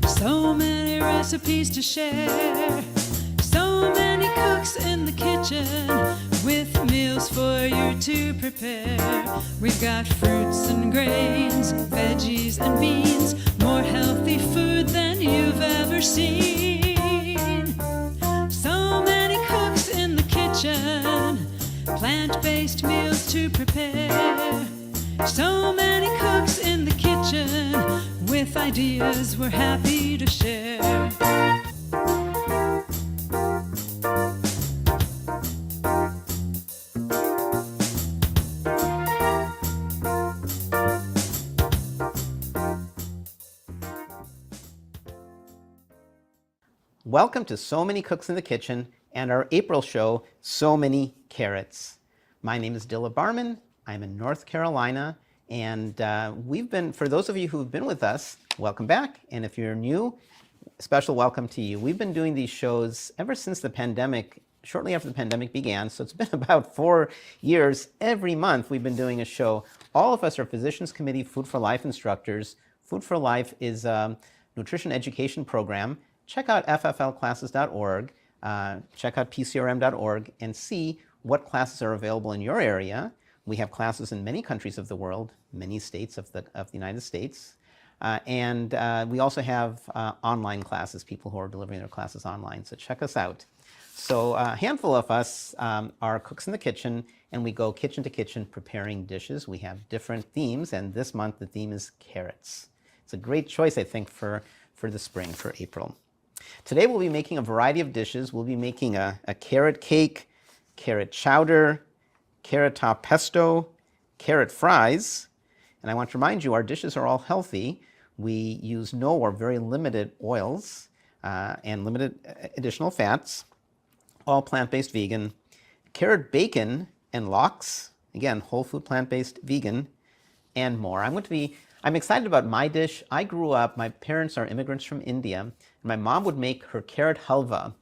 So many recipes to share. So many cooks in the kitchen with meals for you to prepare. We've got fruits and grains, veggies and beans, more healthy food than you've ever seen. So many cooks in the kitchen, plant-based meals to prepare. So many cooks in the kitchen with ideas we're happy to share. Welcome to So Many Cooks in the Kitchen and our April show, So Many Carrots. My name is Dilla Barman. I'm in North Carolina, and for those of you who've been with us, welcome back. And if you're new, special welcome to you. We've been doing these shows ever since the pandemic, shortly after the pandemic began. So it's been about 4 years. Every month we've been doing a show. All of us are Physicians Committee Food for Life instructors. Food for Life is a nutrition education program. Check out fflclasses.org, check out pcrm.org, and see what classes are available in your area. We have classes in many countries of the world, many states of the United States. And we also have online classes, people who are delivering their classes online. So check us out. So a handful of us are cooks in the kitchen, and we go kitchen to kitchen preparing dishes. We have different themes, and this month the theme is carrots. It's a great choice, I think, for the spring, for April. Today we'll be making a variety of dishes. We'll be making a carrot cake, carrot chowder, carrot top pesto, carrot fries. And I want to remind you, our dishes are all healthy. We use no or very limited oils and limited additional fats, all plant-based vegan. Carrot bacon and lox, again, whole food plant-based vegan, and more. I'm excited about my dish. I grew up, my parents are immigrants from India, and my mom would make her carrot halva.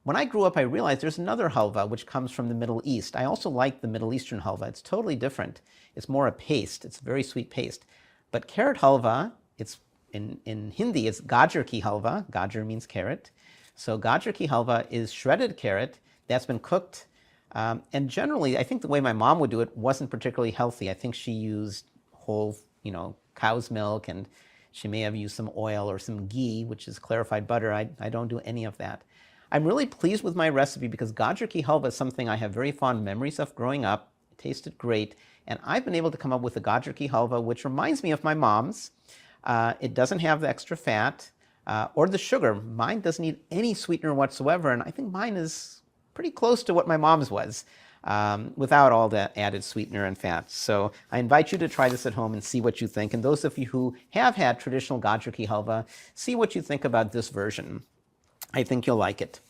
When I grew up, I realized there's another halva which comes from the Middle East. I also like the Middle Eastern halva. It's totally different. It's more a paste. It's a very sweet paste. But carrot halva, it's in Hindi, it's gajar ki halva. Gajar means carrot. So gajar ki halva is shredded carrot that's been cooked. And generally, I think the way my mom would do it wasn't particularly healthy. I think she used whole, cow's milk, and she may have used some oil or some ghee, which is clarified butter. I don't do any of that. I'm really pleased with my recipe because gajar ki halva is something I have very fond memories of growing up. It tasted great. And I've been able to come up with a gajar ki halva, which reminds me of my mom's. It doesn't have the extra fat or the sugar. Mine doesn't need any sweetener whatsoever. And I think mine is pretty close to what my mom's was without all the added sweetener and fat. So I invite you to try this at home and see what you think. And those of you who have had traditional gajar ki halva, see what you think about this version. I think you'll like it.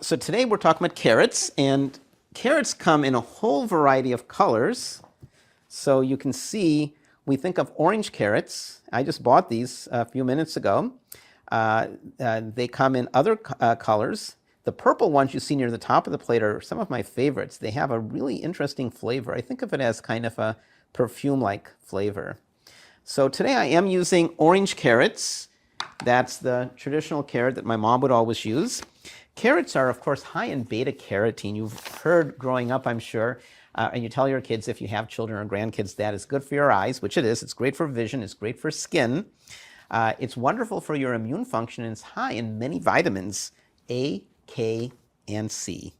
So today we're talking about carrots, and carrots come in a whole variety of colors. So you can see, we think of orange carrots. I just bought these a few minutes ago. They come in other colors. The purple ones you see near the top of the plate are some of my favorites. They have a really interesting flavor. I think of it as kind of a perfume-like flavor. So today I am using orange carrots. That's the traditional carrot that my mom would always use. Carrots are, of course, high in beta-carotene. You've heard growing up, I'm sure, and you tell your kids, if you have children or grandkids, that is good for your eyes, which it is. It's great for vision. It's great for skin. It's wonderful for your immune function, and it's high in many vitamins, A, K, and C.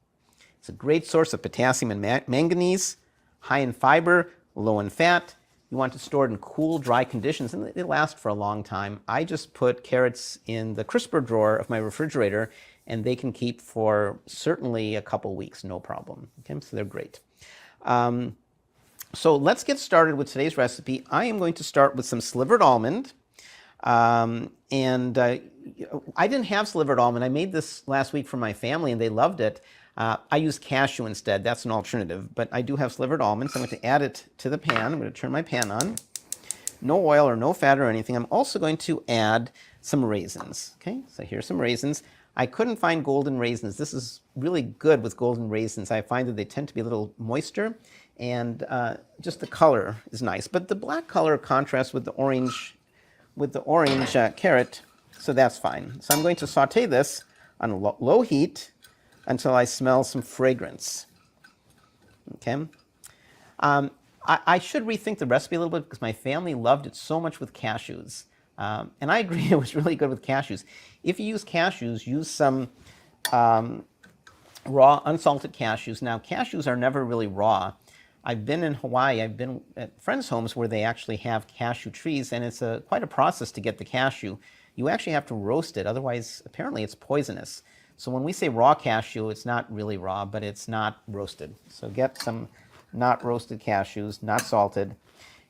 It's a great source of potassium and manganese, high in fiber, low in fat. You want to store it in cool, dry conditions, and they last for a long time. I just put carrots in the crisper drawer of my refrigerator, and they can keep for certainly a couple weeks, no problem. Okay, so they're great. So let's get started with today's recipe. I am going to start with some slivered almond. I didn't have slivered almond. I made this last week for my family, and they loved it. I use cashew instead. That's an alternative. But I do have slivered almonds. I'm going to add it to the pan. I'm going to turn my pan on. No oil or no fat or anything. I'm also going to add some raisins. Okay, so here's some raisins. I couldn't find golden raisins. This is really good with golden raisins. I find that they tend to be a little moister, and just the color is nice. But the black color contrasts with the orange carrot, so that's fine. So I'm going to saute this on low heat until I smell some fragrance. Okay. I should rethink the recipe a little bit because my family loved it so much with cashews. And I agree it was really good with cashews. If you use cashews, use some raw, unsalted cashews. Now, cashews are never really raw. I've been in Hawaii. I've been at friends' homes where they actually have cashew trees, and it's quite a process to get the cashew. You actually have to roast it, otherwise, apparently, it's poisonous. So when we say raw cashew, it's not really raw, but it's not roasted. So get some not roasted cashews, not salted.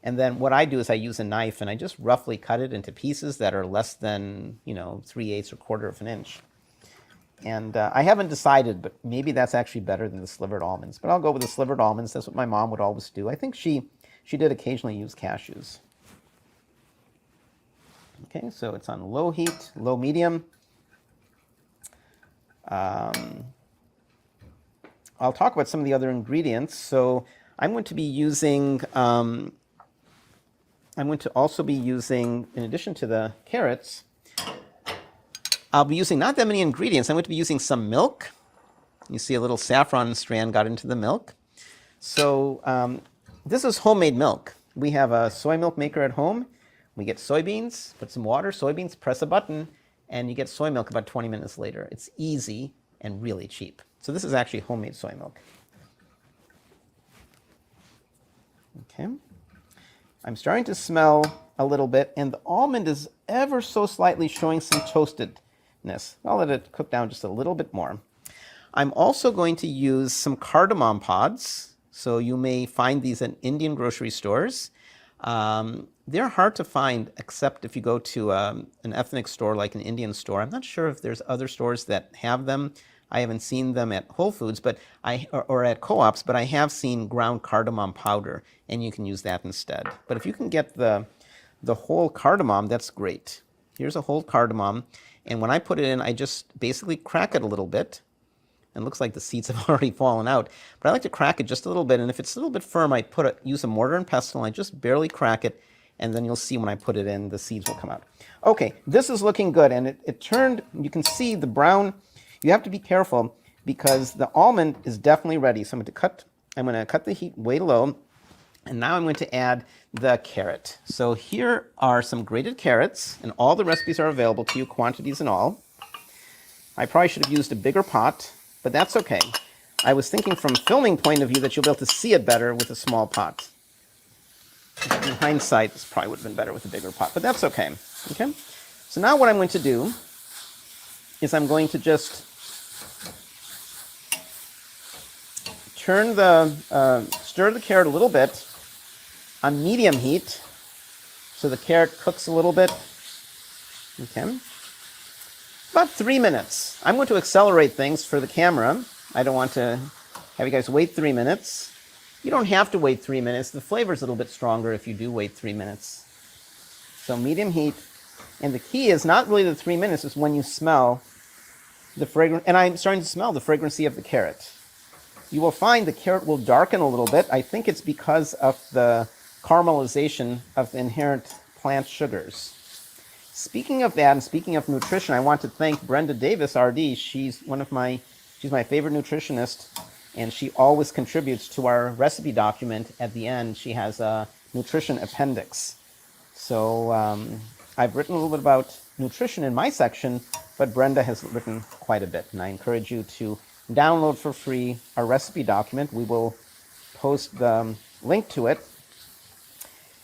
And then what I do is I use a knife and I just roughly cut it into pieces that are less than, 3/8 or quarter of an inch. And I haven't decided, but maybe that's actually better than the slivered almonds. But I'll go with the slivered almonds. That's what my mom would always do. I think she did occasionally use cashews. Okay, so it's on low heat, low medium. I'll talk about some of the other ingredients. So I'm going to be using, I'm going to also be using, in addition to the carrots, I'll be using not that many ingredients. I'm going to be using some milk. You see a little saffron strand got into the milk. So this is homemade milk. We have a soy milk maker at home. We get soybeans, put some water, soybeans, press a button, and you get soy milk about 20 minutes later. It's easy and really cheap. So this is actually homemade soy milk. Okay. I'm starting to smell a little bit, and the almond is ever so slightly showing some toastedness. I'll let it cook down just a little bit more. I'm also going to use some cardamom pods. So you may find these in Indian grocery stores. They're hard to find except if you go to an ethnic store like an Indian store. I'm not sure if there's other stores that have them. I haven't seen them at Whole Foods or at co-ops, but I have seen ground cardamom powder, and you can use that instead. But if you can get the whole cardamom, that's great. Here's a whole cardamom, and when I put it in, I just basically crack it a little bit. And it looks like the seeds have already fallen out. But I like to crack it just a little bit, and if it's a little bit firm, I use a mortar and pestle, and I just barely crack it, and then you'll see when I put it in, the seeds will come out. Okay, this is looking good, and it turned, you can see the brown. You have to be careful because the almond is definitely ready. So I'm going to cut the heat way low, and now I'm going to add the carrot. So here are some grated carrots, and all the recipes are available to you, quantities and all. I probably should have used a bigger pot, but that's okay. I was thinking from a filming point of view that you'll be able to see it better with a small pot. In hindsight, this probably would have been better with a bigger pot, but that's okay. Okay. So now what I'm going to do is I'm going to just stir the carrot a little bit on medium heat so the carrot cooks a little bit. Okay. About 3 minutes. I'm going to accelerate things for the camera. I don't want to have you guys wait 3 minutes. You don't have to wait 3 minutes. The flavor's a little bit stronger if you do wait 3 minutes. So medium heat. And the key is not really the 3 minutes, it's when you smell the fragrance. And I'm starting to smell the fragrancy of the carrot. You will find the carrot will darken a little bit. I think it's because of the caramelization of the inherent plant sugars. Speaking of that, and speaking of nutrition, I want to thank Brenda Davis, RD. She's my favorite nutritionist, and she always contributes to our recipe document. At the end, she has a nutrition appendix. So I've written a little bit about nutrition in my section, but Brenda has written quite a bit, and I encourage you to download for free our recipe document. We will post the link to it.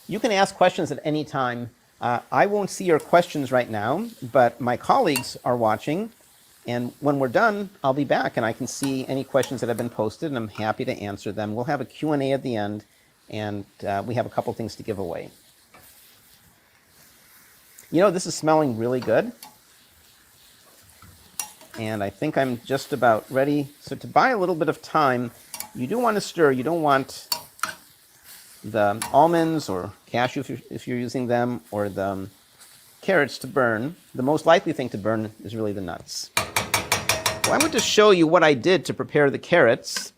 You can ask questions at any time. I won't see your questions right now, but my colleagues are watching, and when we're done, I'll be back and I can see any questions that have been posted, and I'm happy to answer them. We'll have a Q&A at the end, and we have a couple things to give away. You know, this is smelling really good. And I think I'm just about ready. So to buy a little bit of time, you do want to stir. You don't want the almonds or cashew if you're using them, or the carrots to burn. The most likely thing to burn is really the nuts. Well, I'm going to show you what I did to prepare the carrots.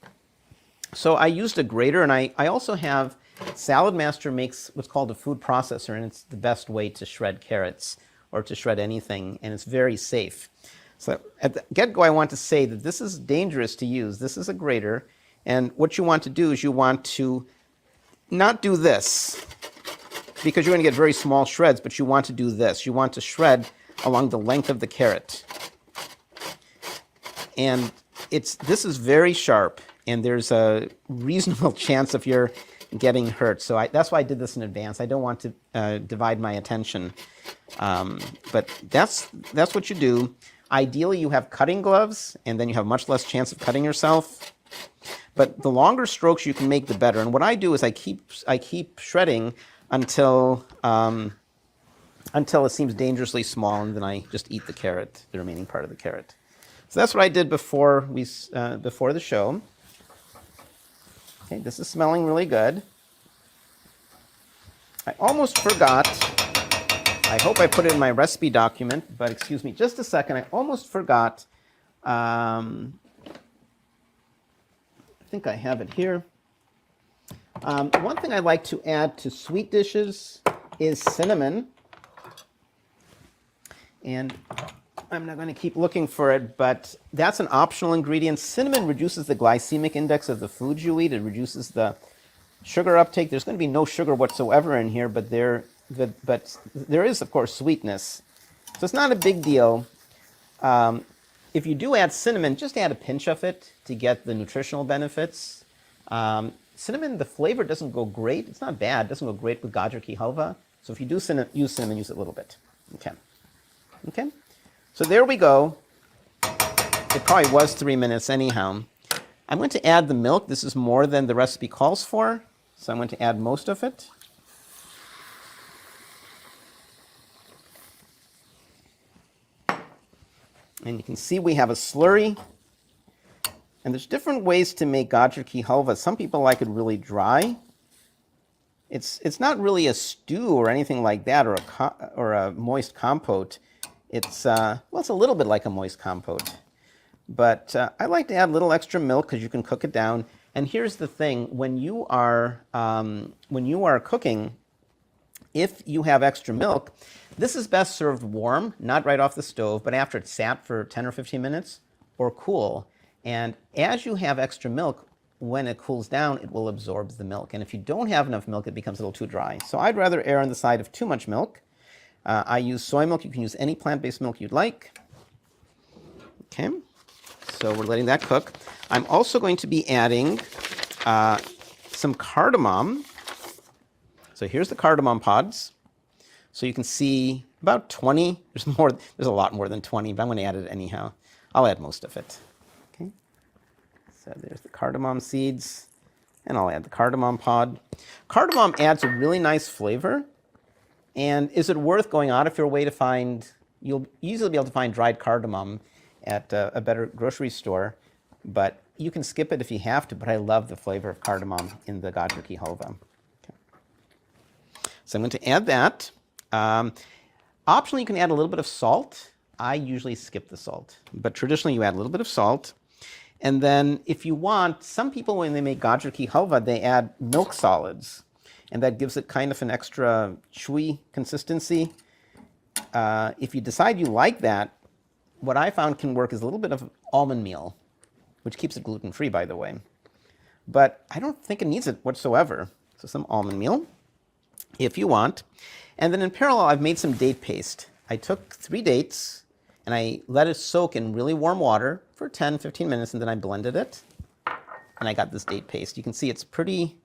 So I used a grater, and I also have, Salad Master makes what's called a food processor, and it's the best way to shred carrots or to shred anything, and it's very safe. So at the get-go, I want to say that this is dangerous to use. This is a grater, and what you want to do is you want to not do this, because you're going to get very small shreds, but you want to do this. You want to shred along the length of the carrot. And this is very sharp, and there's a reasonable chance of your getting hurt. So that's why I did this in advance. I don't want to divide my attention. But that's what you do. Ideally, you have cutting gloves, and then you have much less chance of cutting yourself. But the longer strokes you can make, the better. And what I do is I keep shredding until it seems dangerously small, and then I just eat the carrot, the remaining part of the carrot. So that's what I did before the show. Okay, this is smelling really good. I almost forgot. I hope I put it in my recipe document, but excuse me just a second. I almost forgot. I think I have it here. One thing I like to add to sweet dishes is cinnamon. And I'm not going to keep looking for it, but that's an optional ingredient. Cinnamon reduces the glycemic index of the foods you eat. It reduces the sugar uptake. There's going to be no sugar whatsoever in here, but there is, of course, sweetness. So it's not a big deal. If you do add cinnamon, just add a pinch of it to get the nutritional benefits. Cinnamon, the flavor doesn't go great. It's not bad. It doesn't go great with gajar ki halva. So if you do use cinnamon, use it a little bit. Okay. So there we go. It probably was 3 minutes anyhow. I'm going to add the milk. This is more than the recipe calls for, so I'm going to add most of it. And you can see we have a slurry. And there's different ways to make gajar ki halva. Some people like it really dry. It's not really a stew or anything like that, or a moist compote. It's a little bit like a moist compote. But I like to add a little extra milk because you can cook it down. And here's the thing: when you are cooking, if you have extra milk, this is best served warm, not right off the stove, but after it's sat for 10 or 15 minutes, or cool. And as you have extra milk, when it cools down, it will absorb the milk. And if you don't have enough milk, it becomes a little too dry. So I'd rather err on the side of too much milk. I use soy milk. You can use any plant-based milk you'd like. Okay, so we're letting that cook. I'm also going to be adding some cardamom. So here's the cardamom pods. So you can see about 20. There's a lot more than 20, but I'm going to add it anyhow. I'll add most of it. Okay, so there's the cardamom seeds, and I'll add the cardamom pod. Cardamom adds a really nice flavor. And is it worth going out of your way to find? You'll easily be able to find dried cardamom at a better grocery store, but you can skip it if you have to. But I love the flavor of cardamom in the gajar ki halva. Okay. So I'm going to add that. Optionally, you can add a little bit of salt. I usually skip the salt, but traditionally you add a little bit of salt. And then if you want, some people when they make gajar ki halva, they add milk solids. And that gives it kind of an extra chewy consistency. If you decide you like that, what I found can work is a little bit of almond meal, which keeps it gluten-free, by the way. But I don't think it needs it whatsoever. So some almond meal, if you want. And then in parallel, I've made some date paste. I took 3 dates, and I let it soak in really warm water for 10, 15 minutes, and then I blended it. And I got this date paste. You can see it's pretty...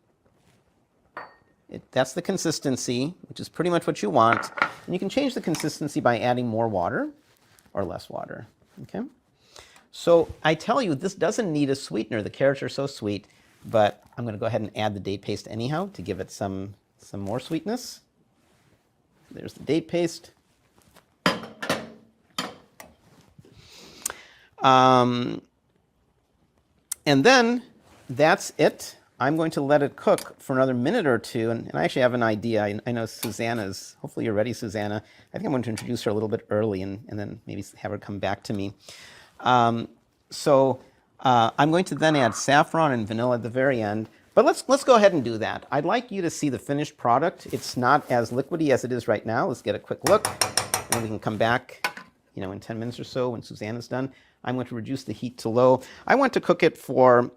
That's the consistency, which is pretty much what you want. And you can change the consistency by adding more water or less water. Okay. So I tell you, this doesn't need a sweetener. The carrots are so sweet, but I'm going to go ahead and add the date paste anyhow to give it some more sweetness. There's the date paste. And then that's it. I'm going to let it cook for another minute or two. And I actually have an idea. I know Susanna's, hopefully you're ready, Susanna. I think I'm going to introduce her a little bit early and then maybe have her come back to me. I'm going to then add saffron and vanilla at the very end. But let's go ahead and do that. I'd like you to see the finished product. It's not as liquidy as it is right now. Let's get a quick look. And then we can come back, in 10 minutes or so when Susanna's done. I'm going to reduce the heat to low. I want to cook it for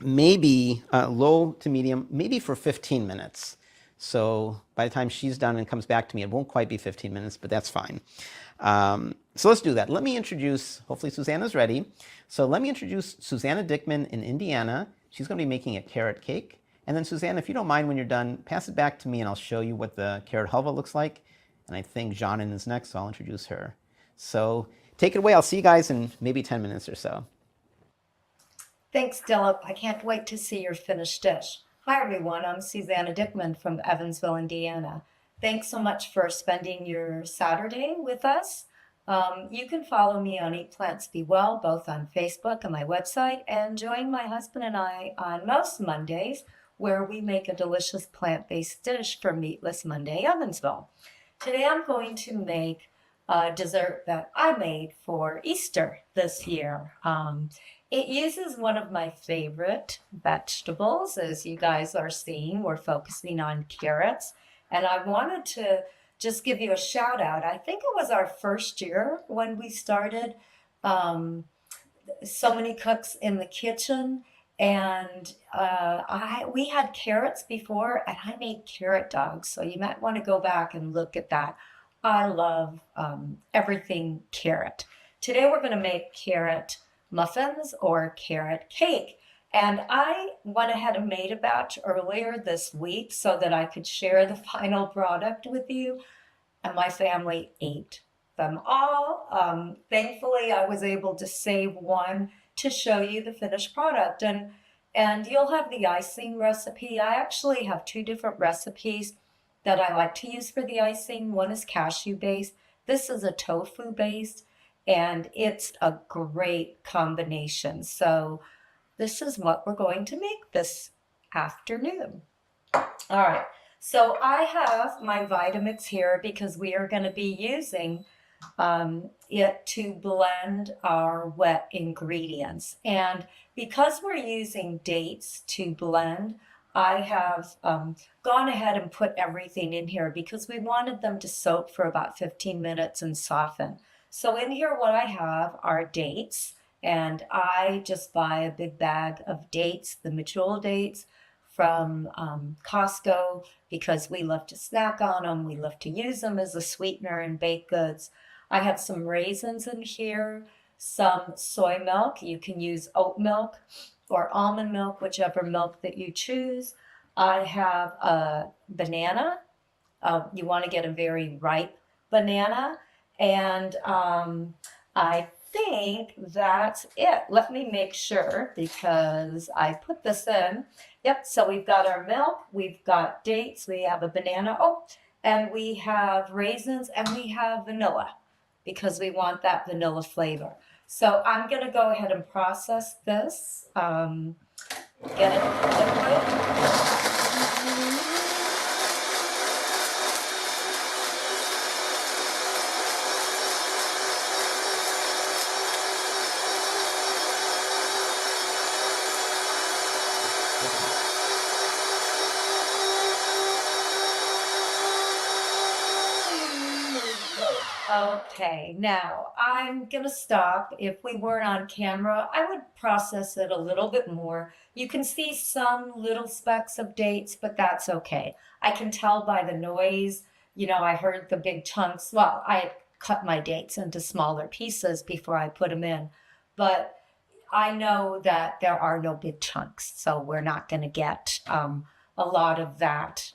maybe low to medium, maybe for 15 minutes. So by the time she's done and comes back to me, it won't quite be 15 minutes, but that's fine. So let's do that. Let me introduce, hopefully Susanna's ready. So let me introduce Susanna Dickman in Indiana. She's going to be making a carrot cake. And then Susanna, if you don't mind when you're done, pass it back to me and I'll show you what the carrot halva looks like. And I think Janin is next, so I'll introduce her. So take it away. I'll see you guys in maybe 10 minutes or so. Thanks, Dilip. I can't wait to see your finished dish. Hi, everyone. I'm Susanna Dickman from Evansville, Indiana. Thanks so much for spending your Saturday with us. You can follow me on Eat Plants Be Well, both on Facebook and my website, and join my husband and I on most Mondays, where we make a delicious plant-based dish for Meatless Monday, Evansville. Today I'm going to make a dessert that I made for Easter this year. It uses one of my favorite vegetables. As you guys are seeing, we're focusing on carrots. And I wanted to just give you a shout out. I think it was our first year when we started So Many Cooks in the Kitchen. And we had carrots before, and I made carrot dogs. So you might want to go back and look at that. I love everything carrot. Today we're going to make carrot muffins or carrot cake. And I went ahead and made a batch earlier this week so that I could share the final product with you. And my family ate them all. Thankfully, I was able to save one to show you the finished product. And you'll have the icing recipe. I actually have two different recipes that I like to use for the icing. One is cashew based. This is a tofu based. And it's a great combination. So this is what we're going to make this afternoon. All right, so I have my Vitamix here because we are going to be using it to blend our wet ingredients. And because we're using dates to blend, I have gone ahead and put everything in here because we wanted them to soak for about 15 minutes and soften. So in here what I have are dates, and I just buy a big bag of dates, the mature dates from Costco, because we love to snack on them. We love to use them as a sweetener in baked goods. I have some raisins in here, some soy milk. You can use oat milk or almond milk, whichever milk that you choose. I have a banana. You want to get a very ripe banana. And I think that's it. Let me make sure because I put this in. Yep, so we've got our milk, we've got dates, we have a banana, and we have raisins, and we have vanilla because we want that vanilla flavor. So I'm going to go ahead and process this, get it liquid. Okay, now I'm going to stop. If we weren't on camera, I would process it a little bit more. You can see some little specks of dates, but that's okay. I can tell by the noise, I heard the big chunks. Well, I cut my dates into smaller pieces before I put them in, but I know that there are no big chunks, so we're not going to get a lot of that.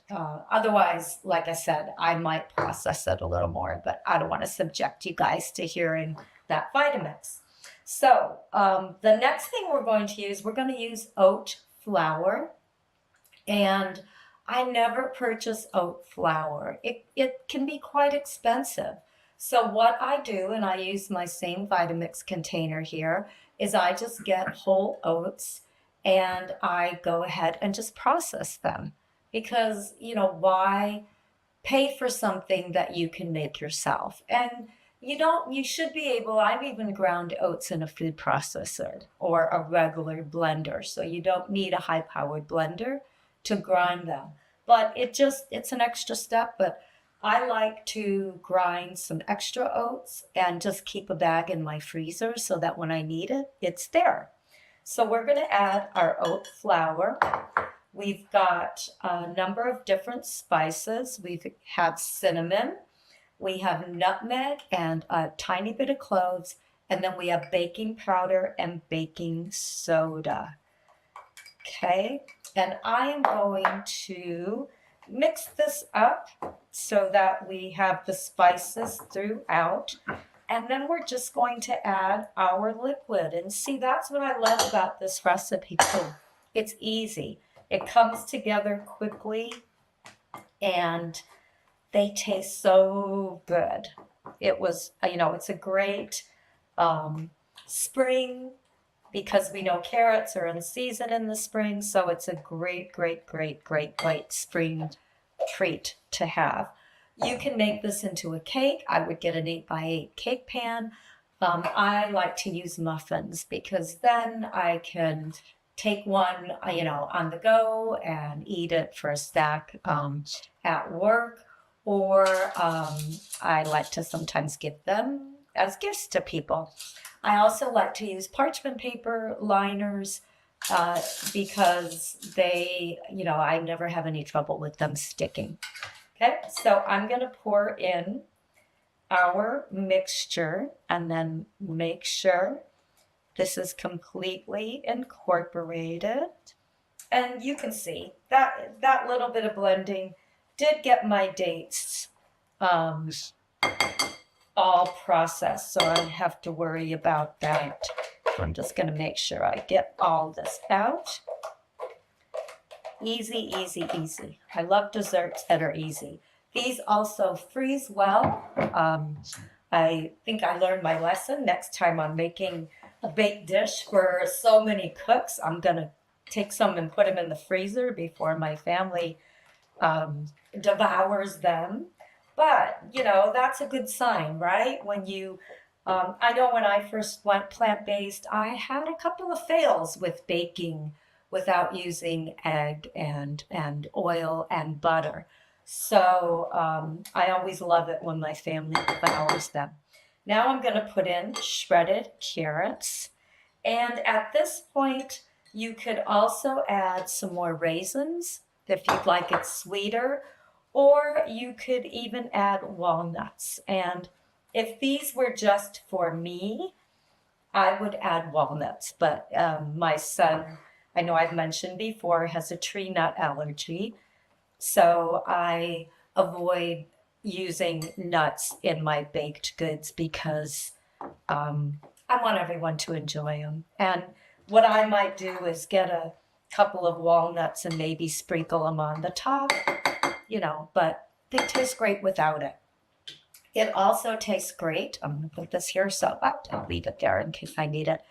Otherwise, like I said, I might process it a little more, but I don't want to subject you guys to hearing that Vitamix. So the next thing we're going to use oat flour. And I never purchase oat flour. It can be quite expensive. So what I do, and I use my same Vitamix container here, is I just get whole oats and I go ahead and just process them. Because, why pay for something that you can make yourself? And you should be able, I've even ground oats in a food processor or a regular blender. So you don't need a high powered blender to grind them. But it's an extra step, but I like to grind some extra oats and just keep a bag in my freezer so that when I need it, it's there. So we're going to add our oat flour. We've got a number of different spices. We've had cinnamon, we have nutmeg and a tiny bit of cloves, and then we have baking powder and baking soda. Okay, and I am going to mix this up so that we have the spices throughout. And then we're just going to add our liquid. And see, that's what I love about this recipe too. It's easy. It comes together quickly and they taste so good. It was, it's a great spring, because we know carrots are in season in the spring. So it's a great, great, great, great, great spring treat to have. You can make this into a cake. I would get an 8x8 cake pan. I like to use muffins because then I can take one, on the go and eat it for a snack at work. Or I like to sometimes give them as gifts to people. I also like to use parchment paper liners because they, I never have any trouble with them sticking. Okay, so I'm going to pour in our mixture and then make sure this is completely incorporated. And you can see that little bit of blending did get my dates all processed, so I don't have to worry about that. I'm just going to make sure I get all this out. Easy, easy, easy. I love desserts that are easy. These also freeze well. I think I learned my lesson. Next time I'm making a baked dish for so many cooks, I'm going to take some and put them in the freezer before my family devours them. But, that's a good sign, right? When I know when I first went plant-based, I had a couple of fails with baking without using egg and oil and butter. So I always love it when my family devours them. Now I'm going to put in shredded carrots. And at this point, you could also add some more raisins if you'd like it sweeter, or you could even add walnuts. And if these were just for me, I would add walnuts. But my son, I know I've mentioned before, has a tree nut allergy. So I avoid using nuts in my baked goods because I want everyone to enjoy them. And what I might do is get a couple of walnuts and maybe sprinkle them on the top, but they taste great without it. It also tastes great. I'm going to put this here, so I'll leave it there in case I need it.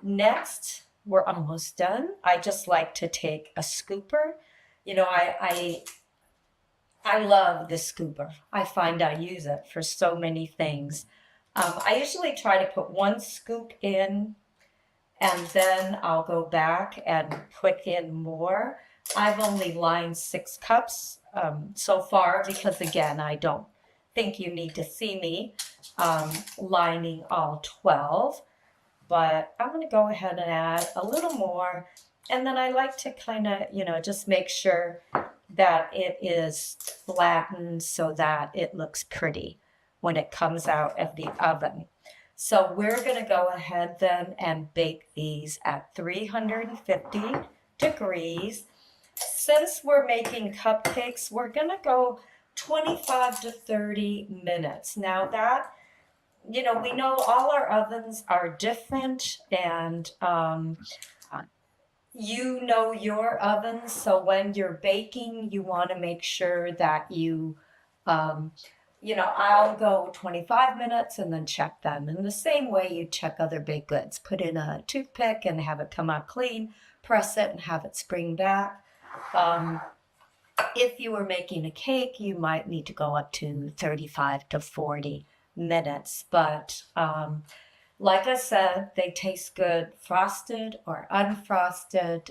Next, we're almost done. I just like to take a scooper. I love the scooper. I find I use it for so many things. I usually try to put one scoop in and then I'll go back and put in more. I've only lined 6 cups so far because, again, I don't think you need to see me lining all 12. But I'm going to go ahead and add a little more. And then I like to kind of, just make sure that it is flattened so that it looks pretty when it comes out of the oven. So we're going to go ahead then and bake these at 350 degrees. Since we're making cupcakes, we're going to go 25 to 30 minutes. Now that, we know all our ovens are different, and your ovens. So when you're baking, you want to make sure that you I'll go 25 minutes and then check them. In the same way you check other baked goods. Put in a toothpick and have it come out clean, press it and have it spring back. If you were making a cake, you might need to go up to 35 to 40 minutes. But like I said, they taste good frosted or unfrosted.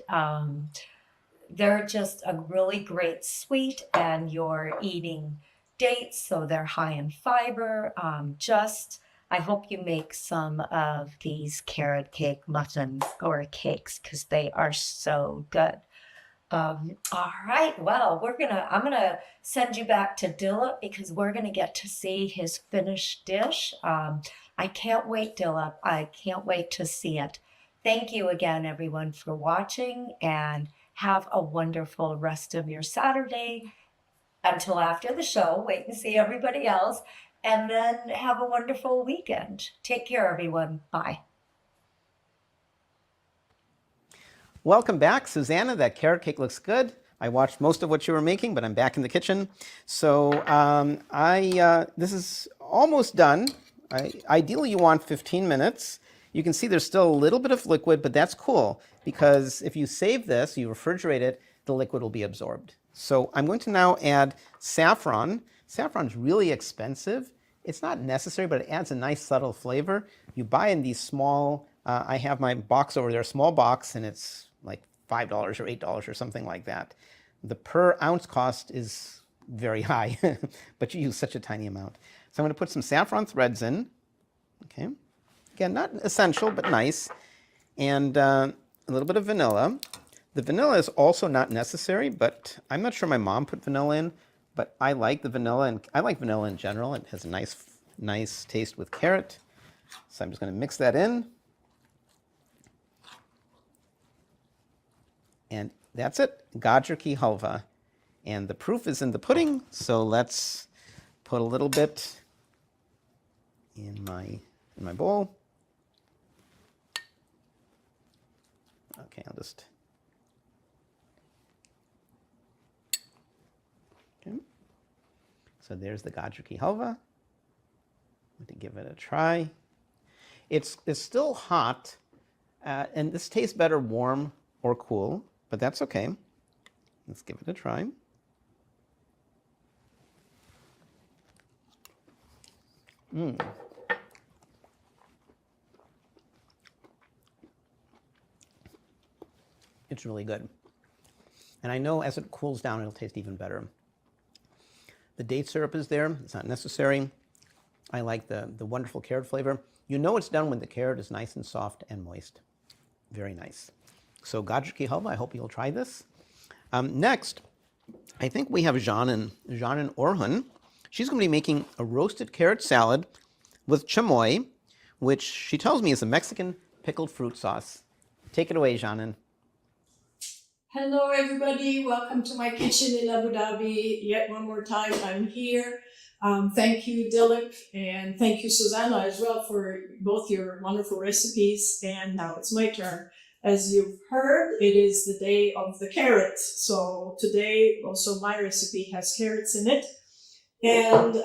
They're just a really great sweet, and you're eating dates, so they're high in fiber. I hope you make some of these carrot cake muffins or cakes because they are so good. All right, well, I'm gonna send you back to Dilla because we're gonna get to see his finished dish. I can't wait, Dilla. I can't wait to see it. Thank you again, everyone, for watching, and have a wonderful rest of your Saturday. Until after the show, wait and see everybody else, and then have a wonderful weekend. Take care, everyone. Bye. Welcome back, Susanna. That carrot cake looks good. I watched most of what you were making, but I'm back in the kitchen. So this is almost done. Ideally, you want 15 minutes. You can see there's still a little bit of liquid, but that's cool because if you save this, you refrigerate it, the liquid will be absorbed. So I'm going to now add saffron. Saffron's really expensive. It's not necessary, but it adds a nice subtle flavor. You buy in these small, I have my box over there, small box, and it's like $5 or $8 or something like that. The per ounce cost is very high, but you use such a tiny amount. So I'm going to put some saffron threads in. Okay. Again, not essential, but nice. And a little bit of vanilla. The vanilla is also not necessary, but I'm not sure my mom put vanilla in, but I like the vanilla, and I like vanilla in general. It has a nice taste with carrot. So I'm just going to mix that in. And that's it, gajar ki halva. And the proof is in the pudding, so let's put a little bit in my bowl. Okay, I'll just... Okay. So there's the gajar ki halva. I'm going to give it a try. It's still hot, and this tastes better warm or cool, but that's okay. Let's give it a try. It's really good. And I know as it cools down, it'll taste even better. The date syrup is there. It's not necessary. I like the wonderful carrot flavor. You know it's done when the carrot is nice and soft and moist. Very nice. So gajar ki halva, I hope you'll try this. Next, I think we have Jean and Orhun. She's going to be making a roasted carrot salad with chamoy, which she tells me is a Mexican pickled fruit sauce. Take it away, Jean. Hello everybody, welcome to my kitchen in Abu Dhabi. Yet one more time, I'm here. Thank you, Dilip, and thank you, Susanna, as well, for both your wonderful recipes. And now it's my turn. As you've heard, it is the day of the carrots. So today, also my recipe has carrots in it. And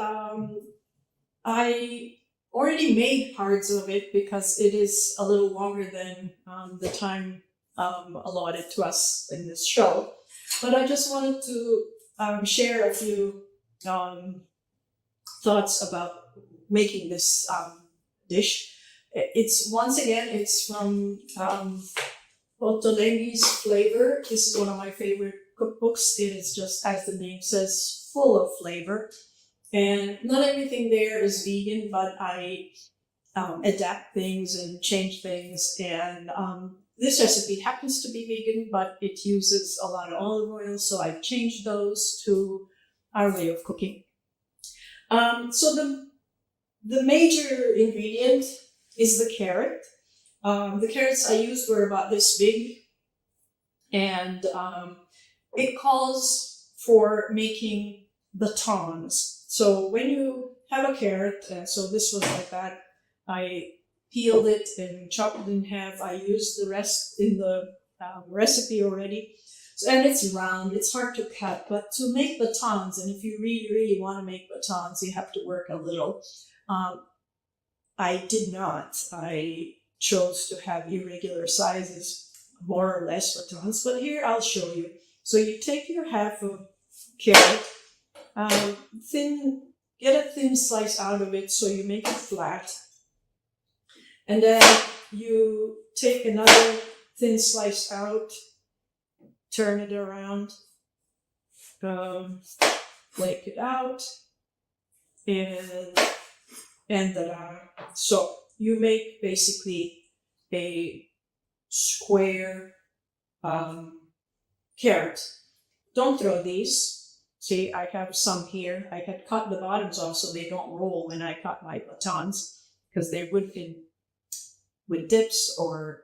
I already made parts of it because it is a little longer than the time allotted to us in this show. But I just wanted to share a few thoughts about making this dish. It's from Ottolenghi's Flavor. This is one of my favorite cookbooks. It is just, as the name says, full of flavor. And not everything there is vegan, but I adapt things and change things. And this recipe happens to be vegan, but it uses a lot of olive oil, so I've changed those to our way of cooking. So the major ingredient is the carrot. The carrots I used were about this big, and it calls for making batons. So when you have a carrot, so this was like that, I peeled it and chopped it in half. I used the rest in the recipe already. And it's round, it's hard to cut, but to make batons, and if you really, really want to make batons, you have to work a little. I did not. I chose to have irregular sizes, more or less batons, but here I'll show you. So you take your half of carrot, get a thin slice out of it so you make it flat. And then you take another thin slice out, turn it around, flake it out, and so you make basically a square carrot. Don't throw these. See, I have some here. I had cut the bottoms off so they don't roll when I cut my batons, because they would have been with dips, or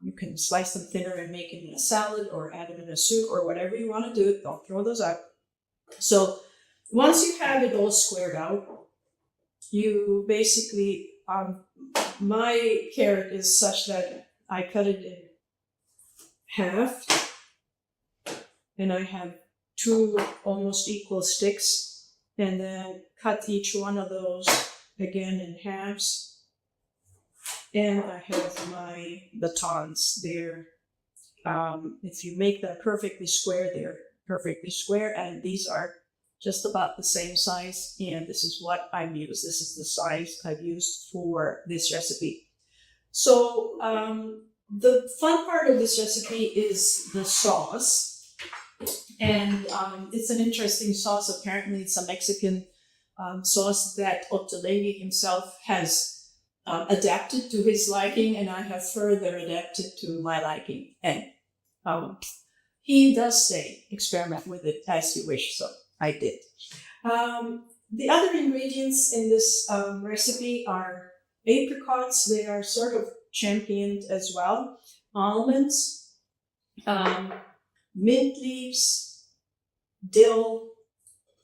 you can slice them thinner and make it in a salad or add them in a soup or whatever you want to do. Don't throw those out. So once you have it all squared out, you basically, my carrot is such that I cut it in half, and I have 2 almost equal sticks, and then cut each one of those again in halves. And I have my batons there. If you make them perfectly square, they're perfectly square, and these are just about the same size, and this is what I've used. This is the size I've used for this recipe. So the fun part of this recipe is the sauce, and it's an interesting sauce. Apparently it's a Mexican sauce that Ottolenghi himself has adapted to his liking, and I have further adapted to my liking. And he does say experiment with it as you wish, so I did. The other ingredients in this recipe are apricots. They are sort of championed as well. Almonds, mint leaves, dill,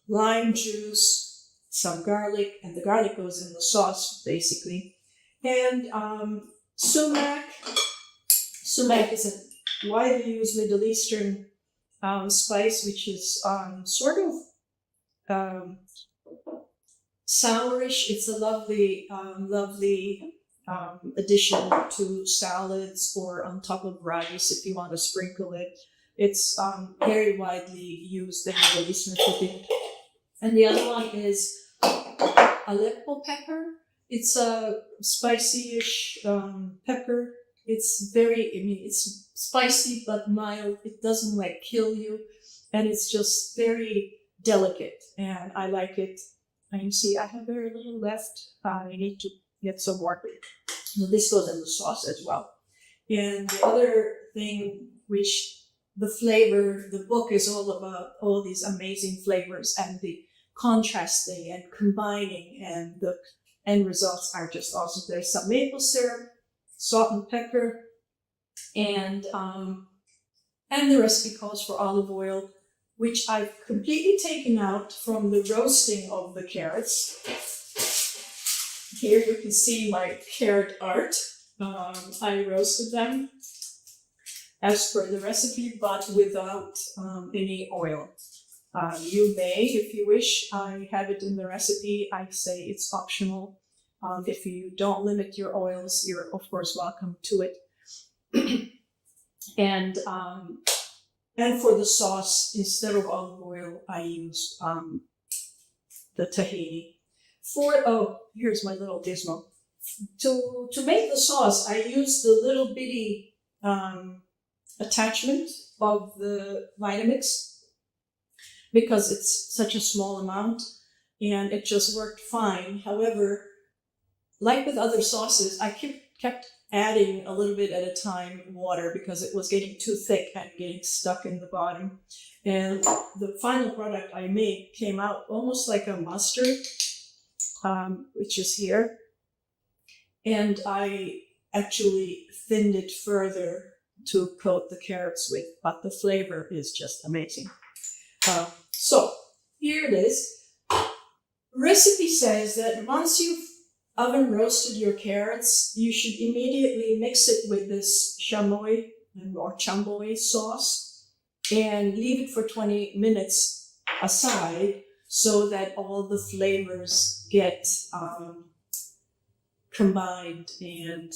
lime juice, some garlic, and the garlic goes in the sauce basically. And sumac. Sumac is a widely used Middle Eastern spice, which is sort of sourish. It's a lovely addition to salads or on top of rice if you want to sprinkle it. It's very widely used in Middle Eastern cooking. And the other one is Aleppo pepper. It's a spicy-ish pepper. It's it's spicy but mild. It doesn't like kill you, and it's just very delicate, and I like it. And you see, I have very little left. I need to get some more. So this goes in the sauce as well. And the other thing, which the book is all about all these amazing flavors and the contrasting and combining, and the end results are just awesome. There's some maple syrup, salt and pepper, and the recipe calls for olive oil, which I've completely taken out from the roasting of the carrots. Here you can see my carrot art. I roasted them as per the recipe, but without any oil. You may, if you wish. I have it in the recipe. I say it's optional. If you don't limit your oils, you're of course welcome to it. And for the sauce, instead of olive oil, I used the tahini. Here's my little gizmo. To make the sauce, I used the little bitty attachment of the Vitamix, because it's such a small amount, and it just worked fine. However, like with other sauces, I kept adding a little bit at a time water because it was getting too thick and getting stuck in the bottom. And the final product I made came out almost like a mustard, which is here. And I actually thinned it further to coat the carrots with, but the flavor is just amazing. So here it is. Recipe says that once you've oven roasted your carrots, you should immediately mix it with this chamoy or chamboy sauce. and leave it for 20 minutes aside so that all the flavors get combined and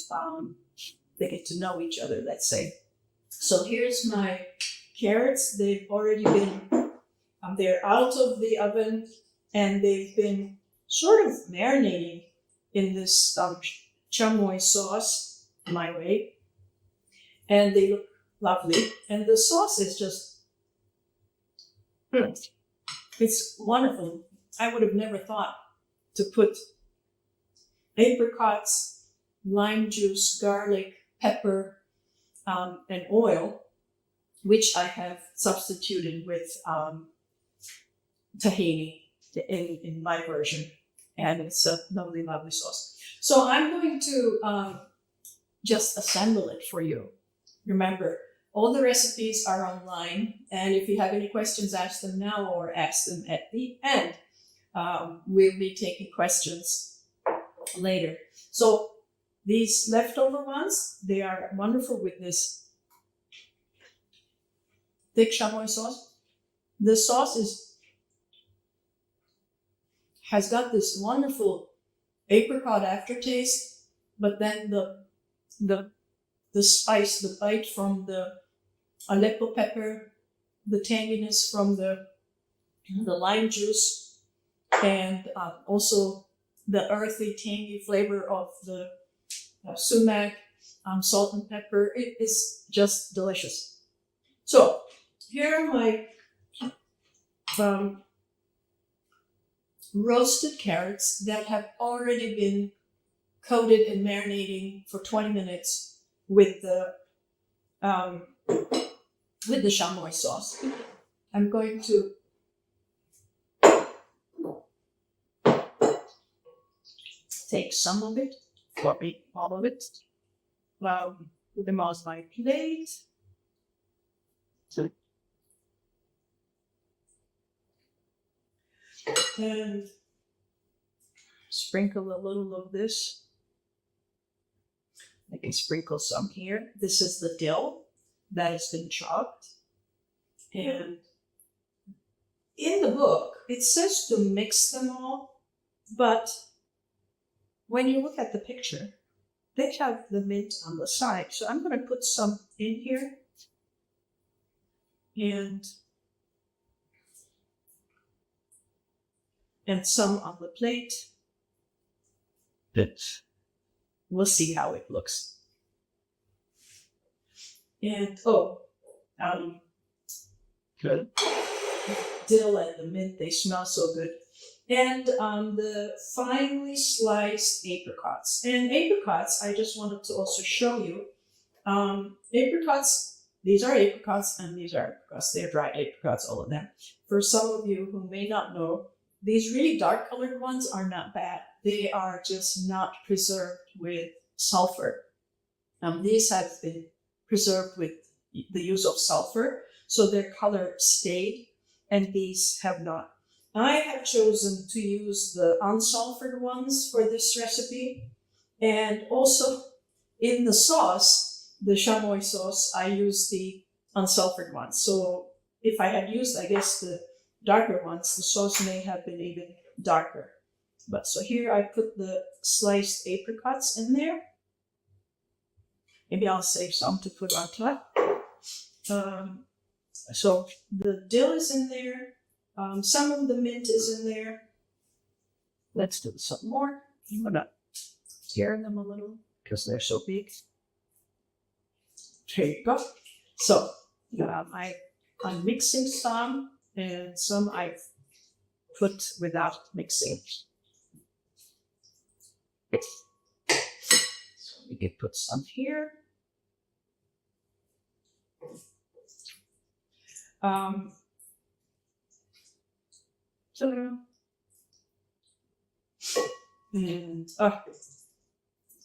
they get to know each other, let's say. So here's my carrots. They've already been, they're out of the oven and they've been sort of marinating in this chamoy sauce, my way. And they look lovely. And the sauce is just, it's wonderful. I would have never thought to put apricots, lime juice, garlic, pepper, and oil, which I have substituted with tahini in my version. And it's a lovely, lovely sauce. So I'm going to just assemble it for you. Remember, all the recipes are online, and if you have any questions, ask them now or ask them at the end. We'll be taking questions later. So these leftover ones, they are wonderful with this thick chamoy sauce. The sauce has got this wonderful apricot aftertaste, but then the spice, the bite from the Aleppo pepper, the tanginess from the lime juice, and also the earthy, tangy flavor of the sumac, salt and pepper. It is just delicious. So here are my roasted carrots that have already been coated and marinating for 20 minutes with the chamoy sauce. I'm going to take some of it, probably all of it, put them on my plate. And sprinkle a little of this. I can sprinkle some here. This is the dill that has been chopped. And in the book, it says to mix them all, but when you look at the picture, they have the mint on the side. So I'm going to put some in here. And some on the plate. We'll see how it looks. And good. Dill and the mint, they smell so good. And the finely sliced apricots. And apricots, I just wanted to also show you. Apricots, these are apricots and these are apricots. They're dried apricots, all of them. For some of you who may not know, these really dark colored ones are not bad. They are just not preserved with sulfur. These have been preserved with the use of sulfur, so their color stayed, and these have not. I have chosen to use the unsulfured ones for this recipe, and also in the sauce, the chamoy sauce, I use the unsulfured ones. So if I had used, I guess, the darker ones, the sauce may have been even darker. But so here I put the sliced apricots in there. Maybe I'll save some to put on top. So the dill is in there. Some of the mint is in there. Let's do some more. I'm gonna tear them a little because they're so big. There you go. So I'm mixing some, and some I've put without mixing. So we can put some here. And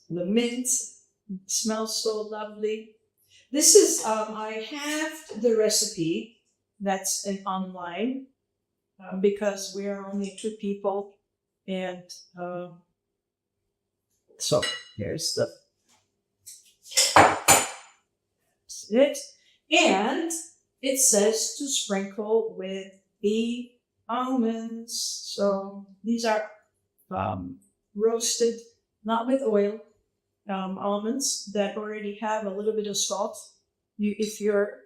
the mint smells so lovely. This is, I have the recipe that's online because we are only 2 people. And so here's that's it. And it says to sprinkle with the almonds. So these are roasted, not with oil, almonds that already have a little bit of salt. If you're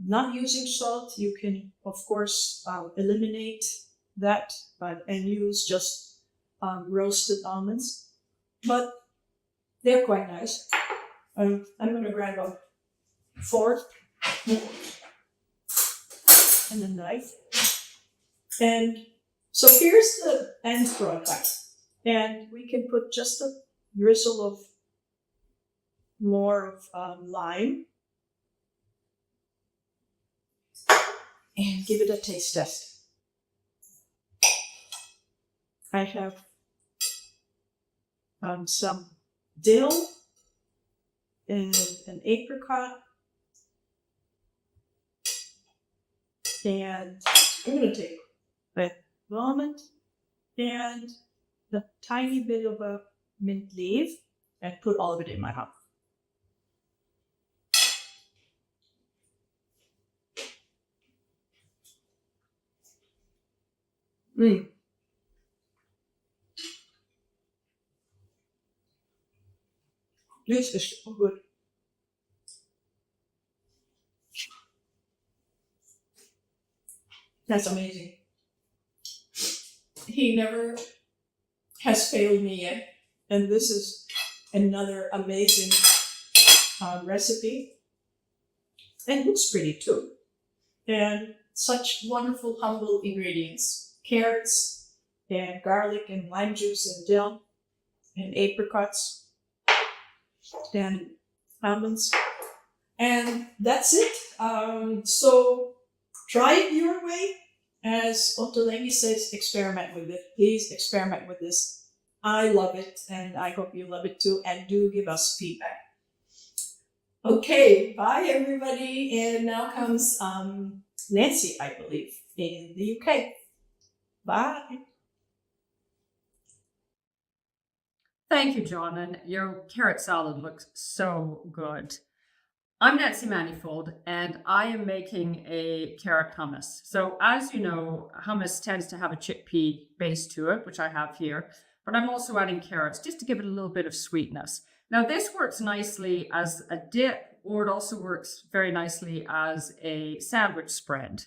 not using salt, you can of course eliminate that, and use just roasted almonds. But they're quite nice. I'm going to grab a fork and a knife. And so here's the end product. And we can put just a drizzle of more of lime and give it a taste test. I have some dill and an apricot, and I'm going to take a almond and a tiny bit of a mint leaf and put all of it in my mouth. This is so good. That's amazing. He never has failed me yet. And this is another amazing recipe. And looks pretty too. And such wonderful, humble ingredients. Carrots and garlic and lime juice and dill and apricots and almonds. And that's it. So try it your way. As Ottolenghi says, experiment with it. Please experiment with this. I love it, and I hope you love it too. And do give us feedback. Okay, bye everybody. And now comes Nancy, I believe, in the UK. Bye. Thank you, John. And your carrot salad looks so good. I'm Nancy Manifold, and I am making a carrot hummus. So as you know, hummus tends to have a chickpea base to it, which I have here, but I'm also adding carrots just to give it a little bit of sweetness. Now this works nicely as a dip, or it also works very nicely as a sandwich spread.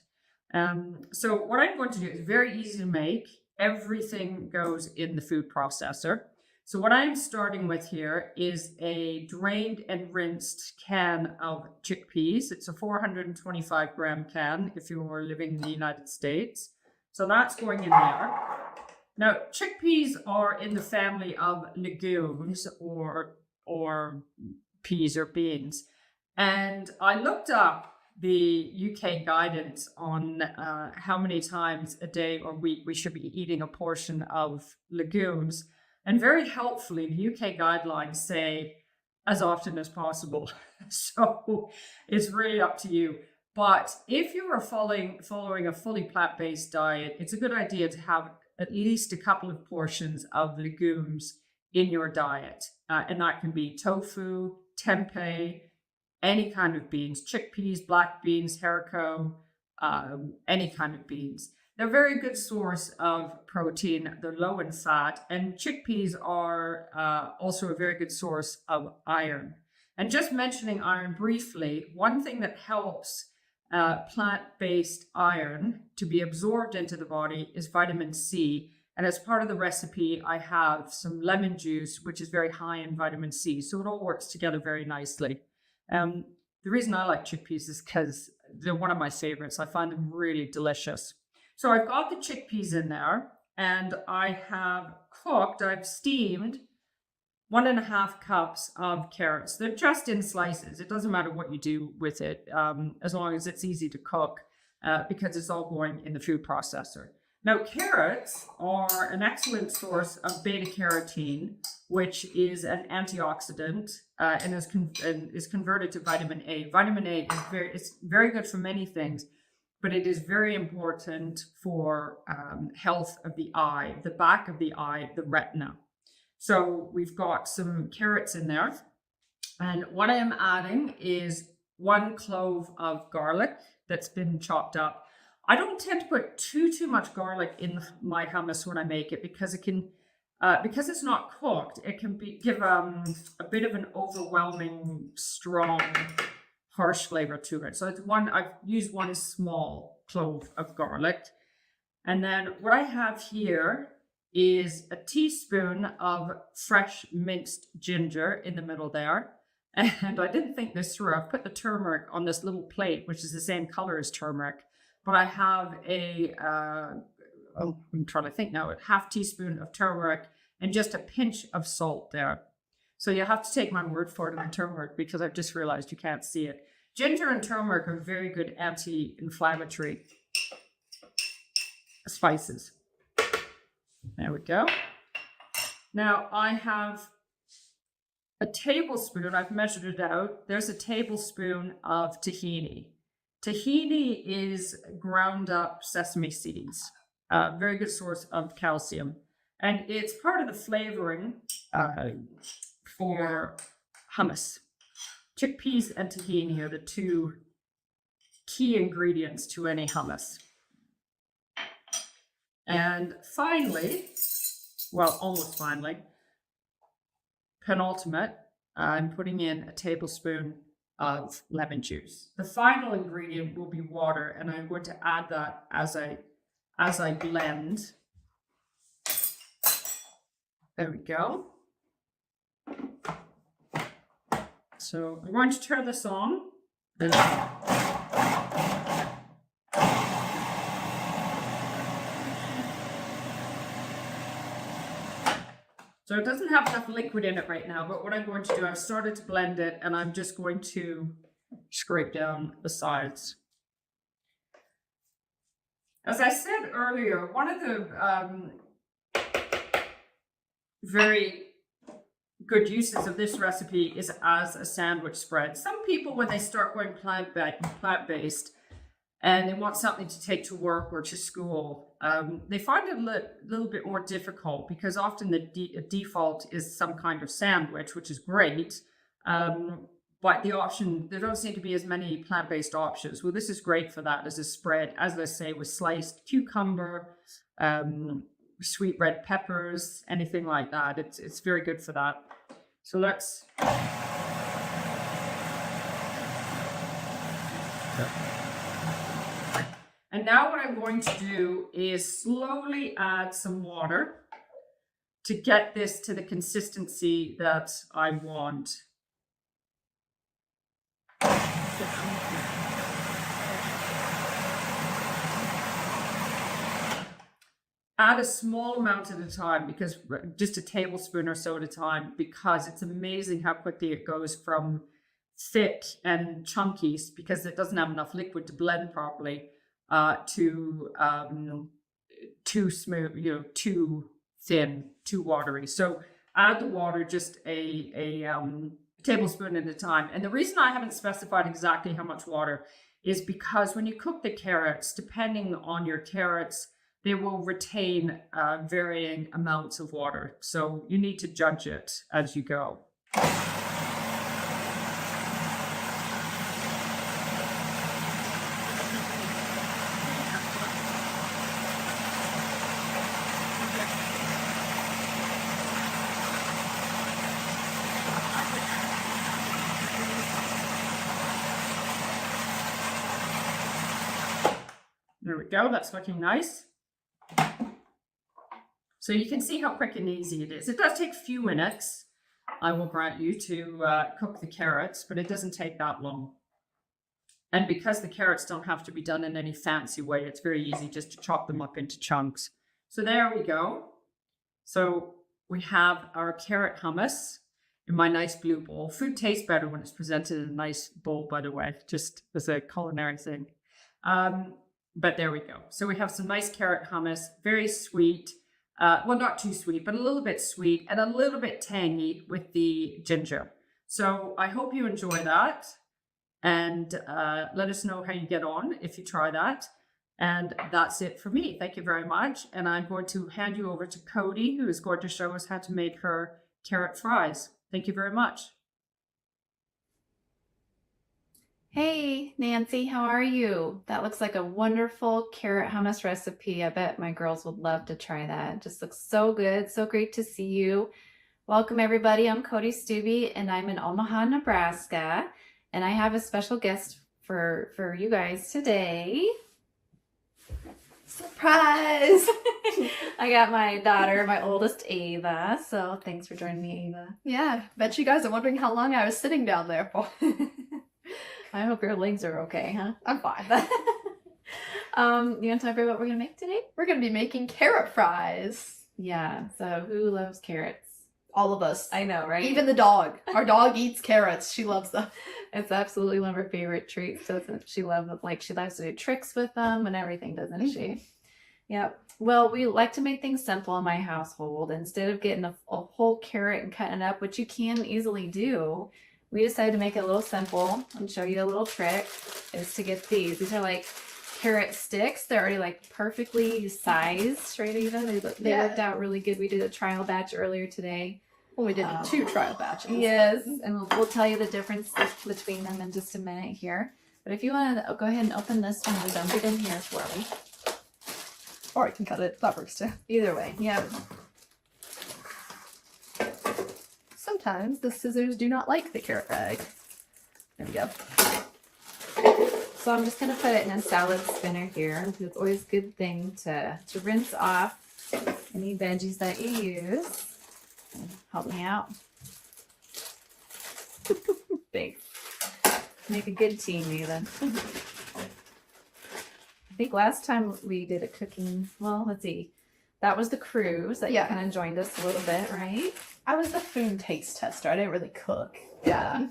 So what I'm going to do is very easy to make. Everything goes in the food processor. So what I'm starting with here is a drained and rinsed can of chickpeas. It's a 425 gram can if you're living in the United States. So that's going in there. Now, chickpeas are in the family of legumes or peas or beans. And I looked up the UK guidance on how many times a day or week we should be eating a portion of legumes. And very helpfully, the UK guidelines say as often as possible. So it's really up to you. But if you are following a fully plant-based diet, it's a good idea to have at least a couple of portions of legumes in your diet. And that can be tofu, tempeh, any kind of beans, chickpeas, black beans, haricot, any kind of beans. They're a very good source of protein. They're low in fat, and chickpeas are also a very good source of iron. And just mentioning iron briefly, one thing that helps plant-based iron to be absorbed into the body is vitamin C. And as part of the recipe, I have some lemon juice, which is very high in vitamin C. So it all works together very nicely. The reason I like chickpeas is because they're one of my favorites. I find them really delicious. So I've got the chickpeas in there, and I've steamed 1.5 cups of carrots. They're just in slices. It doesn't matter what you do with it, as long as it's easy to cook, because it's all going in the food processor. Now, carrots are an excellent source of beta-carotene, which is an antioxidant and is converted to vitamin A. Vitamin A is very good for many things, but it is very important for health of the eye, the back of the eye, the retina. So we've got some carrots in there. And what I am adding is 1 clove of garlic that's been chopped up. I don't tend to put too much garlic in my hummus when I make it because it can, because it's not cooked, it can give a bit of an overwhelming, strong, harsh flavor to it. So it's I've used 1 small clove of garlic. And then what I have here is a teaspoon of fresh minced ginger in the middle there. And I didn't think this through. I've put the turmeric on this little plate, which is the same color as turmeric. But I have I'm trying to think now, a half teaspoon of turmeric and just a pinch of salt there. So you have to take my word for it on the turmeric because I've just realized you can't see it. Ginger and turmeric are very good anti-inflammatory spices. There we go. Now I have a tablespoon, I've measured it out. There's a tablespoon of tahini. Tahini is ground up sesame seeds, a very good source of calcium. And it's part of the flavoring for hummus. Chickpeas and tahini are the 2 key ingredients to any hummus. And finally, well, almost finally, penultimate, I'm putting in a tablespoon of lemon juice. The final ingredient will be water, and I'm going to add that as I blend. There we go. So I'm going to turn this on. So it doesn't have enough liquid in it right now, but what I'm going to do, I've started to blend it and I'm just going to scrape down the sides. As I said earlier, one of the very good uses of this recipe is as a sandwich spread. Some people, when they start going plant-based, and they want something to take to work or to school, they find it a little bit more difficult because often the default is some kind of sandwich, which is great. But there don't seem to be as many plant-based options. Well, this is great for that as a spread, as I say, with sliced cucumber, sweet red peppers, anything like that. It's very good for that. So let's... And now what I'm going to do is slowly add some water to get this to the consistency that I want. Add a small amount at a time, because just a tablespoon or so at a time, because it's amazing how quickly it goes from thick and chunky, because it doesn't have enough liquid to blend properly, to too smooth, too thin, too watery. So add the water just a tablespoon at a time. And the reason I haven't specified exactly how much water is because when you cook the carrots, depending on your carrots, they will retain varying amounts of water. So you need to judge it as you go. There we go, that's looking nice. So you can see how quick and easy it is. It does take a few minutes, I will grant you, to cook the carrots, but it doesn't take that long. And because the carrots don't have to be done in any fancy way, it's very easy just to chop them up into chunks. So there we go. So we have our carrot hummus in my nice blue bowl. Food tastes better when it's presented in a nice bowl, by the way, just as a culinary thing. But there we go. So we have some nice carrot hummus, very sweet. Well, not too sweet, but a little bit sweet and a little bit tangy with the ginger. So I hope you enjoy that. And let us know how you get on if you try that. And that's it for me. Thank you very much. And I'm going to hand you over to Cody, who is going to show us how to make her carrot fries. Thank you very much. Hey, Nancy, how are you? That looks like a wonderful carrot hummus recipe. I bet my girls would love to try that. It just looks so good. So great to see you. Welcome, everybody. I'm Cody Stubbe, and I'm in Omaha, Nebraska. And I have a special guest for you guys today. Surprise! I got my daughter, my oldest, Ava. So thanks for joining me, Ava. Yeah, bet you guys are wondering how long I was sitting down there for. I hope your legs are okay, huh? I'm fine. You want to talk about what we're gonna make today? We're gonna be making carrot fries. Yeah. So who loves carrots? All of us. I know, right? Even the dog. Our dog eats carrots. She loves them. It's absolutely one of her favorite treats. Doesn't she love it? Like she loves to do tricks with them and everything, doesn't she? Yep. Well, we like to make things simple in my household. Instead of getting a whole carrot and cutting it up, which you can easily do, we decided to make it a little simple and show you a little trick is to get these. These are like carrot sticks. They're already like perfectly sized, right, Eva? They worked out really good. We did a trial batch earlier today. Well, we did 2 trial batches. Yes, and we'll tell you the difference between them in just a minute here. But if you want to go ahead and open this one and dump it in here for me. Or I can cut it. That works too. Either way, yeah. Sometimes the scissors do not like the carrot bag. There we go. So I'm just going to put it in a salad spinner here. It's always a good thing to rinse off any veggies that you use. Help me out. Thanks. Make a good team, Eva. I think last time we did a cooking, well, let's see. That was the cruise that you kind of joined us a little bit, right? I was the food taste tester. I didn't really cook. Yeah.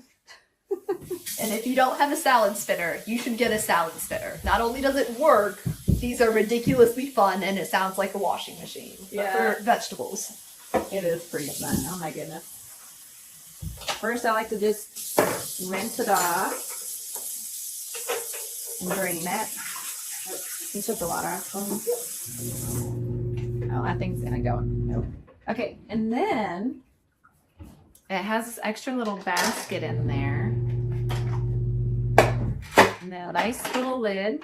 And if you don't have a salad spinner, you should get a salad spinner. Not only does it work, these are ridiculously fun and it sounds like a washing machine. Yeah. For vegetables. It is pretty fun. Oh my goodness. First, I like to just rinse it off and drain it. You took the water off. Oh, that thing's gonna go. Nope. Okay, and then it has this extra little basket in there. And a nice little lid.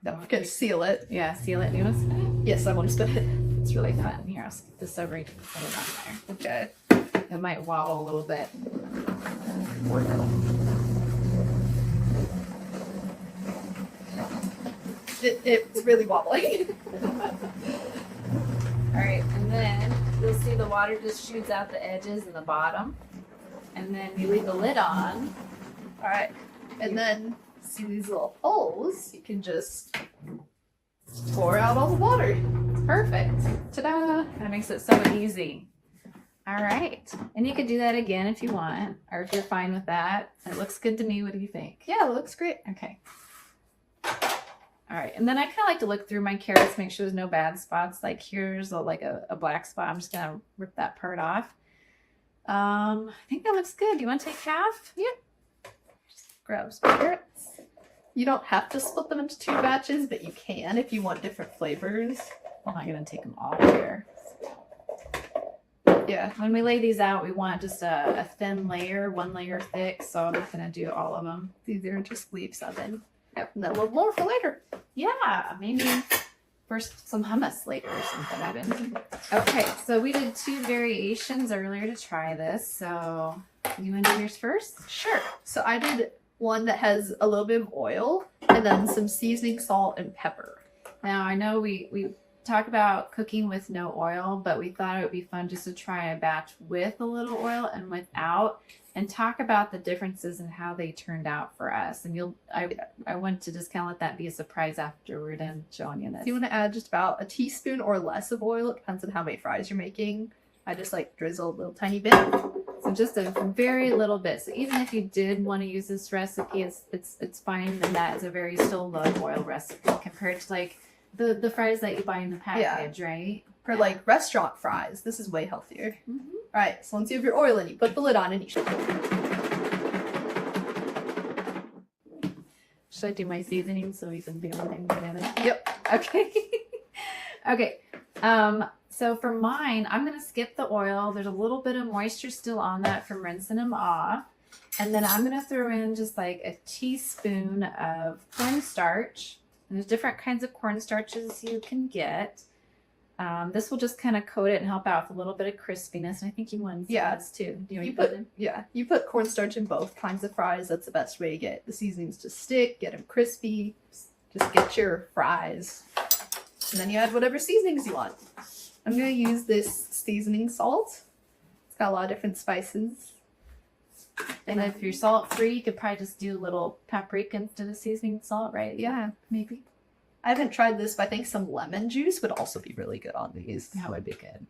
Don't forget to seal it. Yeah, seal it. You want to spin it? Yes, I want to spin it. It's really fun. Here, I'll skip this over. You can put it on there. Okay. It might wobble a little bit. It's really wobbly. All right, and then you'll see the water just shoots out the edges and the bottom. And then you leave the lid on. All right. And then see these little holes? You can just pour out all the water. Perfect. Ta-da! That makes it so easy. All right. And you could do that again if you want, or if you're fine with that. It looks good to me. What do you think? Yeah, it looks great. Okay. All right. And then I kind of like to look through my carrots, make sure there's no bad spots. Like here's a black spot. I'm just going to rip that part off. I think that looks good. Do you want to take half? Yeah. Just grab some carrots. You don't have to split them into 2 batches, but you can if you want different flavors. I'm not going to take them all here. Yeah. When we lay these out, we want just a thin layer, 1 layer thick. So I'm not going to do all of them. These are just leave something. Yep. And then a little more for later. Yeah, maybe for some hummus later or something even. Okay, so we did 2 variations earlier to try this. So you want to do yours first? Sure. So I did one that has a little bit of oil and then some seasoning, salt, and pepper. Now I know we talk about cooking with no oil, but we thought it would be fun just to try a batch with a little oil and without, and talk about the differences and how they turned out for us. And I want to just kind of let that be a surprise after we're done showing you this. So you want to add just about a teaspoon or less of oil. It depends on how many fries you're making. I just like drizzle a little tiny bit. So just a very little bit. So even if you did want to use this recipe, it's fine. And that is a very still low oil recipe compared to like the fries that you buy in the package, right? For like restaurant fries, this is way healthier. Mm-hmm. All right, so once you have your oil in, you put the lid on and you should. Should I do my seasoning so we can be able to put in it? Yep. Okay. Okay. So for mine, I'm going to skip the oil. There's a little bit of moisture still on that from rinsing them off. And then I'm going to throw in just like a teaspoon of cornstarch. And there's different kinds of cornstarches you can get. This will just kind of coat it and help out with a little bit of crispiness. And I think you want this too. You put cornstarch in both kinds of fries. That's the best way to get the seasonings to stick, get them crispy. Just get your fries. And then you add whatever seasonings you want. I'm going to use this seasoning salt. It's got a lot of different spices. And if you're salt free, you could probably just do a little paprika instead of seasoning salt, right? Yeah, maybe. I haven't tried this, but I think some lemon juice would also be really good on these. That would be good.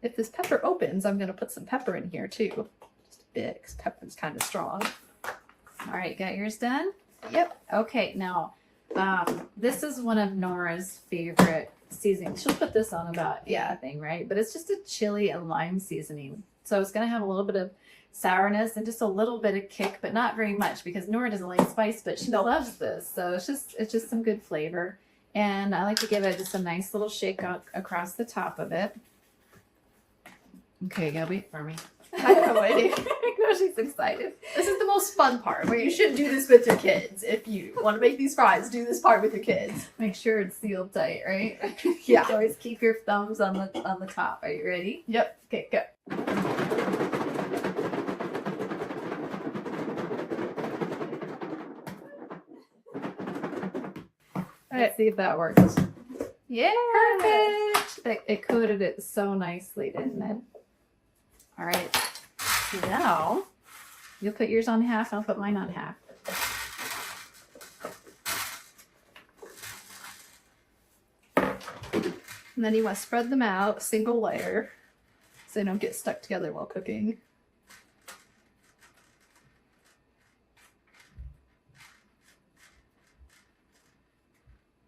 If this pepper opens, I'm going to put some pepper in here too. Just a bit, because pepper's kind of strong. All right, got yours done? Yep. Okay, now, this is one of Nora's favorite seasonings. She'll put this on about anything, right? But it's just a chili and lime seasoning. So it's going to have a little bit of sourness and just a little bit of kick, but not very much because Nora doesn't like spice, but she loves this. So it's just some good flavor. And I like to give it just a nice little shake out across the top of it. Okay, you gotta wait for me. I know, waiting. I know she's excited. This is the most fun part, where you should do this with your kids. If you want to make these fries, do this part with your kids. Make sure it's sealed tight, right? Yeah. Always keep your thumbs on the top. Are you ready? Yep. Okay, go. Let's see if that works. Yeah. Perfect. It coated it so nicely, didn't it? All right. Now, you'll put yours on half, I'll put mine on half. And then you want to spread them out, single layer, so they don't get stuck together while cooking.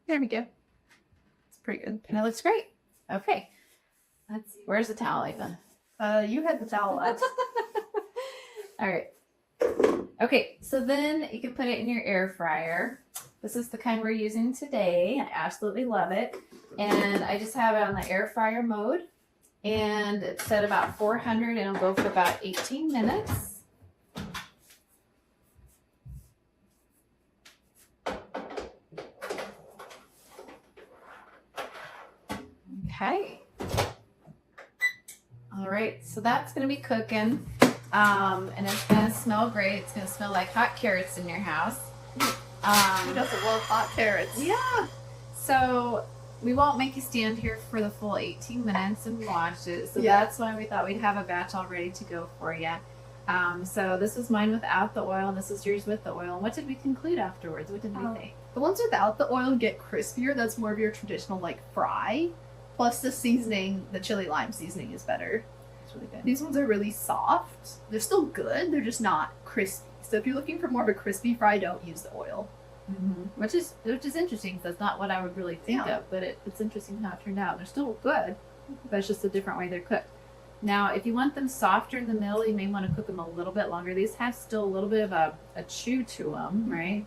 There we go. It's pretty good. And it looks great. Okay. Let's see. Where's the towel, Ava? You had the towel last. All right. Okay, so then you can put it in your air fryer. This is the kind we're using today. I absolutely love it. And I just have it on the air fryer mode. And it's set about 400 and it'll go for about 18 minutes. Okay. All right, so that's gonna be cooking. And it's gonna smell great. It's gonna smell like hot carrots in your house. Who doesn't love hot carrots? Yeah. So we won't make you stand here for the full 18 minutes and watch it. So that's why we thought we'd have a batch all ready to go for you. So this was mine without the oil. This is yours with the oil. And what did we conclude afterwards? What did we think? The ones without the oil get crispier. That's more of your traditional like fry. Plus the seasoning, the chili lime seasoning is better. It's really good. These ones are really soft. They're still good. They're just not crispy. So if you're looking for more of a crispy fry, don't use the oil. Mm-hmm. Which is interesting because that's not what I would really think of, but it's interesting how it turned out. They're still good, but it's just a different way they're cooked. Now, if you want them softer in the middle, you may want to cook them a little bit longer. These have still a little bit of a chew to them, right?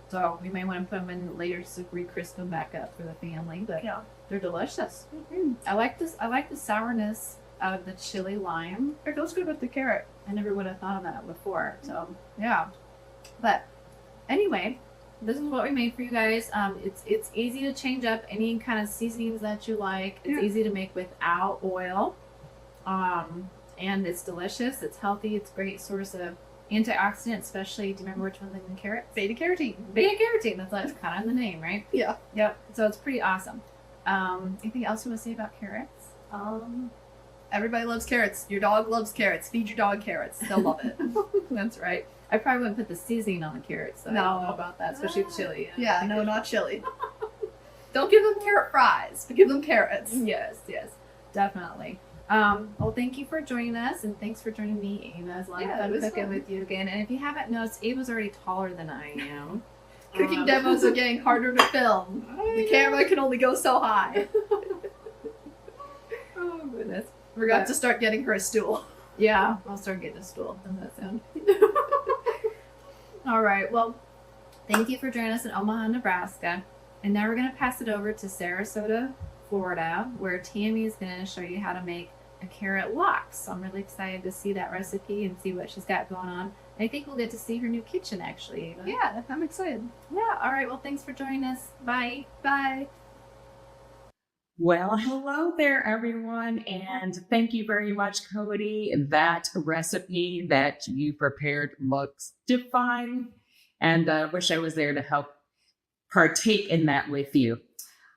So we may want to put them in later to re-crisp them back up for the family, but they're delicious. Mm-hmm. I like the sourness of the chili lime. It goes good with the carrot. I never would have thought of that before. So yeah, but anyway, this is what we made for you guys. It's easy to change up any kind of seasonings that you like. It's easy to make without oil, and it's delicious. It's healthy. It's a great source of antioxidant, especially. Do you remember which one's in the carrot? Beta carotene. Beta carotene. That's like kind of in the name, right? Yeah. Yep. So it's pretty awesome. Anything else you want to say about carrots? Everybody loves carrots. Your dog loves carrots. Feed your dog carrots. They'll love it. That's right. I probably wouldn't put the seasoning on the carrots. So I don't know about that, especially with chili. Yeah, no, not chili. Don't give them carrot fries, but give them carrots. Yes, definitely. Well, thank you for joining us, and thanks for joining me, Ava. It's a lot of fun cooking with you again. And if you haven't noticed, Ava's already taller than I am. Cooking demos are getting harder to film. The camera can only go so high. Oh, goodness. We're going to have to start getting her a stool. Yeah, I'll start getting a stool. Doesn't that sound? All right. Well, thank you for joining us in Omaha, Nebraska. And now we're going to pass it over to Sarasota, Florida, where Tammy is going to show you how to make a carrot lox. So I'm really excited to see that recipe and see what she's got going on. I think we'll get to see her new kitchen actually. Ava. Yeah, I'm excited. Yeah. All right. Well, thanks for joining us. Bye. Bye. Well, hello there, everyone, and thank you very much, Cody. That recipe that you prepared looks divine, and I wish I was there to help partake in that with you.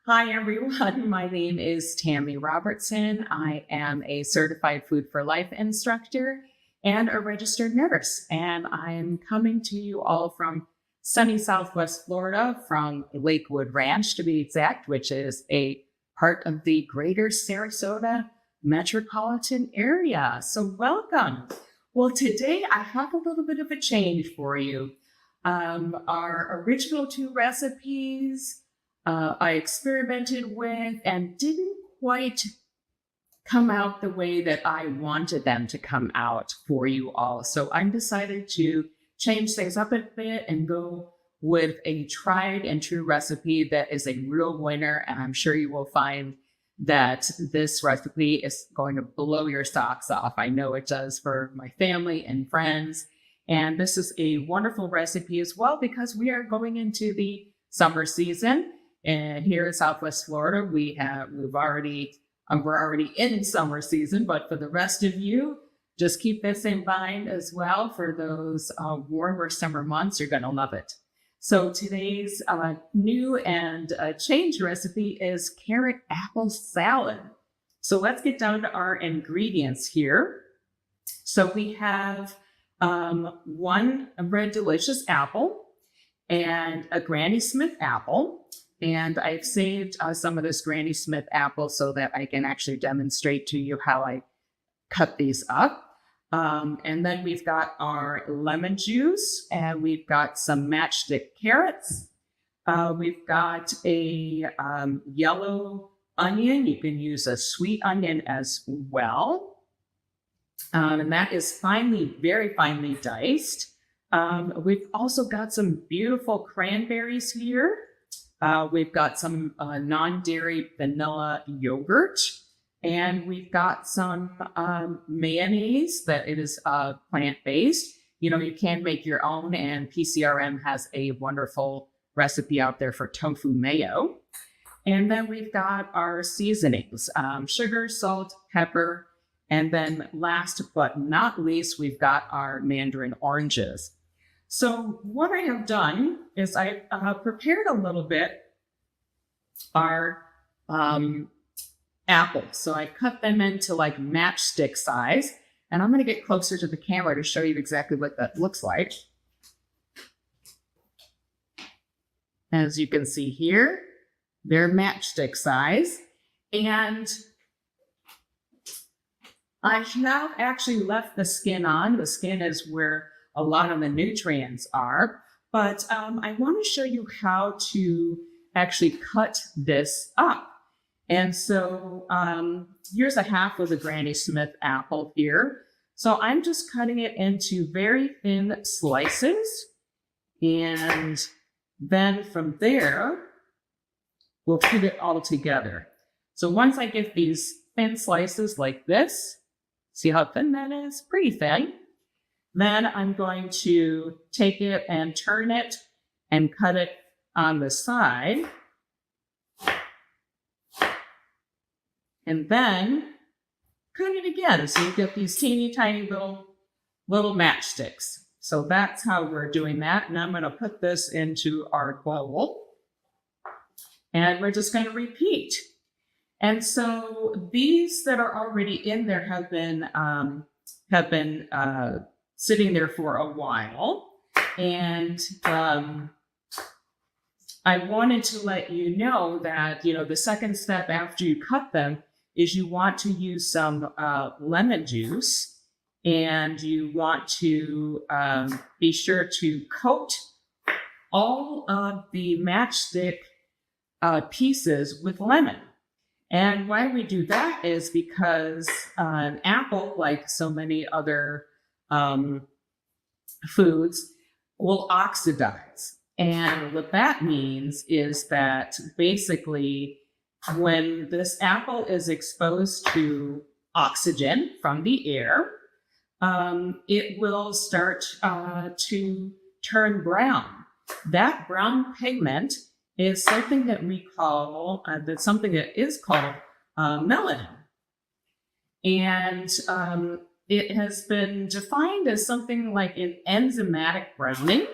Hi, everyone. My name is Tammy Robertson. I am a certified Food for Life instructor and a registered nurse, and I am coming to you all from sunny Southwest Florida, from Lakewood Ranch to be exact, which is a part of the greater Sarasota metropolitan area. So welcome. Well, today I have a little bit of a change for you. Our original 2 recipes I experimented with and didn't quite come out the way that I wanted them to come out for you all. So I decided to change things up a bit and go with a tried and true recipe that is a real winner. And I'm sure you will find that this recipe is going to blow your socks off. I know it does for my family and friends. And this is a wonderful recipe as well because we are going into the summer season. And here in Southwest Florida, we're already in summer season, but for the rest of you, just keep this in mind as well. For those warmer summer months, you're going to love it. So today's new and changed recipe is carrot apple salad. So let's get down to our ingredients here. So we have 1 Red Delicious apple and a Granny Smith apple. And I've saved some of this Granny Smith apple so that I can actually demonstrate to you how I cut these up. And then we've got our lemon juice, and we've got some matchstick carrots. We've got a yellow onion. You can use a sweet onion as well. And that is very finely diced. We've also got some beautiful cranberries here. We've got some non-dairy vanilla yogurt. And we've got some mayonnaise that it is plant-based. You know, you can make your own, and PCRM has a wonderful recipe out there for tofu mayo. And then we've got our seasonings, sugar, salt, pepper, and then last but not least, we've got our mandarin oranges. So what I have done is I prepared a little bit our apples. So I cut them into like matchstick size, and I'm going to get closer to the camera to show you exactly what that looks like. As you can see here, they're matchstick size, and I have actually left the skin on. The skin is where a lot of the nutrients are, but I want to show you how to actually cut this up. And so here's a half of the Granny Smith apple here. So I'm just cutting it into very thin slices. And then from there, we'll put it all together. So once I get these thin slices like this, see how thin that is? Pretty thin. Then I'm going to take it and turn it and cut it on the side. And then cut it again. So you get these teeny tiny little matchsticks. So that's how we're doing that. And I'm going to put this into our bowl. And we're just going to repeat. And so these that are already in there have been sitting there for a while. And I wanted to let you know that, you know, the second step after you cut them is you want to use some lemon juice, and you want to be sure to coat all of the matchstick pieces with lemon. And why we do that is because an apple, like so many other foods, will oxidize. And what that means is that basically when this apple is exposed to oxygen from the air, it will start to turn brown. That brown pigment is something that we call, that's something that is called melanin. And it has been defined as something like an enzymatic browning.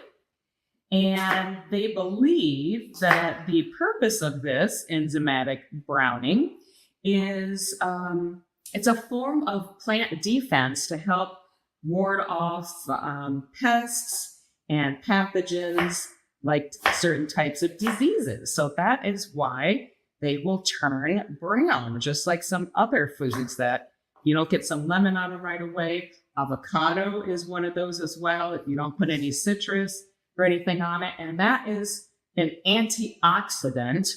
And they believe that the purpose of this enzymatic browning is it's a form of plant defense to help ward off pests and pathogens like certain types of diseases. So that is why they will turn brown, just like some other foods that you don't get some lemon out of right away. Avocado is one of those as well, if you don't put any citrus or anything on it. And that is an antioxidant,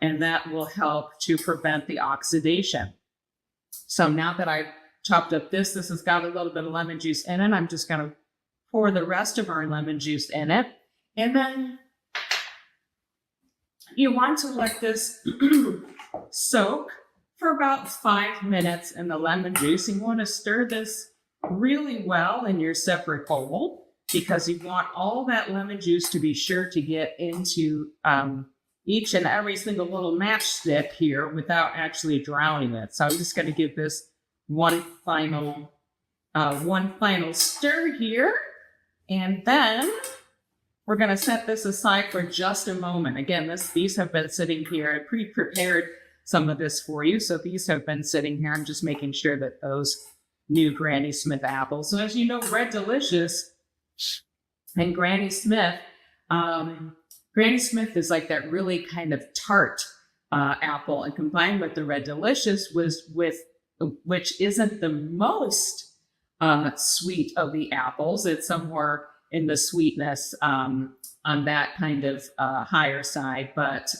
and that will help to prevent the oxidation. So now that I've chopped up this has got a little bit of lemon juice in it. I'm just going to pour the rest of our lemon juice in it. And then you want to let this soak for about 5 minutes in the lemon juice. You want to stir this really well in your separate bowl, because you want all that lemon juice to be sure to get into each and every single little matchstick here without actually drowning it. So I'm just going to give this one final stir here, and then we're going to set this aside for just a moment. Again, these have been sitting here. I pre-prepared some of this for you, so these have been sitting here. I'm just making sure that those new Granny Smith apples. So as you know, Red Delicious and Granny Smith is like that really kind of tart apple, and combined with the Red Delicious which isn't the most sweet of the apples. It's somewhere in the sweetness on that kind of higher side. But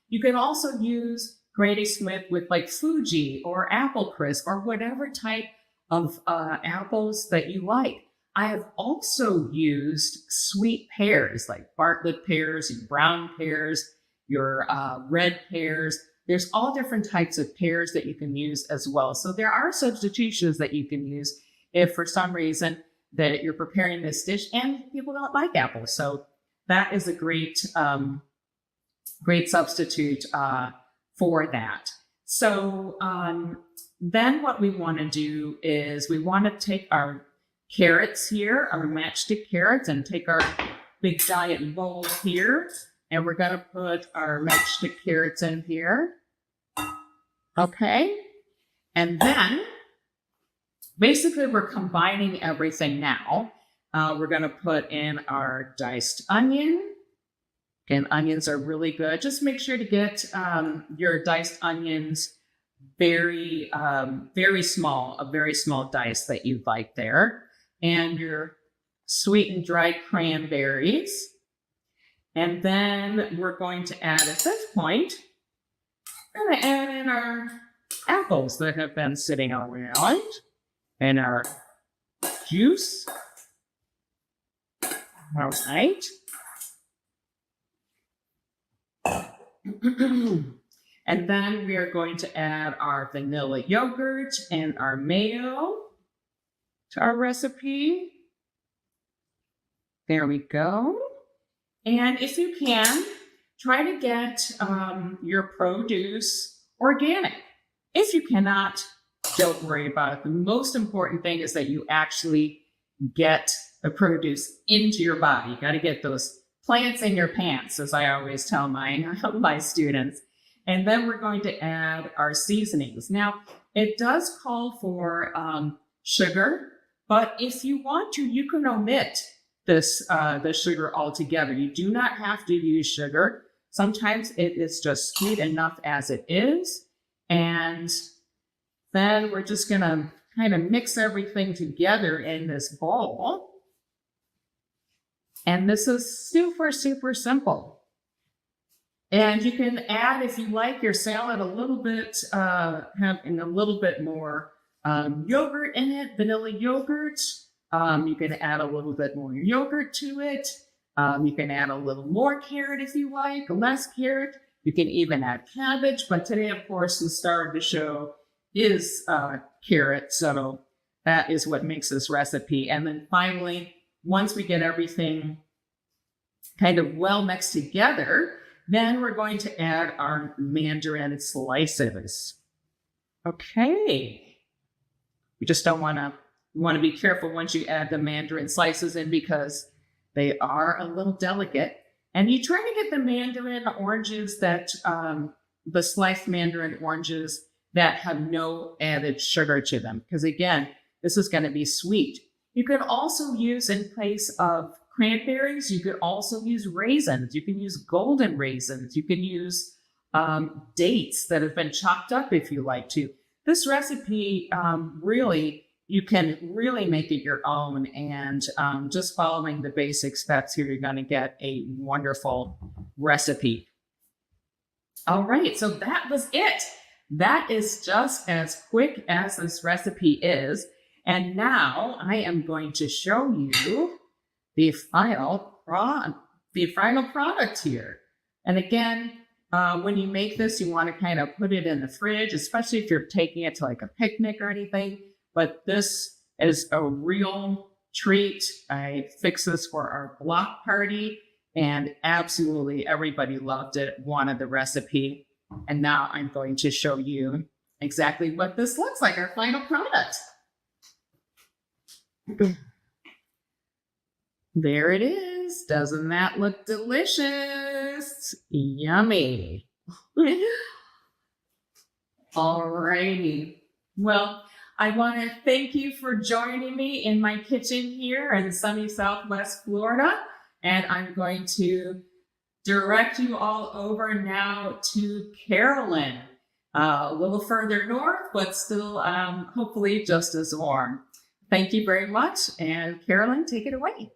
you can also use Granny Smith with like Fuji or Apple Crisp or whatever type of apples that you like. I have also used sweet pears like Bartlett pears, your brown pears, your red pears. There's all different types of pears that you can use as well. So there are substitutions that you can use if for some reason that you're preparing this dish and people don't like apples. So that is a great substitute for that. So then what we want to do is we want to take our carrots here, our matchstick carrots, and take our big giant bowl here, and we're going to put our matchstick carrots in here. Okay. And then basically we're combining everything now. We're going to put in our diced onion. Again, onions are really good. Just make sure to get your diced onions very small, a very small dice that you'd like there. And your sweetened dried cranberries. And then we're going to add, at this point, we're going to add in our apples that have been sitting around and our juice. All right. And then we are going to add our vanilla yogurt and our mayo to our recipe. There we go. And if you can, try to get your produce organic. If you cannot, don't worry about it. The most important thing is that you actually get the produce into your body. You got to get those plants in your pants, as I always tell my students. And then we're going to add our seasonings. Now, it does call for sugar, but if you want to, you can omit the sugar altogether. You do not have to use sugar. Sometimes it is just sweet enough as it is. And then we're just going to kind of mix everything together in this bowl. And this is super, super simple. And you can add, if you like your salad a little bit, having a little bit more yogurt in it, vanilla yogurt. You can add a little bit more yogurt to it. You can add a little more carrot if you like, less carrot. You can even add cabbage. But today, of course, the star of the show is carrot. So that is what makes this recipe. And then finally, once we get everything kind of well mixed together, then we're going to add our mandarin slices. Okay. You just don't want to be careful once you add the mandarin slices in because they are a little delicate. And you try to get the mandarin oranges that, the sliced mandarin oranges that have no added sugar to them. Because again, this is going to be sweet. You can also use, in place of cranberries, you could also use raisins. You can use golden raisins. You can use dates that have been chopped up if you like to. This recipe, really, you can really make it your own. And just following the basic steps here, you're going to get a wonderful recipe. All right, so that was it. That is just as quick as this recipe is. And now I am going to show you the final product here. And again, when you make this, you want to kind of put it in the fridge, especially if you're taking it to like a picnic or anything. But this is a real treat. I fixed this for our block party, and absolutely everybody loved it, wanted the recipe. And now I'm going to show you exactly what this looks like, our final product. There it is. Doesn't that look delicious? Yummy. All righty. Well, I want to thank you for joining me in my kitchen here in sunny Southwest Florida. And I'm going to direct you all over now to Carolyn, a little further north, but still hopefully just as warm. Thank you very much. And Carolyn, take it away.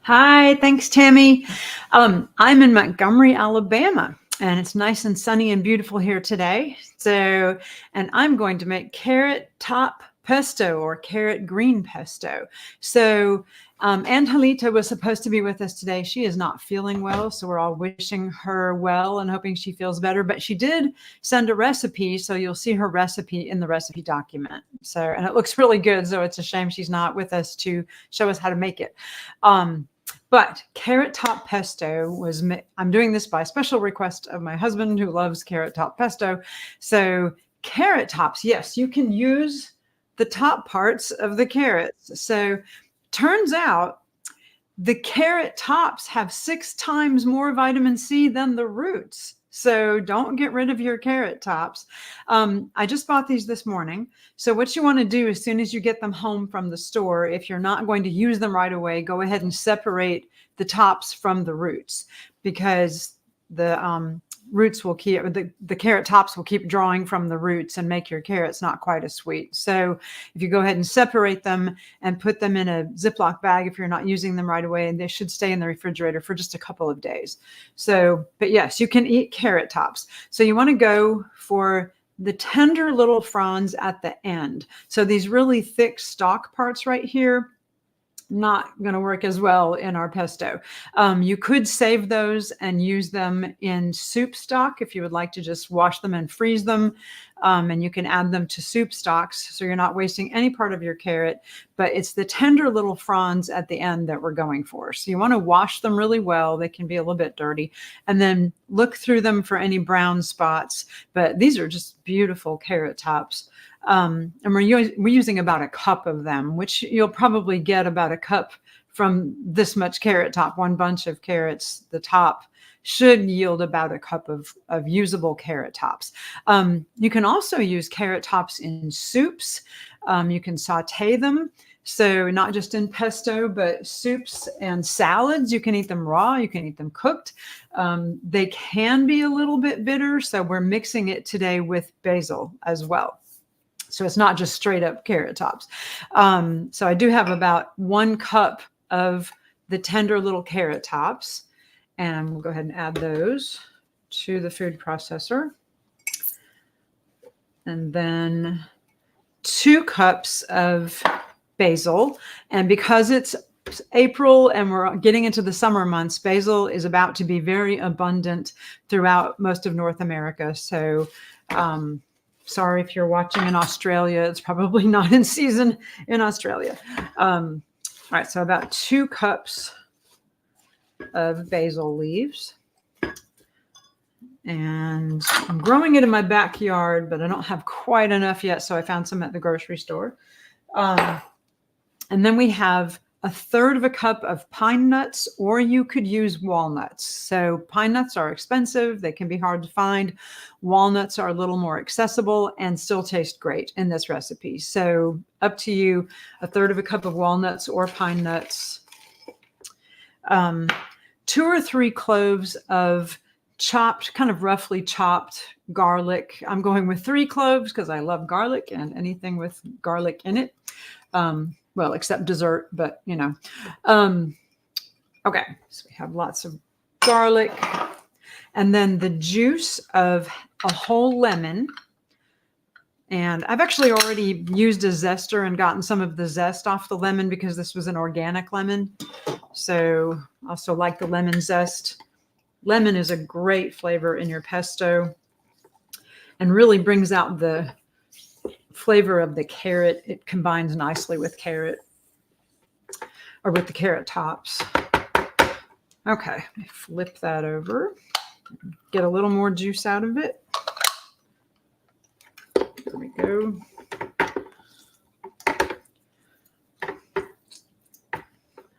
Hi, thanks, Tammy. I'm in Montgomery, Alabama, and it's nice and sunny and beautiful here today. And I'm going to make carrot top pesto or carrot green pesto. So Angelita was supposed to be with us today. She is not feeling well, so we're all wishing her well and hoping she feels better. But she did send a recipe, so you'll see her recipe in the recipe document. And it looks really good, so it's a shame she's not with us to show us how to make it. But carrot top pesto I'm doing this by special request of my husband who loves carrot top pesto. So carrot tops, yes, you can use the top parts of the carrots. So turns out the carrot tops have 6 times more vitamin C than the roots. So don't get rid of your carrot tops. I just bought these this morning. So what you want to do as soon as you get them home from the store, if you're not going to use them right away, go ahead and separate the tops from the roots, because the roots will keep, the carrot tops will keep drawing from the roots and make your carrots not quite as sweet. So if you go ahead and separate them and put them in a Ziploc bag, if you're not using them right away, and they should stay in the refrigerator for just a couple of days. But yes, you can eat carrot tops. So you want to go for the tender little fronds at the end. So these really thick stalk parts right here, not going to work as well in our pesto. You could save those and use them in soup stock if you would like to just wash them and freeze them. And you can add them to soup stocks, so you're not wasting any part of your carrot. But it's the tender little fronds at the end that we're going for. So you want to wash them really well. They can be a little bit dirty. And then look through them for any brown spots. But these are just beautiful carrot tops. And we're using about a cup of them, which you'll probably get about a cup from this much carrot top. One bunch of carrots, the top should yield about a cup of usable carrot tops. You can also use carrot tops in soups. You can saute them. So not just in pesto, but soups and salads. You can eat them raw. You can eat them cooked. They can be a little bit bitter. So we're mixing it today with basil as well. So it's not just straight up carrot tops. So I do have about 1 cup of the tender little carrot tops. And we'll go ahead and add those to the food processor. And then 2 cups of basil. And because it's April and we're getting into the summer months, basil is about to be very abundant throughout most of North America. So sorry if you're watching in Australia, it's probably not in season in Australia. All right, so about 2 cups of basil leaves. And I'm growing it in my backyard, but I don't have quite enough yet, so I found some at the grocery store. And then we have 1/3 cup of pine nuts, or you could use walnuts. So pine nuts are expensive. They can be hard to find. Walnuts are a little more accessible and still taste great in this recipe. So up to you, 1/3 cup of walnuts or pine nuts. 2 or 3 cloves of chopped, kind of roughly chopped garlic. I'm going with 3 cloves because I love garlic and anything with garlic in it. Well, except dessert, but you know. Okay, so we have lots of garlic. And then the juice of a whole lemon. And I've actually already used a zester and gotten some of the zest off the lemon because this was an organic lemon. So I also like the lemon zest. Lemon is a great flavor in your pesto and really brings out the flavor of the carrot. It combines nicely with carrot or with the carrot tops. Okay, let me flip that over. Get a little more juice out of it. There we go.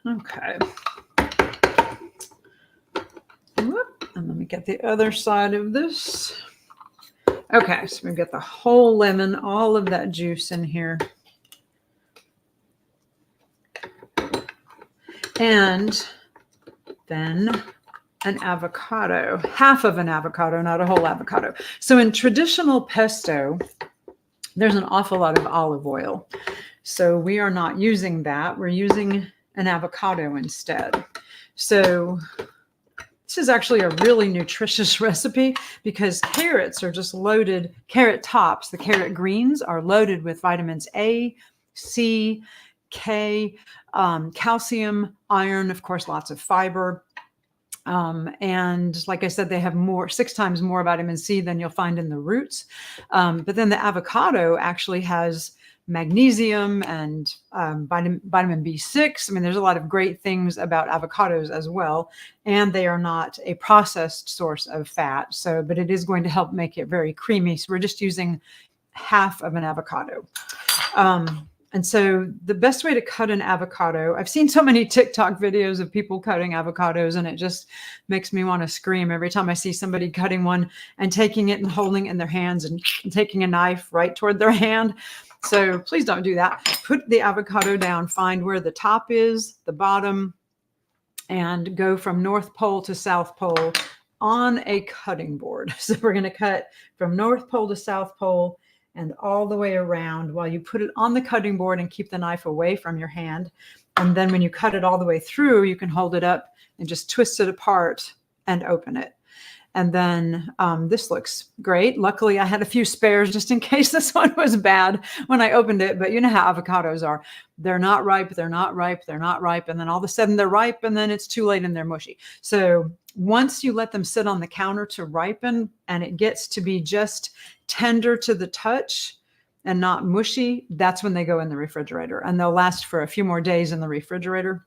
Okay. Whoop. And let me get the other side of this. Okay, so we get the whole lemon, all of that juice in here. And then an avocado, half of an avocado, not a whole avocado. So in traditional pesto, there's an awful lot of olive oil. So we are not using that. We're using an avocado instead. So this is actually a really nutritious recipe because carrots are just loaded, carrot tops, the carrot greens are loaded with vitamins A, C, K, calcium, iron, of course, lots of fiber. And like I said, they have 6 times more vitamin C than you'll find in the roots. But then the avocado actually has magnesium and vitamin B6. I mean, there's a lot of great things about avocados as well. And they are not a processed source of fat. So, but it is going to help make it very creamy. So we're just using half of an avocado. And so the best way to cut an avocado, I've seen so many TikTok videos of people cutting avocados, and it just makes me want to scream every time I see somebody cutting one and taking it and holding it in their hands and taking a knife right toward their hand. So please don't do that. Put the avocado down, find where the top is, the bottom, and go from North Pole to South Pole on a cutting board. So we're going to cut from North Pole to South Pole and all the way around while you put it on the cutting board and keep the knife away from your hand. And then when you cut it all the way through, you can hold it up and just twist it apart and open it. And then this looks great. Luckily, I had a few spares just in case this one was bad when I opened it. But you know how avocados are. They're not ripe, they're not ripe, they're not ripe. And then all of a sudden they're ripe and then it's too late and they're mushy. So once you let them sit on the counter to ripen and it gets to be just tender to the touch and not mushy, that's when they go in the refrigerator. And they'll last for a few more days in the refrigerator.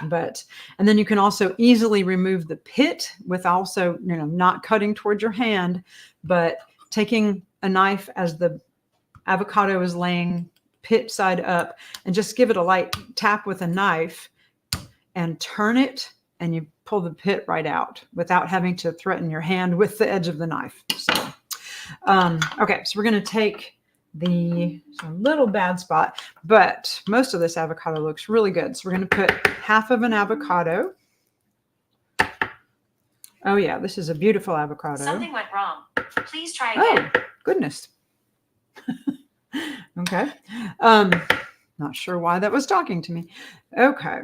And then you can also easily remove the pit with also, not cutting toward your hand, but taking a knife as the avocado is laying pit side up and just give it a light tap with a knife and turn it, and you pull the pit right out without having to threaten your hand with the edge of the knife. So, okay, so we're going to take it's a little bad spot, but most of this avocado looks really good. So we're going to put half of an avocado. Oh yeah, this is a beautiful avocado. Something went wrong. Please try again. Oh, goodness. Okay. Not sure why that was talking to me. Okay.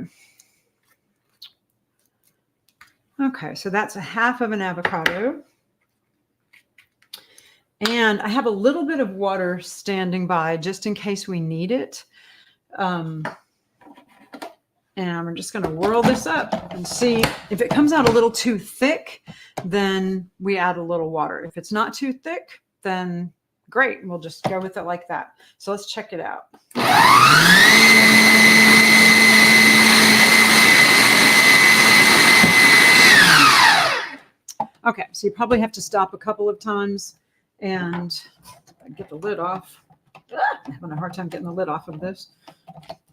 Okay, so that's a half of an avocado. And I have a little bit of water standing by just in case we need it. And And we're just going to whirl this up and see if it comes out a little too thick, then we add a little water. If it's not too thick, then great. We'll just go with it like that. So let's check it out. Okay, so you probably have to stop a couple of times and get the lid off. I'm having a hard time getting the lid off of this.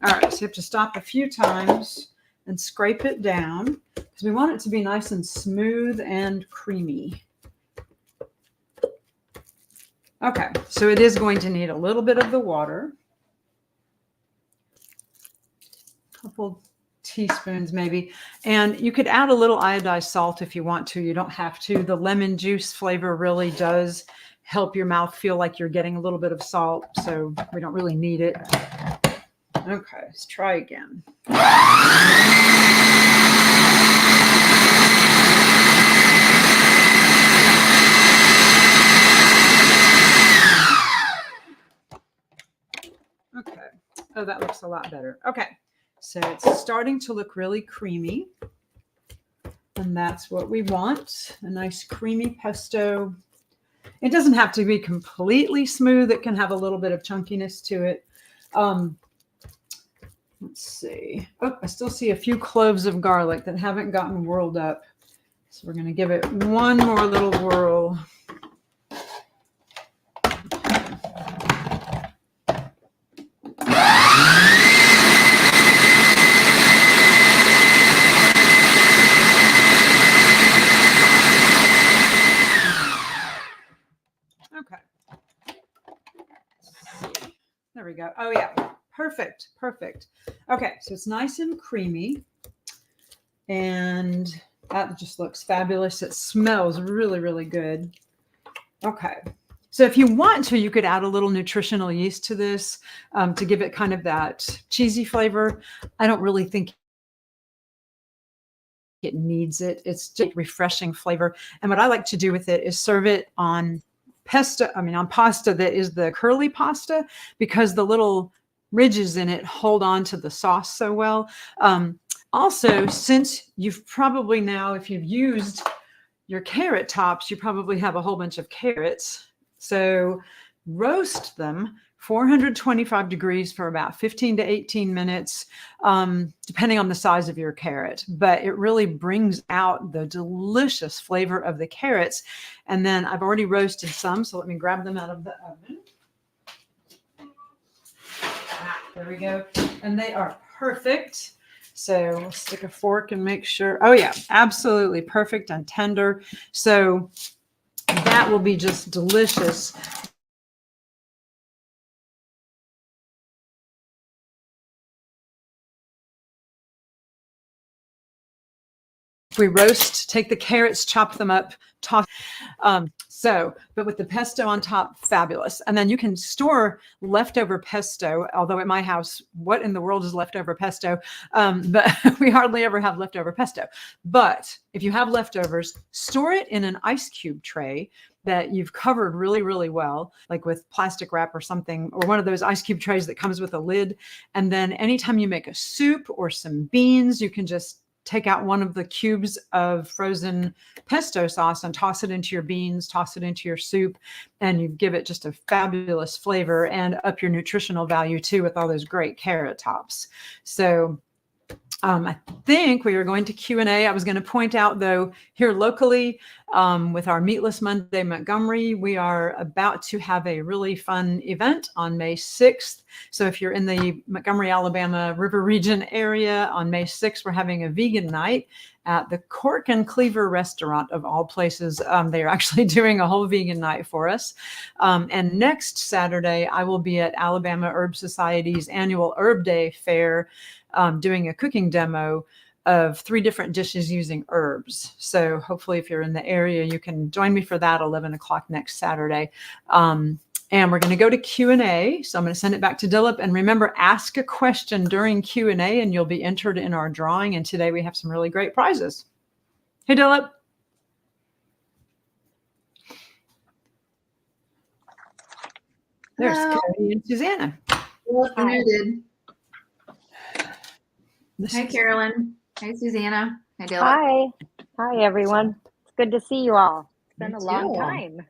All right, so you have to stop a few times and scrape it down because we want it to be nice and smooth and creamy. Okay, so it is going to need a little bit of the water. A couple teaspoons maybe. And you could add a little iodized salt if you want to. You don't have to. The lemon juice flavor really does help your mouth feel like you're getting a little bit of salt, so we don't really need it. Okay, let's try again. Okay. Oh, that looks a lot better. Okay. So it's starting to look really creamy. And that's what we want. A nice creamy pesto. It doesn't have to be completely smooth. It can have a little bit of chunkiness to it. Let's see. Oh, I still see a few cloves of garlic that haven't gotten whirled up. So we're going to give it one more little whirl. Okay. There we go. Oh, yeah. Perfect. Perfect. Okay. So it's nice and creamy. And that just looks fabulous. It smells really, really good. Okay. So if you want to, you could add a little nutritional yeast to this to give it kind of that cheesy flavor. I don't really think it needs it. It's just refreshing flavor. And what I like to do with it is serve it on on pasta that is the curly pasta, because the little ridges in it hold on to the sauce so well. Also, since you've probably now, if you've used your carrot tops, you probably have a whole bunch of carrots. So roast them 425 degrees for about 15 to 18 minutes, depending on the size of your carrot. But it really brings out the delicious flavor of the carrots. And then I've already roasted some, so let me grab them out of the oven. There we go. And they are perfect. So we'll stick a fork and make sure. Oh, yeah, absolutely perfect and tender. So that will be just delicious. We roast, take the carrots, chop them up, toss. But with the pesto on top, fabulous. And then you can store leftover pesto, although at my house, what in the world is leftover pesto? But we hardly ever have leftover pesto. But if you have leftovers, store it in an ice cube tray that you've covered really, really well, like with plastic wrap or something, or one of those ice cube trays that comes with a lid. And then anytime you make a soup or some beans, you can just take out one of the cubes of frozen pesto sauce and toss it into your beans, toss it into your soup, and you give it just a fabulous flavor and up your nutritional value too with all those great carrot tops. So I think we are going to Q&A. I was going to point out, though, here locally with our Meatless Monday Montgomery, we are about to have a really fun event on May 6th. So if you're in the Montgomery, Alabama River Region area on May 6th, we're having a vegan night at the Cork and Cleaver restaurant, of all places. They are actually doing a whole vegan night for us. And next Saturday, I will be at Alabama Herb Society's annual Herb Day fair, doing a cooking demo of 3 different dishes using herbs. So hopefully if you're in the area, you can join me for that 11 o'clock next Saturday. And we're going to go to Q&A. So I'm going to send it back to Dilip. And remember, ask a question during Q&A and you'll be entered in our drawing. And today we have some really great prizes. Hey, Dilip. There's Hello. Cody and Susanna. Muted. Hi, Carolyn. Hi, Susanna. Hi, Dylan. Hi. Hi, everyone. It's good to see you all. It's been You a long too. time.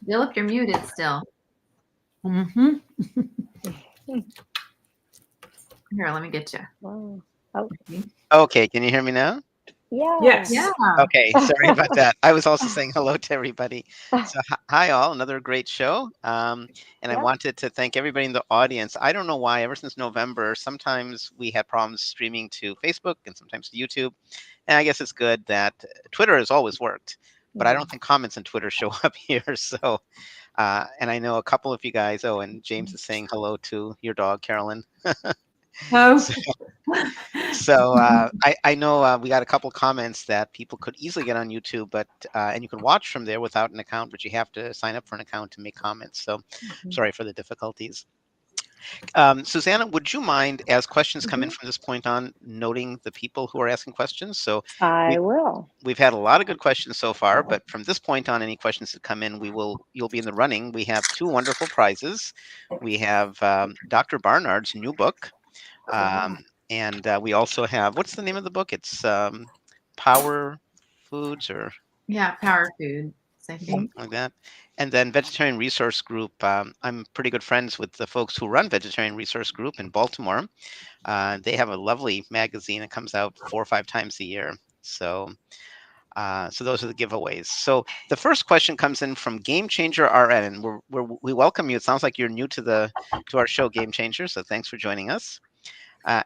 Dylan, you're muted still. Mm-hmm. Here, let me get you. Wow. Oh, Okay, can you hear me now? yeah. Yes. Yeah. Okay, sorry about that. I was also saying hello to everybody. So, hi all, another great show. And I Yep. wanted to thank everybody in the audience. I don't know why, ever since November, sometimes we had problems streaming to Facebook and sometimes to YouTube. And I guess it's good that Twitter has always worked, but I don't think comments on Twitter show up here. So, and I know a couple of you guys. Oh, and James is saying hello to your dog, Carolyn. Oh. So, so I know we got a couple comments that people could easily get on YouTube, but and you can watch from there without an account, but you have to sign up for an account to make comments. So sorry for the difficulties. Susanna, would you mind, as questions come in from this point on, noting the people who are asking questions? So I we, will. we've had a lot of good questions so far, but from this point on, any questions that come in, you'll be in the running. We have two wonderful prizes. We have Dr. Barnard's new book. And we also have, what's the name of the book? It's Power Foods or Yeah, power food. I think. something like that. And then Vegetarian Resource Group. I'm pretty good friends with the folks who run Vegetarian Resource Group in Baltimore. They have a lovely magazine that comes out 4 or 5 times a year. So those are the giveaways. So the first question comes in from Game Changer RN, and we welcome you. It sounds like you're new to our show, Game Changer. So thanks for joining us.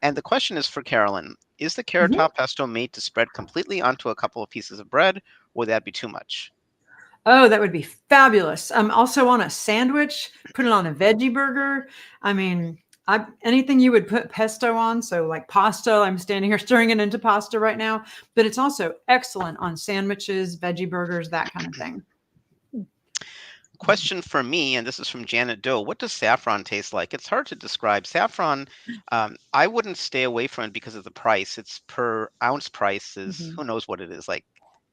And the question is for Carolyn. Is the carrot top pesto made to spread completely onto a couple of pieces of bread? Or would that be too much? Oh, that would be fabulous. Also on a sandwich, put it on a veggie burger. I mean, anything you would put pesto on. So like pasta, I'm standing here stirring it into pasta right now, but it's also excellent on sandwiches, veggie burgers, that kind of thing. Question for me, and this is from Janet Doe. What does saffron taste like? It's hard to describe. Saffron, I wouldn't stay away from it because of the price. It's per ounce price is, who knows what it is, like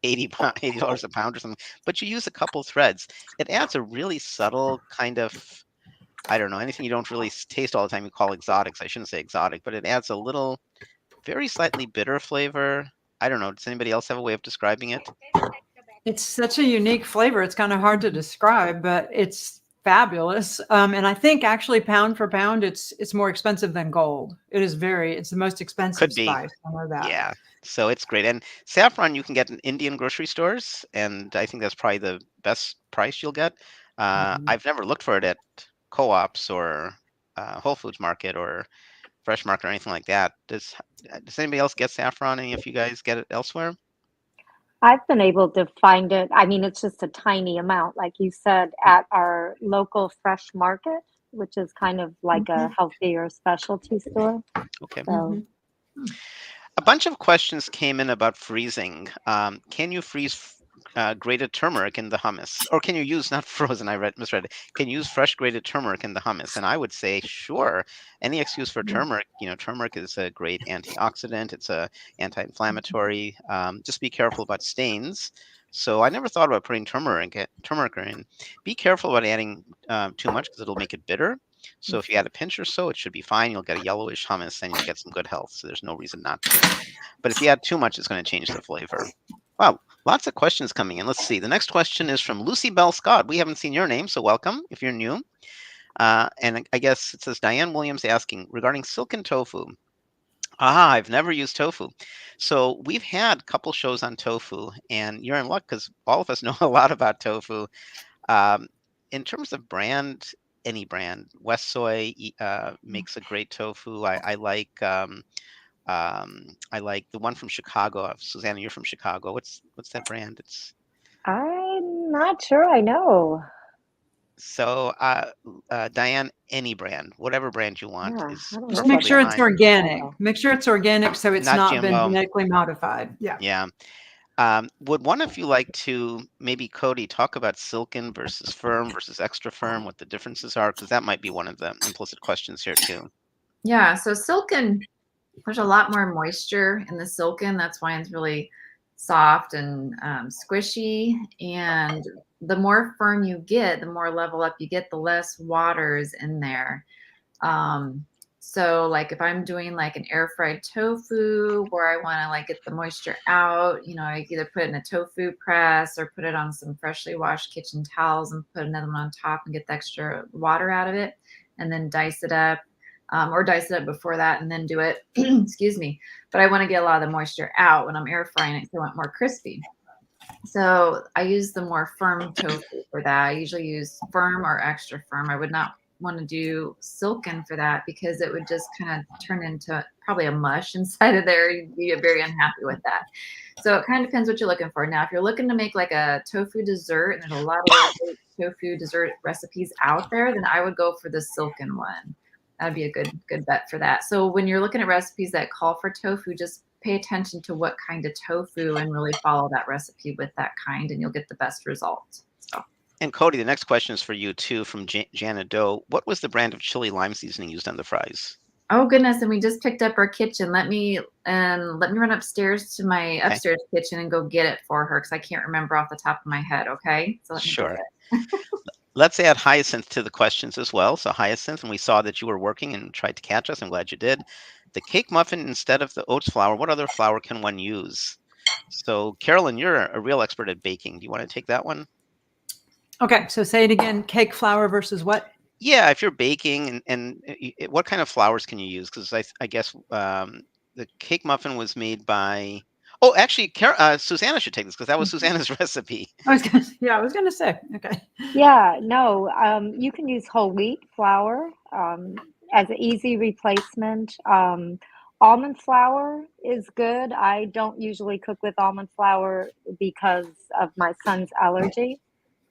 $80 a pound or something. But you use a couple threads. It adds a really subtle kind of, I don't know, anything you don't really taste all the time you call exotics. I shouldn't say exotic, but it adds a little, very slightly bitter flavor. I don't know. Does anybody else have a way of describing it? It's such a unique flavor. It's kind of hard to describe, but it's fabulous. And I think actually pound for pound, it's more expensive than gold. It's the most expensive Could be. spice. I know that. Yeah. So it's great. And saffron you can get in Indian grocery stores, and I think that's probably the best price you'll get. I've never looked for it at co-ops or Whole Foods Market or Fresh Market or anything like that. Does anybody else get saffron? Any of you guys get it elsewhere? I've been able to find it. I mean, it's just a tiny amount, like you said, at our local fresh market, which is kind of like a healthier specialty store. Okay. So, A bunch of questions came in about freezing. Can you freeze grated turmeric in the hummus? Or can you use, not frozen, misread it. Can you use fresh grated turmeric in the hummus? And I would say, sure. Any excuse for turmeric. Turmeric is a great antioxidant. It's a anti-inflammatory. Just be careful about stains. So I never thought about putting turmeric in. Be careful about adding too much because it'll make it bitter. So if you add a pinch or so, it should be fine. You'll get a yellowish hummus and you'll get some good health. So there's no reason not to. But if you add too much, it's going to change the flavor. Wow, lots of questions coming in. Let's see. The next question is from Lucy Bell Scott. We haven't seen your name, so welcome if you're new. And I guess it says Diane Williams asking regarding silken tofu. I've never used tofu. So we've had a couple shows on tofu, and you're in luck because all of us know a lot about tofu. In terms of brand, any brand, West Soy makes a great tofu. I like the one from Chicago. Susanna, you're from Chicago. What's that brand? It's I'm not sure I know. so Diane, any brand, whatever brand you want Yeah, is I don't know Just make about perfectly sure it's fine. organic. Chicago. Make sure it's organic so it's Not not been GMO. genetically modified. Yeah. Yeah. Would one of you like to, maybe Cody, talk about silken versus firm versus extra firm, what the differences are? Because that might be one of the implicit questions here too. Yeah, so silken, there's a lot more moisture in the silken. That's why it's really soft and squishy. And the more firm you get, the more level up you get, the less water is in there. So like if I'm doing like an air fried tofu where I want to like get the moisture out, I either put it in a tofu press or put it on some freshly washed kitchen towels and put another one on top and get the extra water out of it, and then dice it up, or dice it up before that and then do it. Excuse me. But I want to get a lot of the moisture out when I'm air frying it, so I want more crispy. So I use the more firm tofu for that. I usually use firm or extra firm. I would not want to do silken for that because it would just kind of turn into probably a mush inside of there. You'd be very unhappy with that. So it kind of depends what you're looking for. Now, if you're looking to make like a tofu dessert, and there's a lot of really great tofu dessert recipes out there, then I would go for the silken one. That'd be a good bet for that. So when you're looking at recipes that call for tofu, just pay attention to what kind of tofu and really follow that recipe with that kind, and you'll get the best result. So. And Cody, the next question is for you too, from Janet Doe. What was the brand of chili lime seasoning used on the fries? Oh goodness, and we just picked up our kitchen. Let me run upstairs to my upstairs kitchen and go get it for her because I can't remember off the top of my head. Okay, so let me Sure. get it. Let's add Hyacinth to the questions as well. So Hyacinth, and we saw that you were working and tried to catch us. I'm glad you did. The cake muffin instead of the oats flour, what other flour can one use? So Carolyn, you're a real expert at baking. Do you want to take that one? Okay, so say it again. Cake flour versus what? Yeah, if you're baking, and what kind of flours can you use? Because I guess the cake muffin was made by. Oh, actually, Susanna should take this because that was Susanna's recipe. I was gonna say. Okay. Yeah, no, you can use whole wheat flour as an easy replacement. Almond flour is good. I don't usually cook with almond flour because of my son's allergy,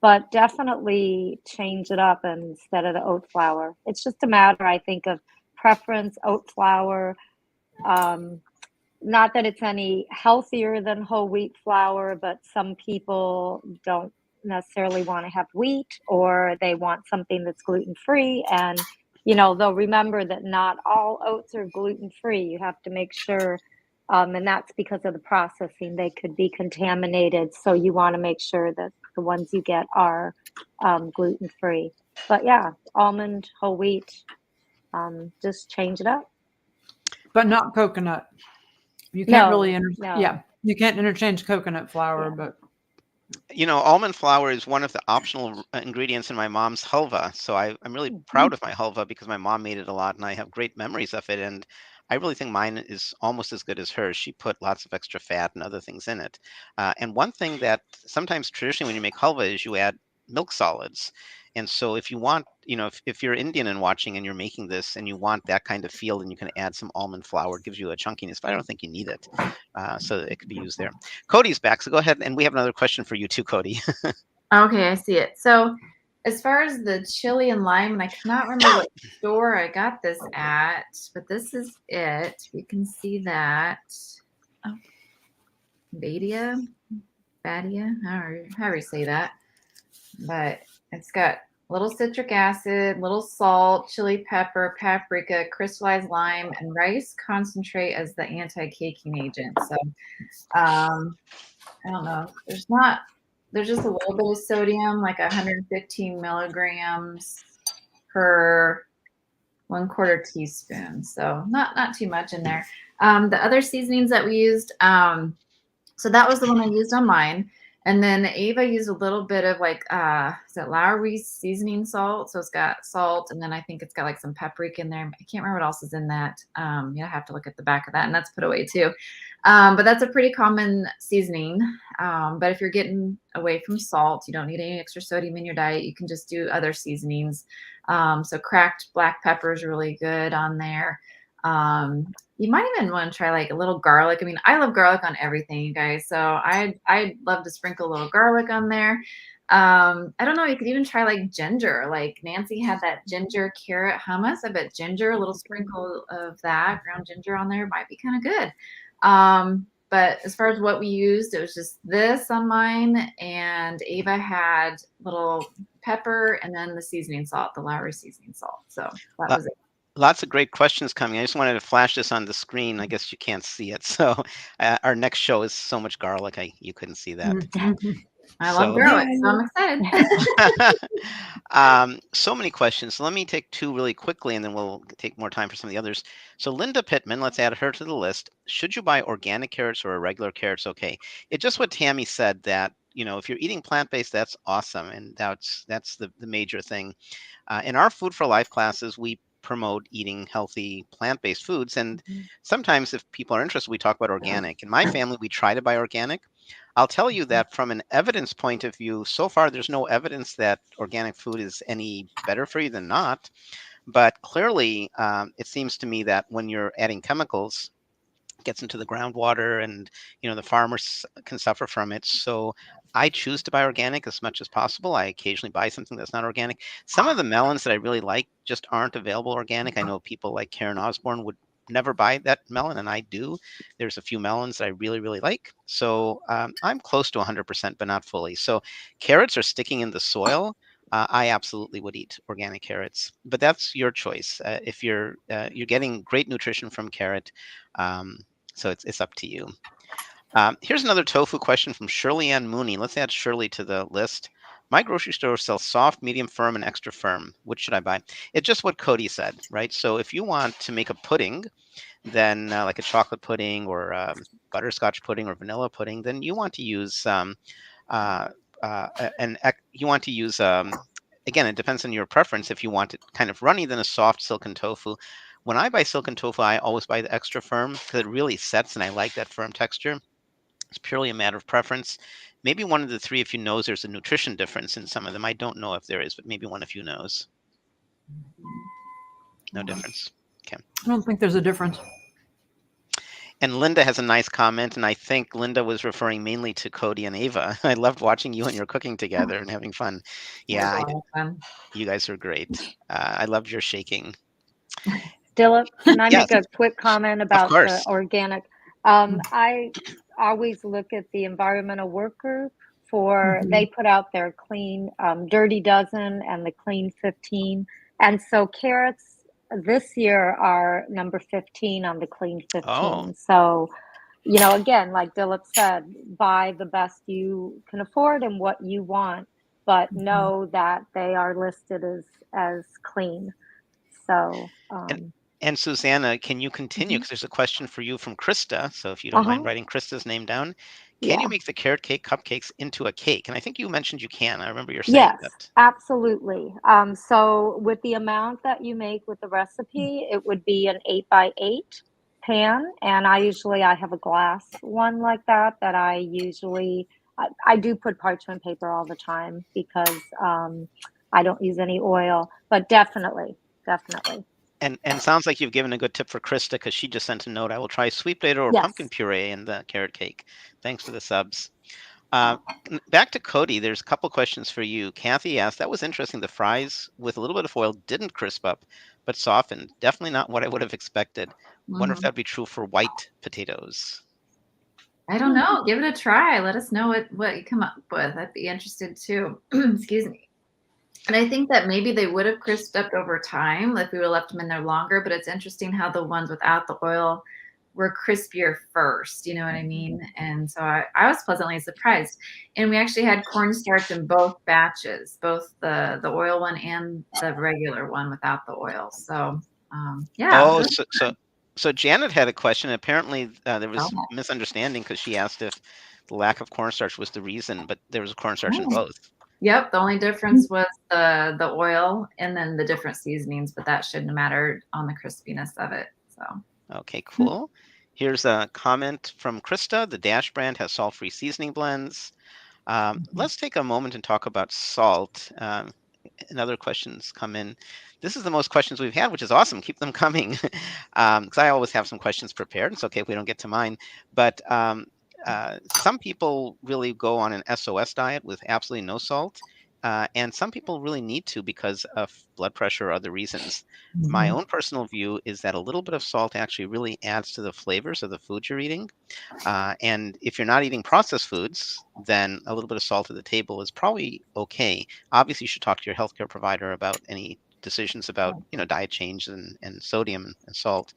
but definitely change it up instead of the oat flour. It's just a matter, I think, of preference. Oat flour, not that it's any healthier than whole wheat flour, but some people don't necessarily want to have wheat, or they want something that's gluten free. And, they'll remember that not all oats are gluten free. You have to make sure, and that's because of the processing, they could be contaminated. So you want to make sure that the ones you get are gluten free. But yeah, almond, whole wheat, just change it up. But not coconut. You can't really no. you can't interchange coconut flour, but Almond flour is one of the optional ingredients in my mom's halva. So I'm really proud of my halva because my mom made it a lot and I have great memories of it. And I really think mine is almost as good as hers. She put lots of extra fat and other things in it. And one thing that sometimes traditionally when you make halva is you add milk solids. And so if you want, if you're Indian and watching and you're making this and you want that kind of feel, then you can add some almond flour. It gives you a chunkiness, but I don't think you need it. So it could be used there. Cody's back. So go ahead. And we have another question for you too, Cody. Okay, I see it. So as far as the chili and lime, and I cannot remember what store I got this at, but this is it. You can see that. Oh, Badia, however you say that. But it's got little citric acid, little salt, chili pepper, paprika, crystallized lime, and rice concentrate as the anti-caking agent. So I don't know. There's just a little bit of sodium, like 115 milligrams per 1/4 teaspoon. So not too much in there. The other seasonings that we used, so that was the one I used on mine. And then Ava used a little bit of like, is it Lowry seasoning salt? So it's got salt, and then I think it's got like some paprika in there. I can't remember what else is in that. I have to look at the back of that, and that's put away too. But that's a pretty common seasoning. But if you're getting away from salt, you don't need any extra sodium in your diet. You can just do other seasonings. So cracked black pepper is really good on there. You might even want to try like a little garlic. I mean, I love garlic on everything, you guys. So I'd love to sprinkle a little garlic on there. I don't know. You could even try like ginger. Like Nancy had that ginger carrot hummus. I bet ginger, a little sprinkle of that ground ginger on there might be kind of good. But as far as what we used, it was just this on mine, and Ava had little pepper and then the seasoning salt, the Lowry seasoning salt. So that was it. Lots of great questions coming. I just wanted to flash this on the screen. I guess you can't see it. So our next show is so much garlic. You couldn't see that. I love So, garlic, so I'm excited. so many questions. So let me take two really quickly, and then we'll take more time for some of the others. So Linda Pittman, let's add her to the list. Should you buy organic carrots or a regular carrots? Okay, it's just what Tammy said, that if you're eating plant-based, that's awesome, and that's the major thing. In our Food for Life classes, we promote eating healthy plant-based foods, and sometimes if people are interested, we talk about organic. In my family, we try to buy organic. I'll tell you that from an evidence point of view, so far there's no evidence that organic food is any better for you than not. But clearly, it seems to me that when you're adding chemicals, it gets into the groundwater, and the farmers can suffer from it. So I choose to buy organic as much as possible. I occasionally buy something that's not organic. Some of the melons that I really like just aren't available organic. I know people like Karen Osborne would never buy that melon, and I do. There's a few melons that I really, really like. So I'm close to 100%, but not fully. So carrots are sticking in the soil. I absolutely would eat organic carrots, but that's your choice. If you're getting great nutrition from carrot, um, so it's up to you. Here's another tofu question from Shirley Ann Mooney. Let's add Shirley to the list. My grocery store sells soft, medium firm, and extra firm. Which should I buy? It's just what Cody said, right? So if you want to make a pudding, then like a chocolate pudding or butterscotch pudding or vanilla pudding, then you want to use uh, you want to use again, it depends on your preference. If you want it kind of runny, then a soft silken tofu. When I buy silken tofu, I always buy the extra firm because it really sets, and I like that firm texture. It's purely a matter of preference. Maybe one of the three, if you knows there's a nutrition difference in some of them. I don't know if there is, but maybe one of you knows. No difference. Okay. I don't think there's a difference. And Linda has a nice comment, and I think Linda was referring mainly to Cody and Ava. I loved watching you and your cooking together and having fun. Yeah, I did. You guys are great. I loved your shaking. Dilla, can I make Yes, a quick comment of about the course. organic? I always look at the environmental work group for, they put out their clean, dirty dozen and the clean 15. And so carrots this year are number 15 on the clean Oh, 15. So, again, like Dilip said, buy the best you can afford and what you want, but know that they are listed as clean. So, and and Susanna, can you continue? mhm. Because there's a question for you from Krista. So if you don't mind Uh-huh. writing Krista's name down, can you Yeah. make the carrot cake cupcakes into a cake? And I think you mentioned you can. I remember you're saying Yes, that. absolutely. So with the amount that you make with the recipe, it would be an 8 by 8 pan, and I have a glass one like that I usually I do put parchment paper all the time because I don't use any oil, but definitely, definitely. And sounds like you've given a good tip for Krista because she just sent a note. I will try sweet potato or pumpkin Yes. puree in the carrot cake. Thanks for the subs. Uh, Back to Cody, there's a couple questions for you. Kathy asked, that was interesting. The fries with a little bit of oil didn't crisp up, but softened. Definitely not what I would have expected. Wonder if Mhm. that'd be true for white potatoes. I don't know. Give it a try. Let us know what you come up with. I'd be interested too. Excuse me. And I think that maybe they would have crisped up over time if we would have left them in there longer. But it's interesting how the ones without the oil were crispier first. You know what I mean? And so I was pleasantly surprised. And we actually had cornstarch in both batches, both the oil one and the regular one without the oil. So yeah, Oh, it so Janet had a question. Apparently, there was was misunderstanding because she asked if the lack of cornstarch was the reason, but there was cornstarch in fun. both. Yep, the only difference was the oil and then the different seasonings, but that shouldn't have mattered on the crispiness of it. So Okay, cool. Here's a comment from Krista. The Dash brand has salt-free seasoning blends. Let's take a moment and talk about salt. And other questions come in. This is the most questions we've had, which is awesome. Keep them coming, because I always have some questions prepared. It's okay if we don't get to mine. But some people really go on an SOS diet with absolutely no salt. And some people really need to because of blood pressure or other reasons. My own personal view is that a little bit of salt actually really adds to the flavors of the food you're eating. And if you're not eating processed foods, then a little bit of salt at the table is probably okay. Obviously, you should talk to your healthcare provider about any decisions about diet change and sodium and salt.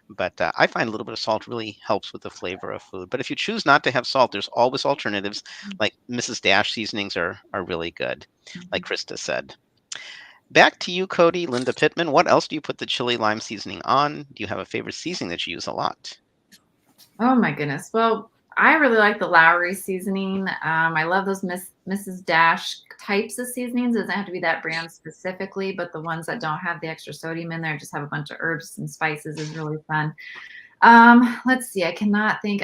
But I find a little bit of salt really helps with the flavor of food. But if you choose not to have salt, there's always alternatives. Like Mrs. Dash seasonings are really good, like Krista said. Back to you, Cody. Linda Pittman, what else do you put the chili lime seasoning on? Do you have a favorite seasoning that you use a lot? Oh my goodness. Well, I really like the Lowry seasoning. I love those Mrs. Dash types of seasonings. It doesn't have to be that brand specifically, but the ones that don't have the extra sodium in there, just have a bunch of herbs and spices is really fun. Let's see. I cannot think.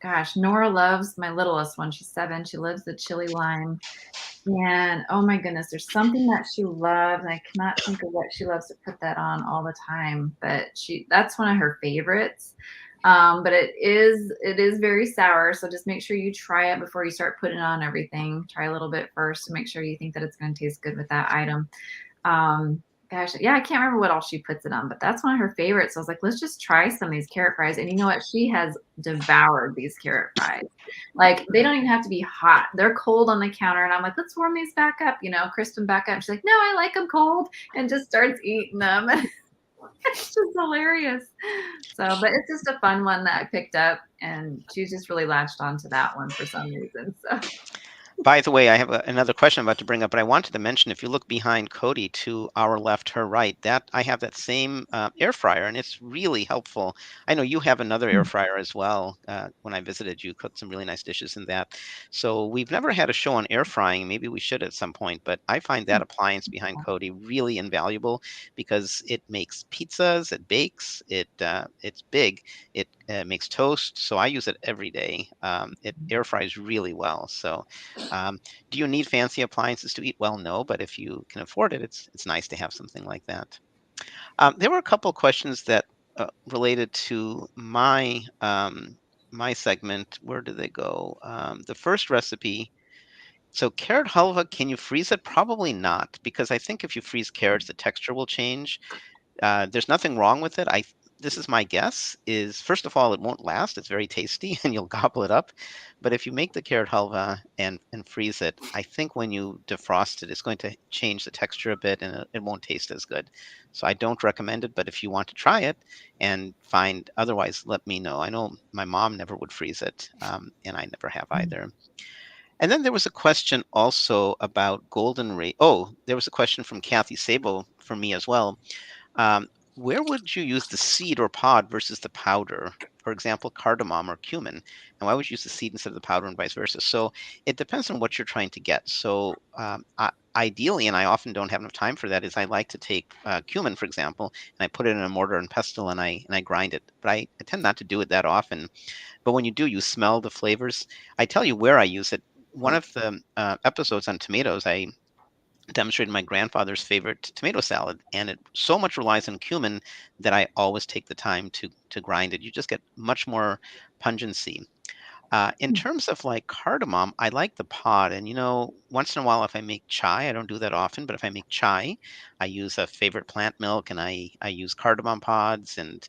Gosh, Nora loves my littlest one. She's 7. She loves the chili lime. And oh my goodness, there's something that she loves, and I cannot think of what she loves to put that on all the time, but that's one of her favorites. But it is very sour, so just make sure you try it before you start putting it on everything. Try a little bit first to make sure you think that it's going to taste good with that item. Gosh, yeah, I can't remember what all she puts it on, but that's one of her favorites. So I was like, let's just try some of these carrot fries. And you know what? She has devoured these carrot fries. Like, they don't even have to be hot. They're cold on the counter. And I'm like, let's warm these back up, crisp them back up. She's like, no, I like them cold, and just starts eating them. It's just hilarious. So, but it's just a fun one that I picked up, and she's just really latched onto that one for some reason. So. By the way, I have another question I'm about to bring up, but I wanted to mention if you look behind Cody to our left, her right, that I have that same air fryer, and it's really helpful. I know you have another air fryer as well. When I visited, you cooked some really nice dishes in that. So we've never had a show on air frying. Maybe we should at some point, but I find that appliance behind Cody really invaluable because it makes pizzas, it bakes, it's big, it makes toast. So I use it every day. It air fries really well. So. Do you need fancy appliances to eat well? No, but if you can afford it, it's nice to have something like that. There were a couple questions that related to my segment. Where do they go? The first recipe. So carrot halva, can you freeze it? Probably not, because I think if you freeze carrots, the texture will change. There's nothing wrong with it. This is my guess, is first of all, it won't last. It's very tasty and you'll gobble it up. But if you make the carrot halva and freeze it, I think when you defrost it, it's going to change the texture a bit and it won't taste as good. So I don't recommend it, but if you want to try it and find otherwise, let me know. I know my mom never would freeze it, and I never have either. And then there was a question also about there was a question from Kathy Sabo for me as well. Where would you use the seed or pod versus the powder? For example, cardamom or cumin. And why would you use the seed instead of the powder and vice versa? So it depends on what you're trying to get. So ideally, and I often don't have enough time for that, is I like to take cumin, for example, and I put it in a mortar and pestle and I grind it. But I tend not to do it that often. But when you do, you smell the flavors. I tell you where I use it. One of the episodes on tomatoes, I demonstrated my grandfather's favorite tomato salad, and it so much relies on cumin that I always take the time to grind it. You just get much more pungency. In terms of like cardamom, I like the pod. And once in a while, if I make chai, I don't do that often, but if I make chai, I use a favorite plant milk and I use cardamom pods and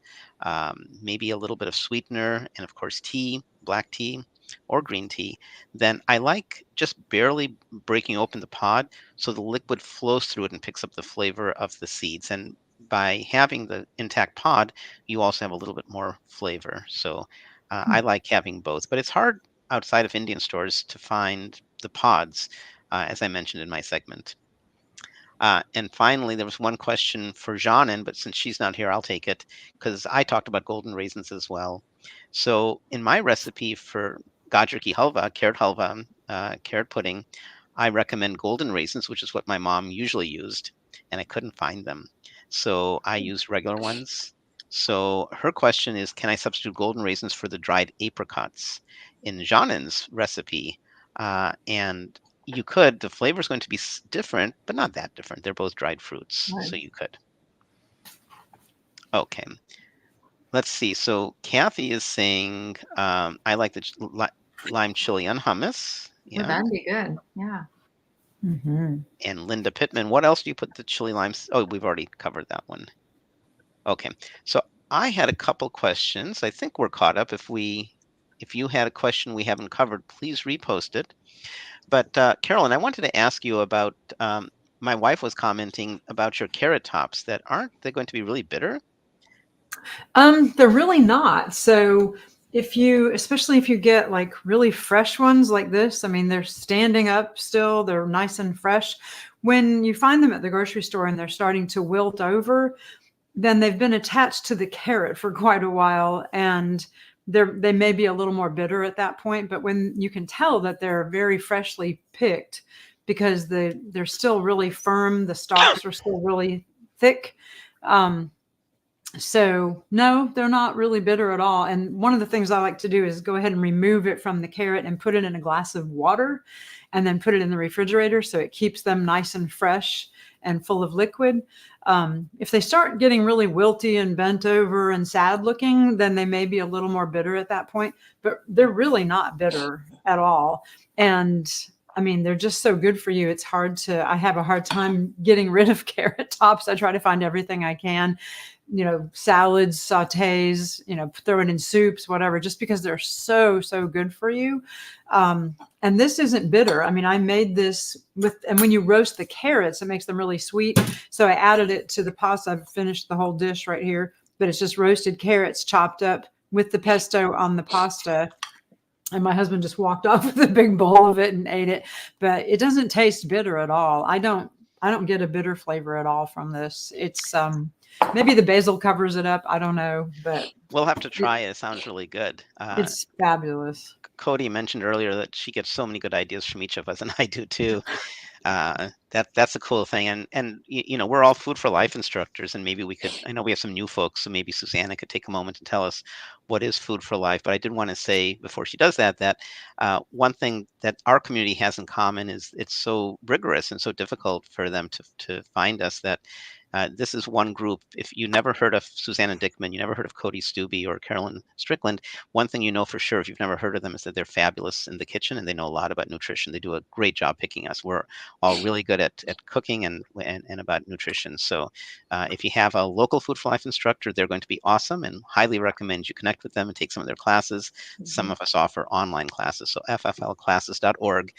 maybe a little bit of sweetener and, of course, tea, black tea or green tea. Then I like just barely breaking open the pod so the liquid flows through it and picks up the flavor of the seeds. And by having the intact pod, you also have a little bit more flavor. So I like having both, but it's hard outside of Indian stores to find the pods, as I mentioned in my segment. And finally, there was one question for Janin, but since she's not here, I'll take it because I talked about golden raisins as well. So in my recipe for gajar ki halva, carrot pudding, I recommend golden raisins, which is what my mom usually used, and I couldn't find them. So I used regular ones. So her question is, can I substitute golden raisins for the dried apricots in Janin's recipe? And you could. The flavor is going to be different, but not that different. They're both dried fruits, Right. so you could. Okay, let's see. So Kathy is saying, I like the lime chili on hummus. Well, Yeah. that'd be good. Yeah. And Linda Pittman, what else do you put the chili limes? Oh, we've already covered that one. Okay, so I had a couple questions. I think we're caught up. If you had a question we haven't covered, please repost it. But Carolyn, I wanted to ask you about my wife was commenting about your carrot tops that aren't they going to be really bitter? They're really not. So especially if you get like really fresh ones like this, I mean, they're standing up still, they're nice and fresh. When you find them at the grocery store and they're starting to wilt over, then they've been attached to the carrot for quite a while, and they may be a little more bitter at that point. But when you can tell that they're very freshly picked because they're still really firm, the stalks are still really thick. So no, they're not really bitter at all. And one of the things I like to do is go ahead and remove it from the carrot and put it in a glass of water and then put it in the refrigerator so it keeps them nice and fresh and full of liquid. If they start getting really wilty and bent over and sad looking, then they may be a little more bitter at that point, but they're really not bitter at all. And I mean, they're just so good for you. I have a hard time getting rid of carrot tops. I try to find everything I can, salads, sautés, throw it in soups, whatever, just because they're so, so good for you. And this isn't bitter. I mean, I made this and when you roast the carrots, it makes them really sweet. So I added it to the pasta. I've finished the whole dish right here, but it's just roasted carrots chopped up with the pesto on the pasta. And my husband just walked off with a big bowl of it and ate it, but it doesn't taste bitter at all. I don't get a bitter flavor at all from this. It's, maybe the basil covers it up. I don't know, but We'll have to try it. It sounds really good. it's fabulous. Cody mentioned earlier that she gets so many good ideas from each of us, and I do too. That's a cool thing. And we're all Food for Life instructors, and maybe I know we have some new folks, so maybe Susanna could take a moment to tell us what is Food for Life. But I did want to say before she does that one thing that our community has in common is it's so rigorous and so difficult for them to find us that this is one group. If you never heard of Susanna Dickman, you never heard of Cody Stubbe or Carolyn Strickland, one thing you know for sure if you've never heard of them is that they're fabulous in the kitchen and they know a lot about nutrition. They do a great job picking us. We're all really good at cooking and about nutrition. So if you have a local Food for Life instructor, they're going to be awesome, and highly recommend you connect with them and take some of their classes. Some of us offer online classes. So fflclasses.org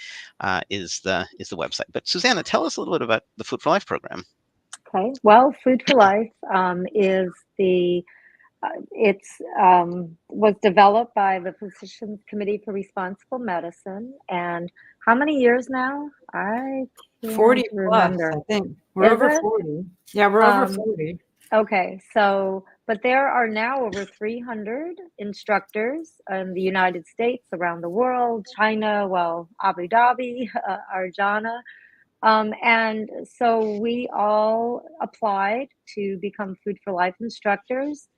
is the website. But Susanna, tell us a little bit about the Food for Life program. Okay. Well, Food for Life is was developed by the Physicians Committee for Responsible Medicine. And how many years now? I can't 40 remember. plus, I think. We're over 40. Yeah, we're over 40. Okay, but there are now over 300 instructors in the United States, around the world, China, Abu Dhabi, Arjana. And so we all applied to become Food for Life instructors.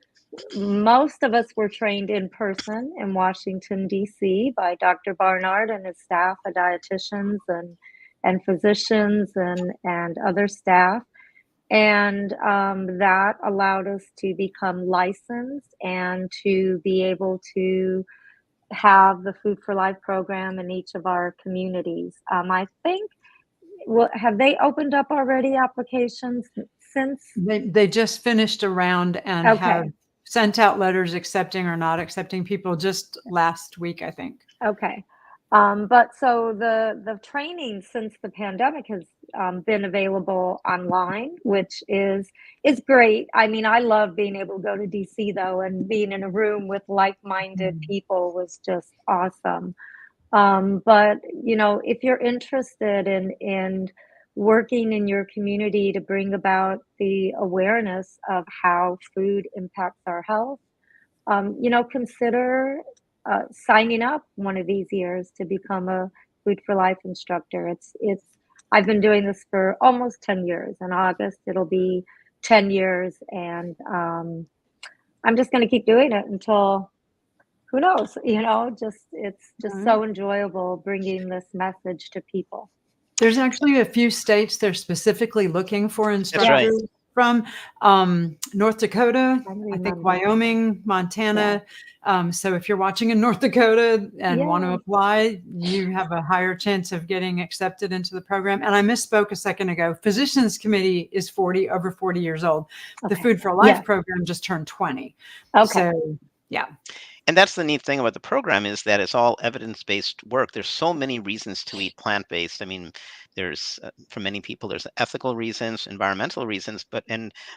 Most of us were trained in person in Washington, D.C. by Dr. Barnard and his staff of dietitians and physicians and other staff. And that allowed us to become licensed and to be able to have the Food for Life program in each of our communities. I think, have they opened up already applications since? They just finished a round and have sent out letters accepting or not accepting people just last week, I think. Okay. But so the training since the pandemic has been available online, which is great. I mean, I love being able to go to DC though, and being in a room with like-minded people was just awesome. But if you're interested in working in your community to bring about the awareness of how food impacts our health, consider signing up one of these years to become a Food for Life instructor. I've been doing this for almost 10 years. In August, it'll be 10 years. And I'm just going to keep doing it until, who knows, it's just so enjoyable bringing this message to people. There's actually a few states they're specifically looking for instructors from. North Dakota, I think Wyoming, Montana. So if you're watching in North Dakota and want to apply, you have a higher chance of getting accepted into the program. And I misspoke a second ago. Physicians Committee is over 40 years old. The Food for Life program just turned 20. Okay. So, yeah. And that's the neat thing about the program is that it's all evidence-based work. There's so many reasons to eat plant-based. I mean, For many people, there's ethical reasons, environmental reasons, but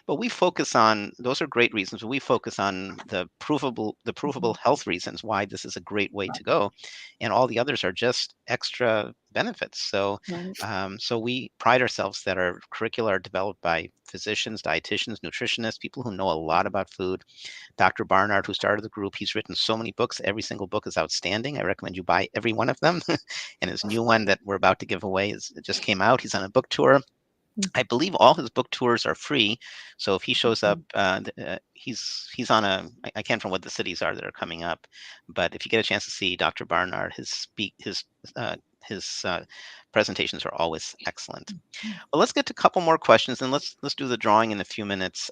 we focus on those are great reasons. But we focus on the provable health reasons why this is a great way to go, and all the others are just extra benefits. So, Right. so we pride ourselves that our curricula are developed by physicians, dietitians, nutritionists, people who know a lot about food. Dr. Barnard, who started the group, he's written so many books. Every single book is outstanding. I recommend you buy every one of them. And his new one that we're about to give away it just came out. He's on a book tour. I believe all his book tours are free. So if he shows up, he's on I can't remember what the cities are that are coming up, but if you get a chance to see Dr. Barnard, his presentations are always excellent. Well, let's get to a couple more questions, and let's do the drawing in a few minutes.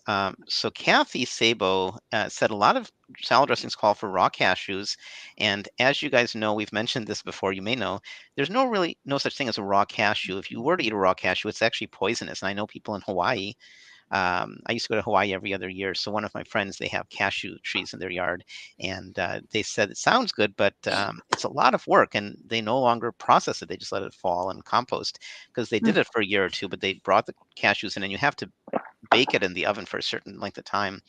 So Kathy Sabo said a lot of salad dressings call for raw cashews, and as you guys know, we've mentioned this before. You may know there's no such thing as a raw cashew. If you were to eat a raw cashew, it's actually poisonous. And I know people in Hawaii. I used to go to Hawaii every other year. So one of my friends, they have cashew trees in their yard, and they said it sounds good, but it's a lot of work, and they no longer process it. They just let it fall and compost because they did it for a year or two, but they brought the cashews in, and you have to bake it in the oven for a certain length of time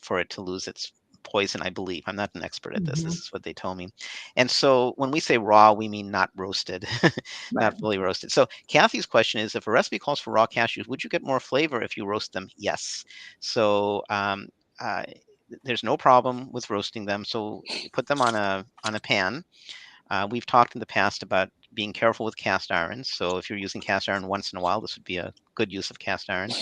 for it to lose its poison, I believe. I'm not an expert at this. This is what they told me. And so when we say raw, we mean not roasted, not fully roasted. So Kathy's question is, if a recipe calls for raw cashews, would you get more flavor if you roast them? Yes. So there's no problem with roasting them. So you put them on a pan. We've talked in the past about being careful with cast iron. So if you're using cast iron once in a while, this would be a good use of cast iron.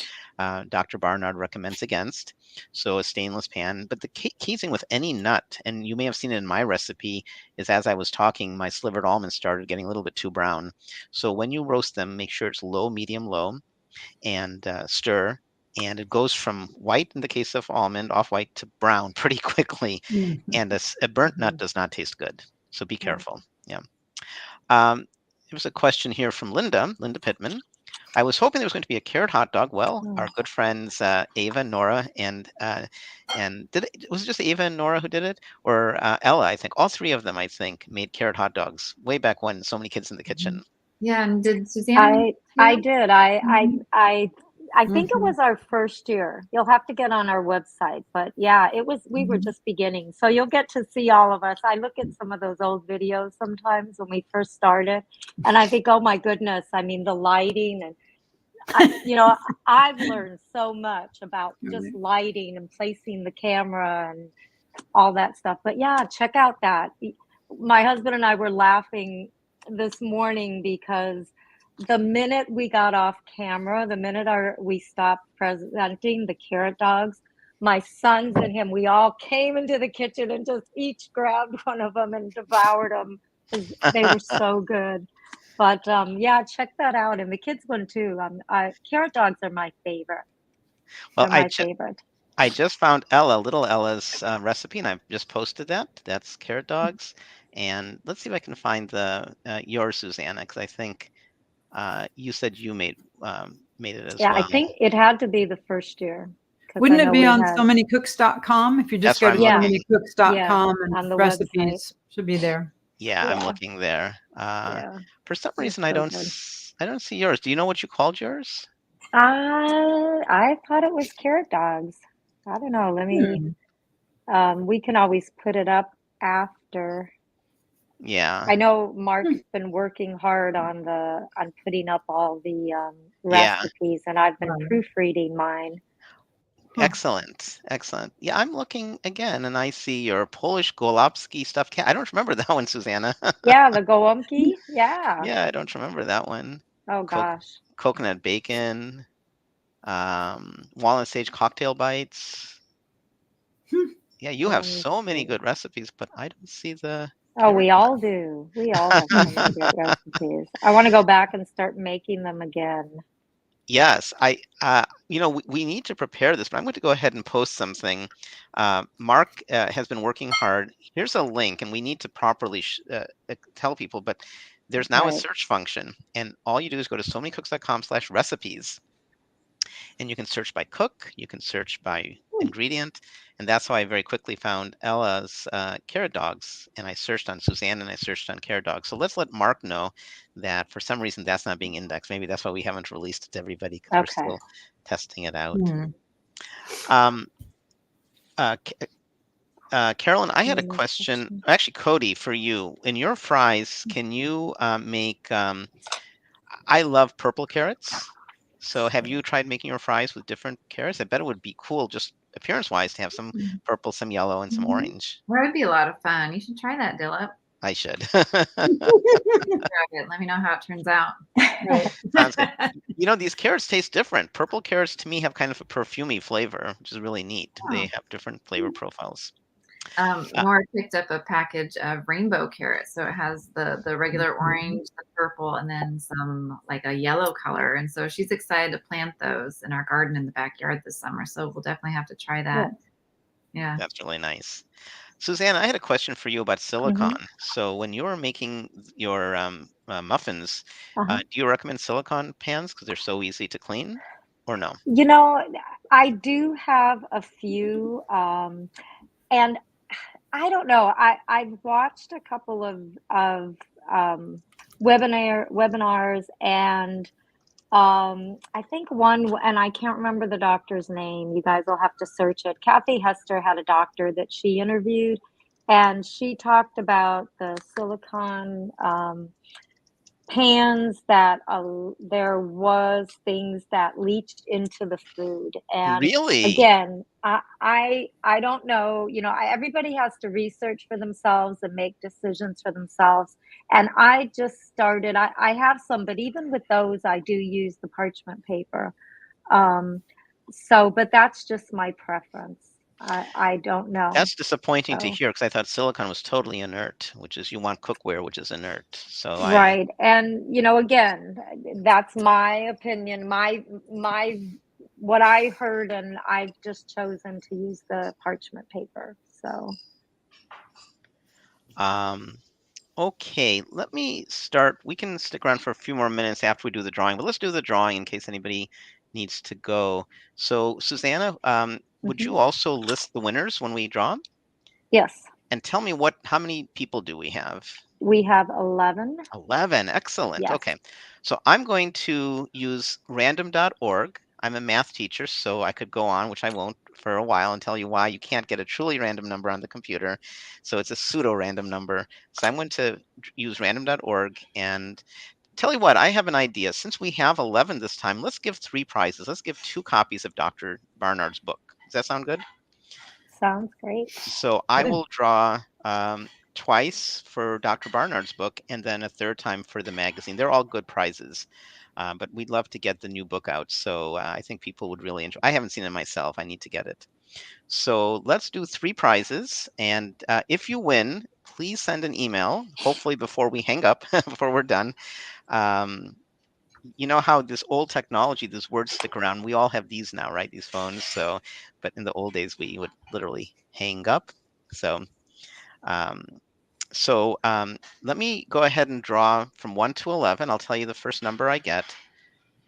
Dr. Barnard recommends against. So a stainless pan. But the key thing with any nut, and you may have seen it in my recipe, is as I was talking, my slivered almonds started getting a little bit too brown. So when you roast them, make sure it's low, medium, low, and stir. And it goes from white in the case of almond, off white, to brown pretty quickly. And a burnt nut does not taste good. So be careful. Yeah. There was a question here from Linda Pittman. I was hoping there was going to be a carrot hot dog. Well, our good friends Ava, Nora, and was it just Ava and Nora who did it, or Ella? I think all three of them, I think, made carrot hot dogs way back when. So many kids in the kitchen. Yeah, and did Suzanne? I did. I think it Mhm. was our first year. You'll have to get on our website, but yeah, it was. We were just beginning, so you'll get to see all of us. I look at some of those old videos sometimes when we first started, and I think, oh my goodness! I mean, the lighting and I've learned so much about just lighting and placing the camera and all that stuff. But yeah, check out that. My husband and I were laughing this morning because the minute we got off camera, the minute we stopped presenting the carrot dogs, my sons and him, we all came into the kitchen and just each grabbed one of them and devoured them because they were so good. But yeah, check that out, and the kids one too. Carrot dogs are my favorite. Well, They're my favorite. I just found little Ella's recipe, and I've just posted that. That's carrot dogs. And let's see if I can find yours, Susanna, because I think you said you made it as Yeah, I well. think it had to be the first year because I Wouldn't it know be we on had. SoManyCooks.com? If you just That's go where to I'm Yeah, looking. yeah, SoManyCooks.com on and the website. recipes should be there. Yeah, I'm Yeah, looking there. yeah, For some it's reason, I so don't good. I don't see yours. Do you know what you called yours? I thought it was carrot dogs. I don't know. Let me. Hmm. We can always put it up after. Yeah, I know Mark's been working hard on putting up all the yeah. recipes, and I've been Right. proofreading mine. Huh. Excellent, excellent. Yeah, I'm looking again, and I see your Polish Golopski stuffed cat. I don't remember that one, Susanna. Yeah, the gołąbki. Yeah. Yeah, I don't remember that one. Oh Co gosh. Coconut bacon, walnut sage cocktail bites. Hmm. Yeah, you Let have me so many see. good recipes, but I don't see the Oh, carrot we all one. do. We all have so many great recipes. I want to go back and start making them again. Yes, we need to prepare this, but I'm going to go ahead and post something. Mark has been working hard. Here's a link, and we need to properly tell people, but there's now a Right. search function, and all you do is go to somanycooks.com/recipes, and you can search by cook, you can search by ingredient. And that's how I very quickly found Ella's carrot dogs. And I searched on Suzanne and I searched on carrot dogs. So let's let Mark know that for some reason that's not being indexed. Maybe that's why we haven't released it to everybody, because we're Okay. still testing it out. Hmm. Um, Carolyn, I had a question. Actually, Cody, for you. In your fries, can you make? I love purple carrots. So have you tried making your fries with different carrots? I bet it would be cool, just appearance-wise, to have some purple, some yellow, and some orange. That would be a lot of fun. You should try that, Dilla. I should. Try it. Let me know how it turns out. Right. Sounds good. You know, these carrots taste different. Purple carrots to me have kind of a perfumey flavor, which is really neat. They Oh. have different flavor profiles. Nora picked up a package of rainbow carrots, so it has the regular orange, the purple, and then some like a yellow color. And so she's excited to plant those in our garden in the backyard this summer. So we'll definitely have to try that. Yeah. That's really nice. Suzanne, I had a question for you about silicone. So when you're making your muffins, Uh-huh. do you recommend silicone pans because they're so easy to clean, or no? You know, I do have a few, and I don't know. I've watched a couple of webinars, and I think one, and I can't remember the doctor's name. You guys will have to search it. Kathy Hester had a doctor that she interviewed, and she talked about the silicone pans that there was things that leached into the food. And Really? again, I don't know, you know, everybody has to research for themselves and make decisions for themselves. And I just started, I have some, but even with those I do use the parchment paper. But that's just my preference. I don't know. That's disappointing to So hear because I thought silicone was totally inert, which is you want cookware, which is inert. So right. And you know, again, that's my opinion, my what I heard, and I've just chosen to use the parchment paper. So okay, let me start. We can stick around for a few more minutes after we do the drawing, but let's do the drawing in case anybody needs to go. So Susanna, would you also list the winners when we draw? yes, And tell me how many people do we have? we have 11. 11. Excellent. Yes. Okay. So I'm going to use random.org. I'm a math teacher, so I could go on, which I won't for a while, and tell you why you can't get a truly random number on the computer. So it's a pseudo random number. So I'm going to use random.org and tell you what, I have an idea. Since we have 11 this time, let's give 3 prizes. Let's give 2 copies of Dr. Barnard's book. Does that sound good? Sounds great. So I will draw twice for Dr. Barnard's book and then a third time for the magazine. They're all good prizes, but we'd love to get the new book out. So I think people would really enjoy. I haven't seen it myself. I need to get it. So let's do 3 prizes. And if you win, please send an email, hopefully before we hang up, before we're done. You know how this old technology, these words stick around. We all have these now, right? These phones. So, but in the old days, we would literally hang up. So, um, let me go ahead and draw from 1 to 11. I'll tell you the first number I get.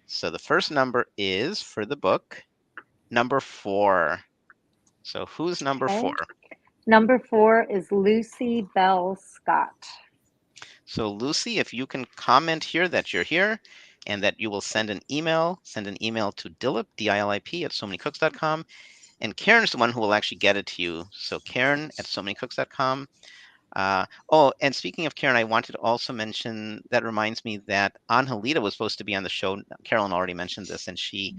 So the first number is, for the book, number 4. So who's number Okay. 4? Number 4 is Lucy Bell Scott. So Lucy, if you can comment here that you're here and that you will send an email to Dilip, D-I-L-I-P, at somanycooks.com. And Karen's the one who will actually get it to you. So Karen at somanycooks.com. Oh, and speaking of Karen, I wanted to also mention, that reminds me that Angelita was supposed to be on the show. Carolyn already mentioned this, and she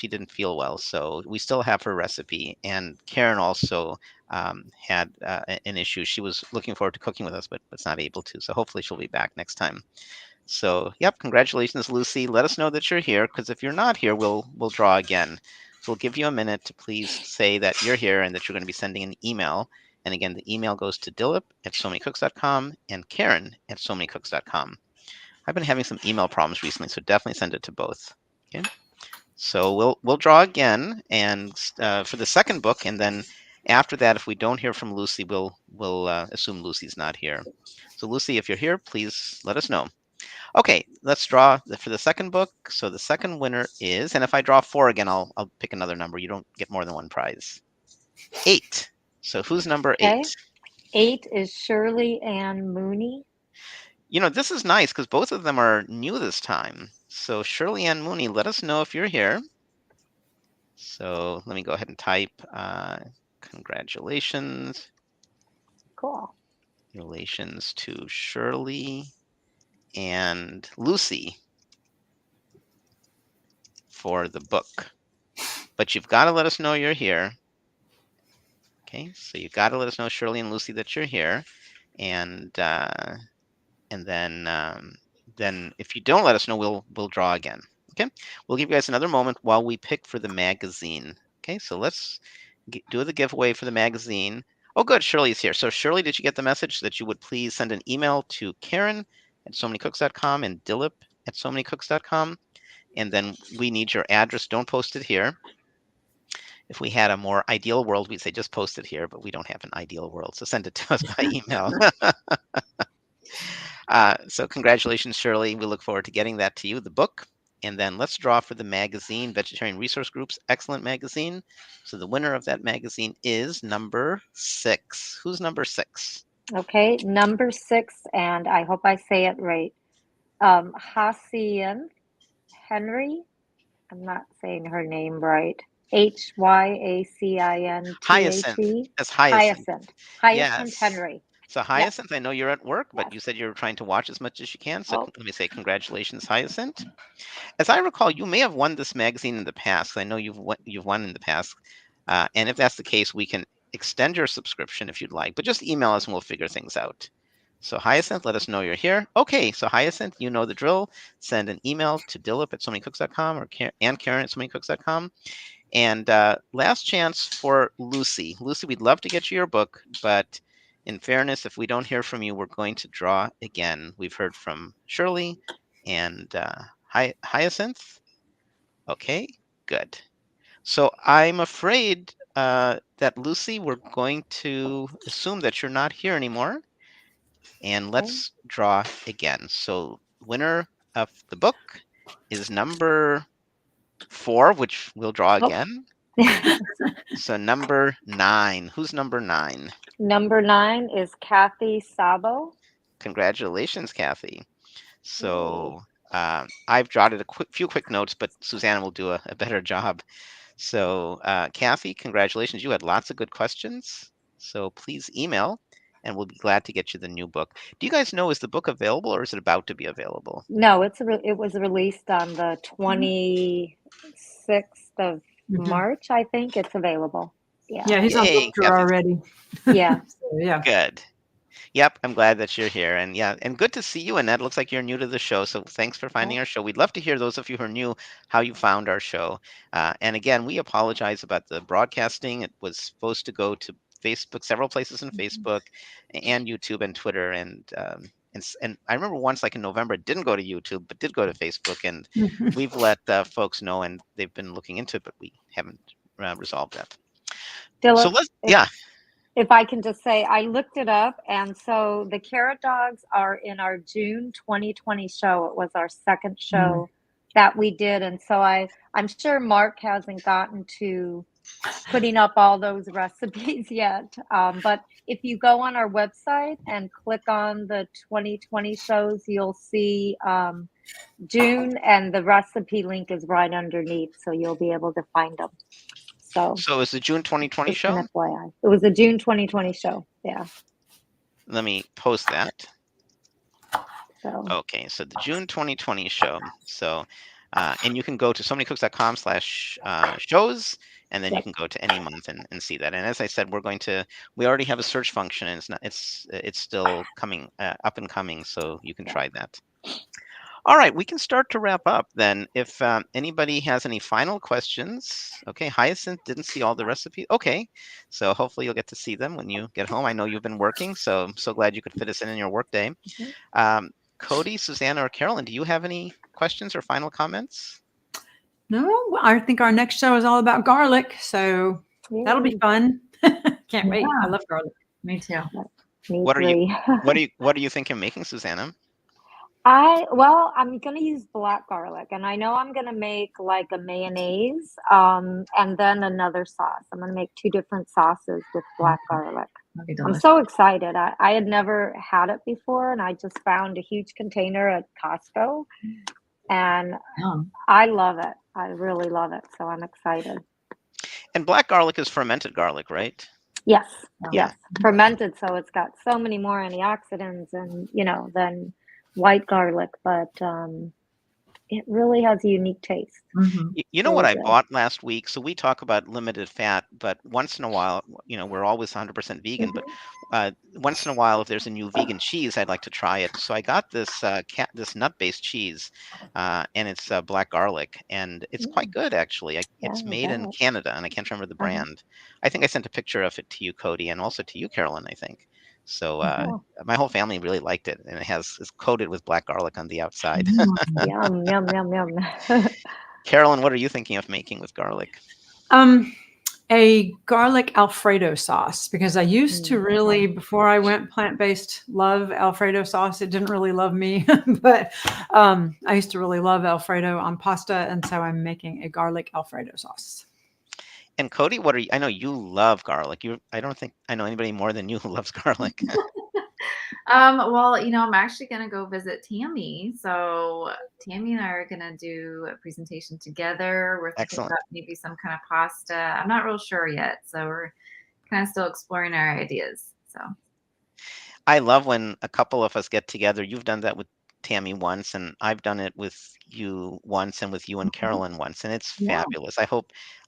didn't feel well. So we still have her recipe. And Karen also had an issue. She was looking forward to cooking with us, but was not able to. So hopefully she'll be back next time. So, yep, congratulations, Lucy. Let us know that you're here, because if you're not here, we'll draw again. So we'll give you a minute to please say that you're here and that you're going to be sending an email. And again, the email goes to Dilip at somanycooks.com and Karen at somanycooks.com. I've been having some email problems recently, so definitely send it to both. Okay. So we'll draw again, and for the second book, and then after that, if we don't hear from Lucy, we'll assume Lucy's not here. So Lucy, if you're here, please let us know. Okay, let's draw for the second book. So the second winner is, and if I draw 4 again, I'll pick another number. You don't get more than one prize. 8. So who's number 8? Okay. 8 is Shirley Ann Mooney. You know, this is nice because both of them are new this time. So Shirley Ann Mooney, let us know if you're here. So let me go ahead and type congratulations. Cool. Relations to Shirley and Lucy for the book. But you've got to let us know you're here. Okay, so you got to let us know, Shirley and Lucy, that you're here. And then if you don't let us know, we'll draw again. Okay, we'll give you guys another moment while we pick for the magazine. Okay, so let's do the giveaway for the magazine. Oh, good, Shirley's here. So Shirley, did you get the message that you would please send an email to Karen@SoManyCooks.com and Dilip@SoManyCooks.com? And then we need your address. Don't post it here. If we had a more ideal world, we'd say just post it here, but we don't have an ideal world. So send it to us by email. So congratulations, Shirley. We look forward to getting that to you, the book. And then let's draw for the magazine, Vegetarian Resource Group's excellent magazine. So the winner of that magazine is number 6. Who's number 6? Okay, number 6, and I hope I say it right. Hyacinth Henry. I'm not saying her name right. Hyacinth. Hyacinth. That's Hyacinth. Hyacinth Yes. Henry. So Hyacinth, I know you're at work, but Yes. you said you're trying to watch as much as you can. So Oh. let me say congratulations, Hyacinth. As I recall, you may have won this magazine in the past. I know you've won in the past. And if that's the case, we can extend your subscription if you'd like, but just email us and we'll figure things out. So Hyacinth, let us know you're here. Okay, so Hyacinth, you know the drill. Send an email to Dilip@SoManyCooks.com or Karen@SoManyCooks.com. And last chance for Lucy. Lucy, we'd love to get you your book, but in fairness, if we don't hear from you, we're going to draw again. We've heard from Shirley and Hyacinth. Okay, good. So I'm afraid that Lucy, we're going to assume that you're not here anymore. And let's draw again. So winner of the book is number 4, which we'll draw again. So number 9. Who's number 9? Number 9 is Kathy Sabo. Congratulations, Kathy. So I've jotted few quick notes, but Susanna will do a better job. So Kathy, congratulations. You had lots of good questions. So please email and we'll be glad to get you the new book. Do you guys know, is the book available or is it about to be available? No, it was released on the 26th of March, I think. It's available. Yeah. Yeah, he's on Yay, book tour Kathy. already. Yeah. So, yeah. Good. Yep, I'm glad that you're here. And yeah, and good to see you, Annette. Looks like you're new to the show. So thanks for finding our show. We'd love to hear, those of you who are new, how you found our show. And again, we apologize about the broadcasting. It was supposed to go to Facebook, several places in Facebook and YouTube and Twitter. And I remember once, like in November, it didn't go to YouTube, but did go to Facebook. And we've let folks know, and they've been looking into it, but we haven't resolved that. Philip, So let's, yeah. If I can just say, I looked it up, and so the carrot dogs are in our June 2020 show. It was our second show that we did, and so I'm sure Mark hasn't gotten to putting up all those recipes yet. But if you go on our website and click on the 2020 shows, you'll see June, and the recipe link is right underneath, so you'll be able to find them. So it's the June 2020 just show? an FYI. It was the June 2020 show. Yeah. Let me post that. So. Okay, so the June 2020 show. So, and you can go to SoManyCooks.com/shows, and then you can go to any month and see that. And as I said, we already have a search function, and it's still coming up and coming, so you can try that. All right, we can start to wrap up then. If anybody has any final questions. Okay, Hyacinth didn't see all the recipes. Okay, so hopefully you'll get to see them when you get home. I know you've been working, so I'm so glad you could fit us in your work day. Cody, Susanna, or Carolyn, do you have any questions or final comments? No, I think our next show is all about garlic, so that'll be fun. Can't wait. I love garlic. Me too. What are you thinking of making, Susanna? I'm gonna use black garlic, and I know I'm gonna make like a mayonnaise, and then another sauce. I'm gonna make two different sauces with black garlic. That'd be I'm delicious. so excited. I had never had it before, and I just found a huge container at Costco, and Yum. I love it. I really love it, so I'm excited. And black garlic is fermented garlic, right? Yes, Yeah. yes, fermented, so it's got so many more antioxidants and than white garlic, but it really has a unique taste. Mhm. You know what Really I good. bought last week? So we talk about limited fat, but once in a while, we're always 100% vegan, but once in a while, if there's a new vegan cheese, I'd like to try it. So I got this nut-based cheese, and it's black garlic, and it's quite Mm, good actually. yeah, It's I made in bet. Canada, and I can't remember the Uh-huh. brand. I think I sent a picture of it to you, Cody, and also to you, Carolyn, I think. So Oh, my whole family really liked it, and it's coated with black garlic on the outside. Mm. yum, yum, yum, yum. Carolyn, what are you thinking of making with garlic? Um, a garlic Alfredo sauce because I used to Mm, really, before I went plant based, love Alfredo sauce. It didn't really love me, but I used to really love Alfredo on pasta, and so I'm making a garlic Alfredo sauce. And Cody, what are you? I know you love garlic. I don't think I know anybody more than you who loves garlic. Well, I'm actually gonna go visit Tammy. So Tammy and I are gonna do a presentation together. We're thinking Excellent. about maybe some kind of pasta. I'm not real sure yet, so we're kind of still exploring our ideas. So I love when a couple of us get together. You've done that with Tammy once, and I've done it with you once, and with you and Carolyn once, and it's yeah. fabulous. I'll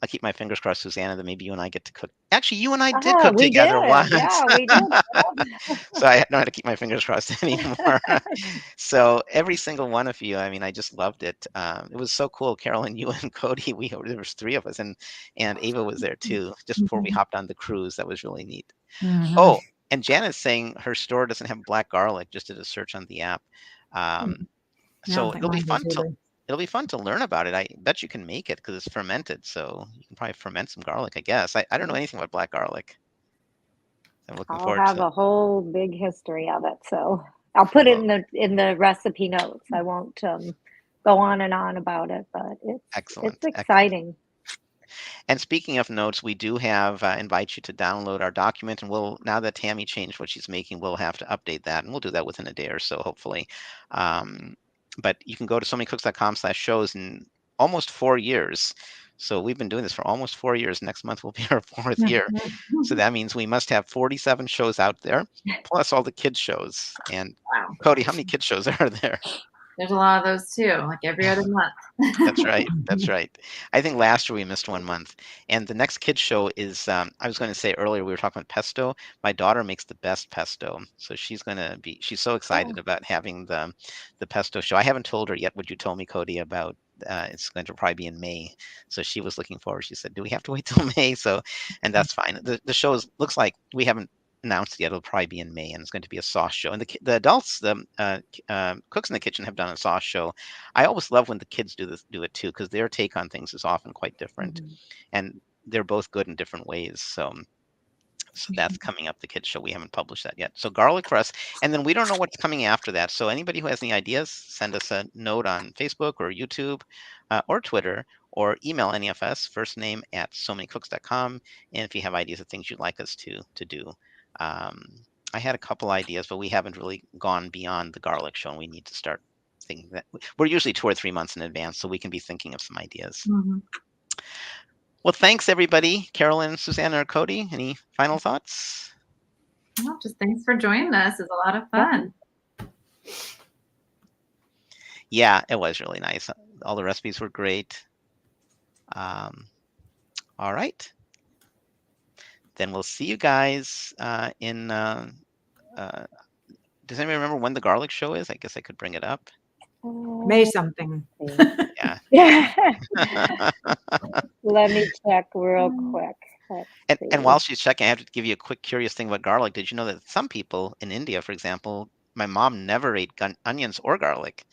keep my fingers crossed, Susanna, that maybe you and I get to cook. Actually, you and I did ah, cook we together did. once, Yeah, we did. so I don't have to keep my fingers crossed anymore. So every single one of you, I mean, I just loved it. It was so cool. Carolyn, you and Cody, there was three of us, and Ava was there too, just before we Mhm. hopped on the cruise. That was really neat. Mhm. Oh, and Janet's saying her store doesn't have black garlic. Just did a search on the app. Um, Yeah, I don't so think mine does either. it'll be fun to learn about it. I bet you can make it because it's fermented. So you can probably ferment some garlic, I guess. I don't know anything about black garlic. I'm looking I'll forward have to it. a whole big history of it, so I'll put it Well, in the recipe notes. I won't go on and on about it, but it's excellent, excellent. exciting. And speaking of notes, we do have invite you to download our document, and now that Tammy changed what she's making, we'll have to update that, and we'll do that within a day or so, hopefully. Um, but you can go to somanycooks.com/shows in almost 4 years. So we've been doing this for almost 4 years. Next month will be our fourth Yeah. year. So that means we must have 47 shows out there, plus all the kids shows. And Wow. Cody, how many kids shows are there? There's a lot of those too, like every other month. That's right. That's right. I think last year we missed 1 month. And the next kids show is, I was going to say earlier, we were talking about pesto. My daughter makes the best pesto. So she's so excited Oh, about having the pesto show. I haven't told her yet what you told me, Cody, about it's going to probably be in May. So she was looking forward. She said, "Do we have to wait till May?" And that's fine. The show looks like we haven't announced yet. It'll probably be in May, and it's going to be a sauce show. And the adults, the cooks in the kitchen, have done a sauce show. I always love when the kids do it too, because their take on things is often quite different, mhm. and they're both good in different ways. So that's coming up, the kids show. We haven't published that yet. So garlic for us, and then we don't know what's coming after that. So anybody who has any ideas, send us a note on Facebook or YouTube or Twitter, or email any of us, first name at somanycooks.com. And if you have ideas of things you'd like us to do. Um, I had a couple ideas, but we haven't really gone beyond the garlic show, and we need to start thinking that we're usually 2 or 3 months in advance, so we can be thinking of some ideas. Mhm. Well, thanks everybody. Carolyn, Susanna, or Cody, any final thoughts? Well, just thanks for joining us. It's a lot of Yeah. fun. Yeah, it was really nice. All the recipes were great. All right. Then we'll see you guys in. Does anybody remember when the garlic show is? I guess I could bring it up. May Let's something. see. Yeah. Yeah. Let me check real quick. Let's And see. while she's checking, I have to give you a quick curious thing about garlic. Did you know that some people in India, for example, my mom never ate onions or garlic,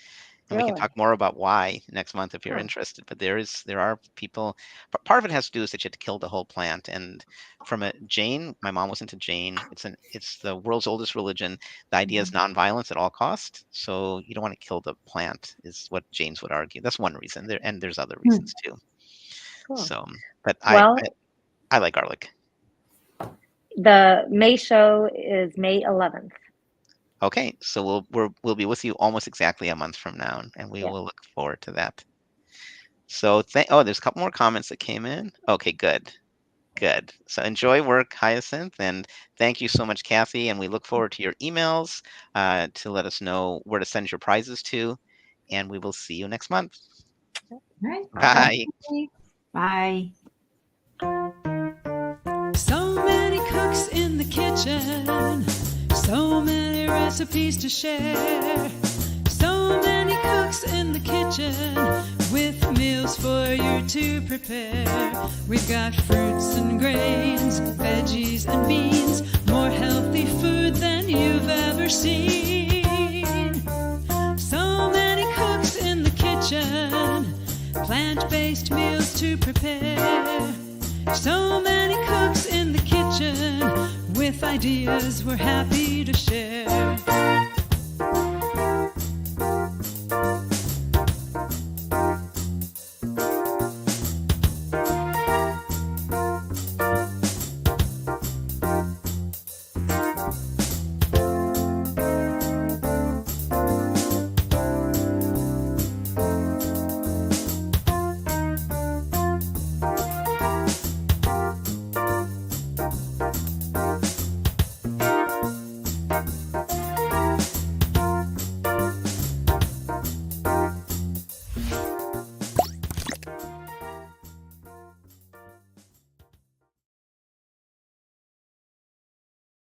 And we can Really? talk more about why next month if you're Huh. interested. But there are people. Part of it has to do with that you have to kill the whole plant. And from a Jain, my mom was into Jain. It's the world's oldest religion. The idea is nonviolence at all cost. So you don't want to kill the plant, is what Jains would argue. That's one reason. And there's other reasons too. Cool. So, but Well, I like garlic. the May show is May 11th. Okay, so we'll be with you almost exactly a month from now, and we Yeah. will look forward to that. So there's a couple more comments that came in. Okay, good. So enjoy work, Hyacinth, and thank you so much, Kathy. And we look forward to your emails to let us know where to send your prizes to, and we will see you next month. All right. Bye. Bye. So many cooks in the kitchen, so many recipes to share. So many cooks in the kitchen with meals for you to prepare. We've got fruits and grains, veggies and beans, more healthy food than you've ever seen. So many cooks in the kitchen, plant-based meals to prepare. So many cooks in the kitchen with ideas we're happy to share.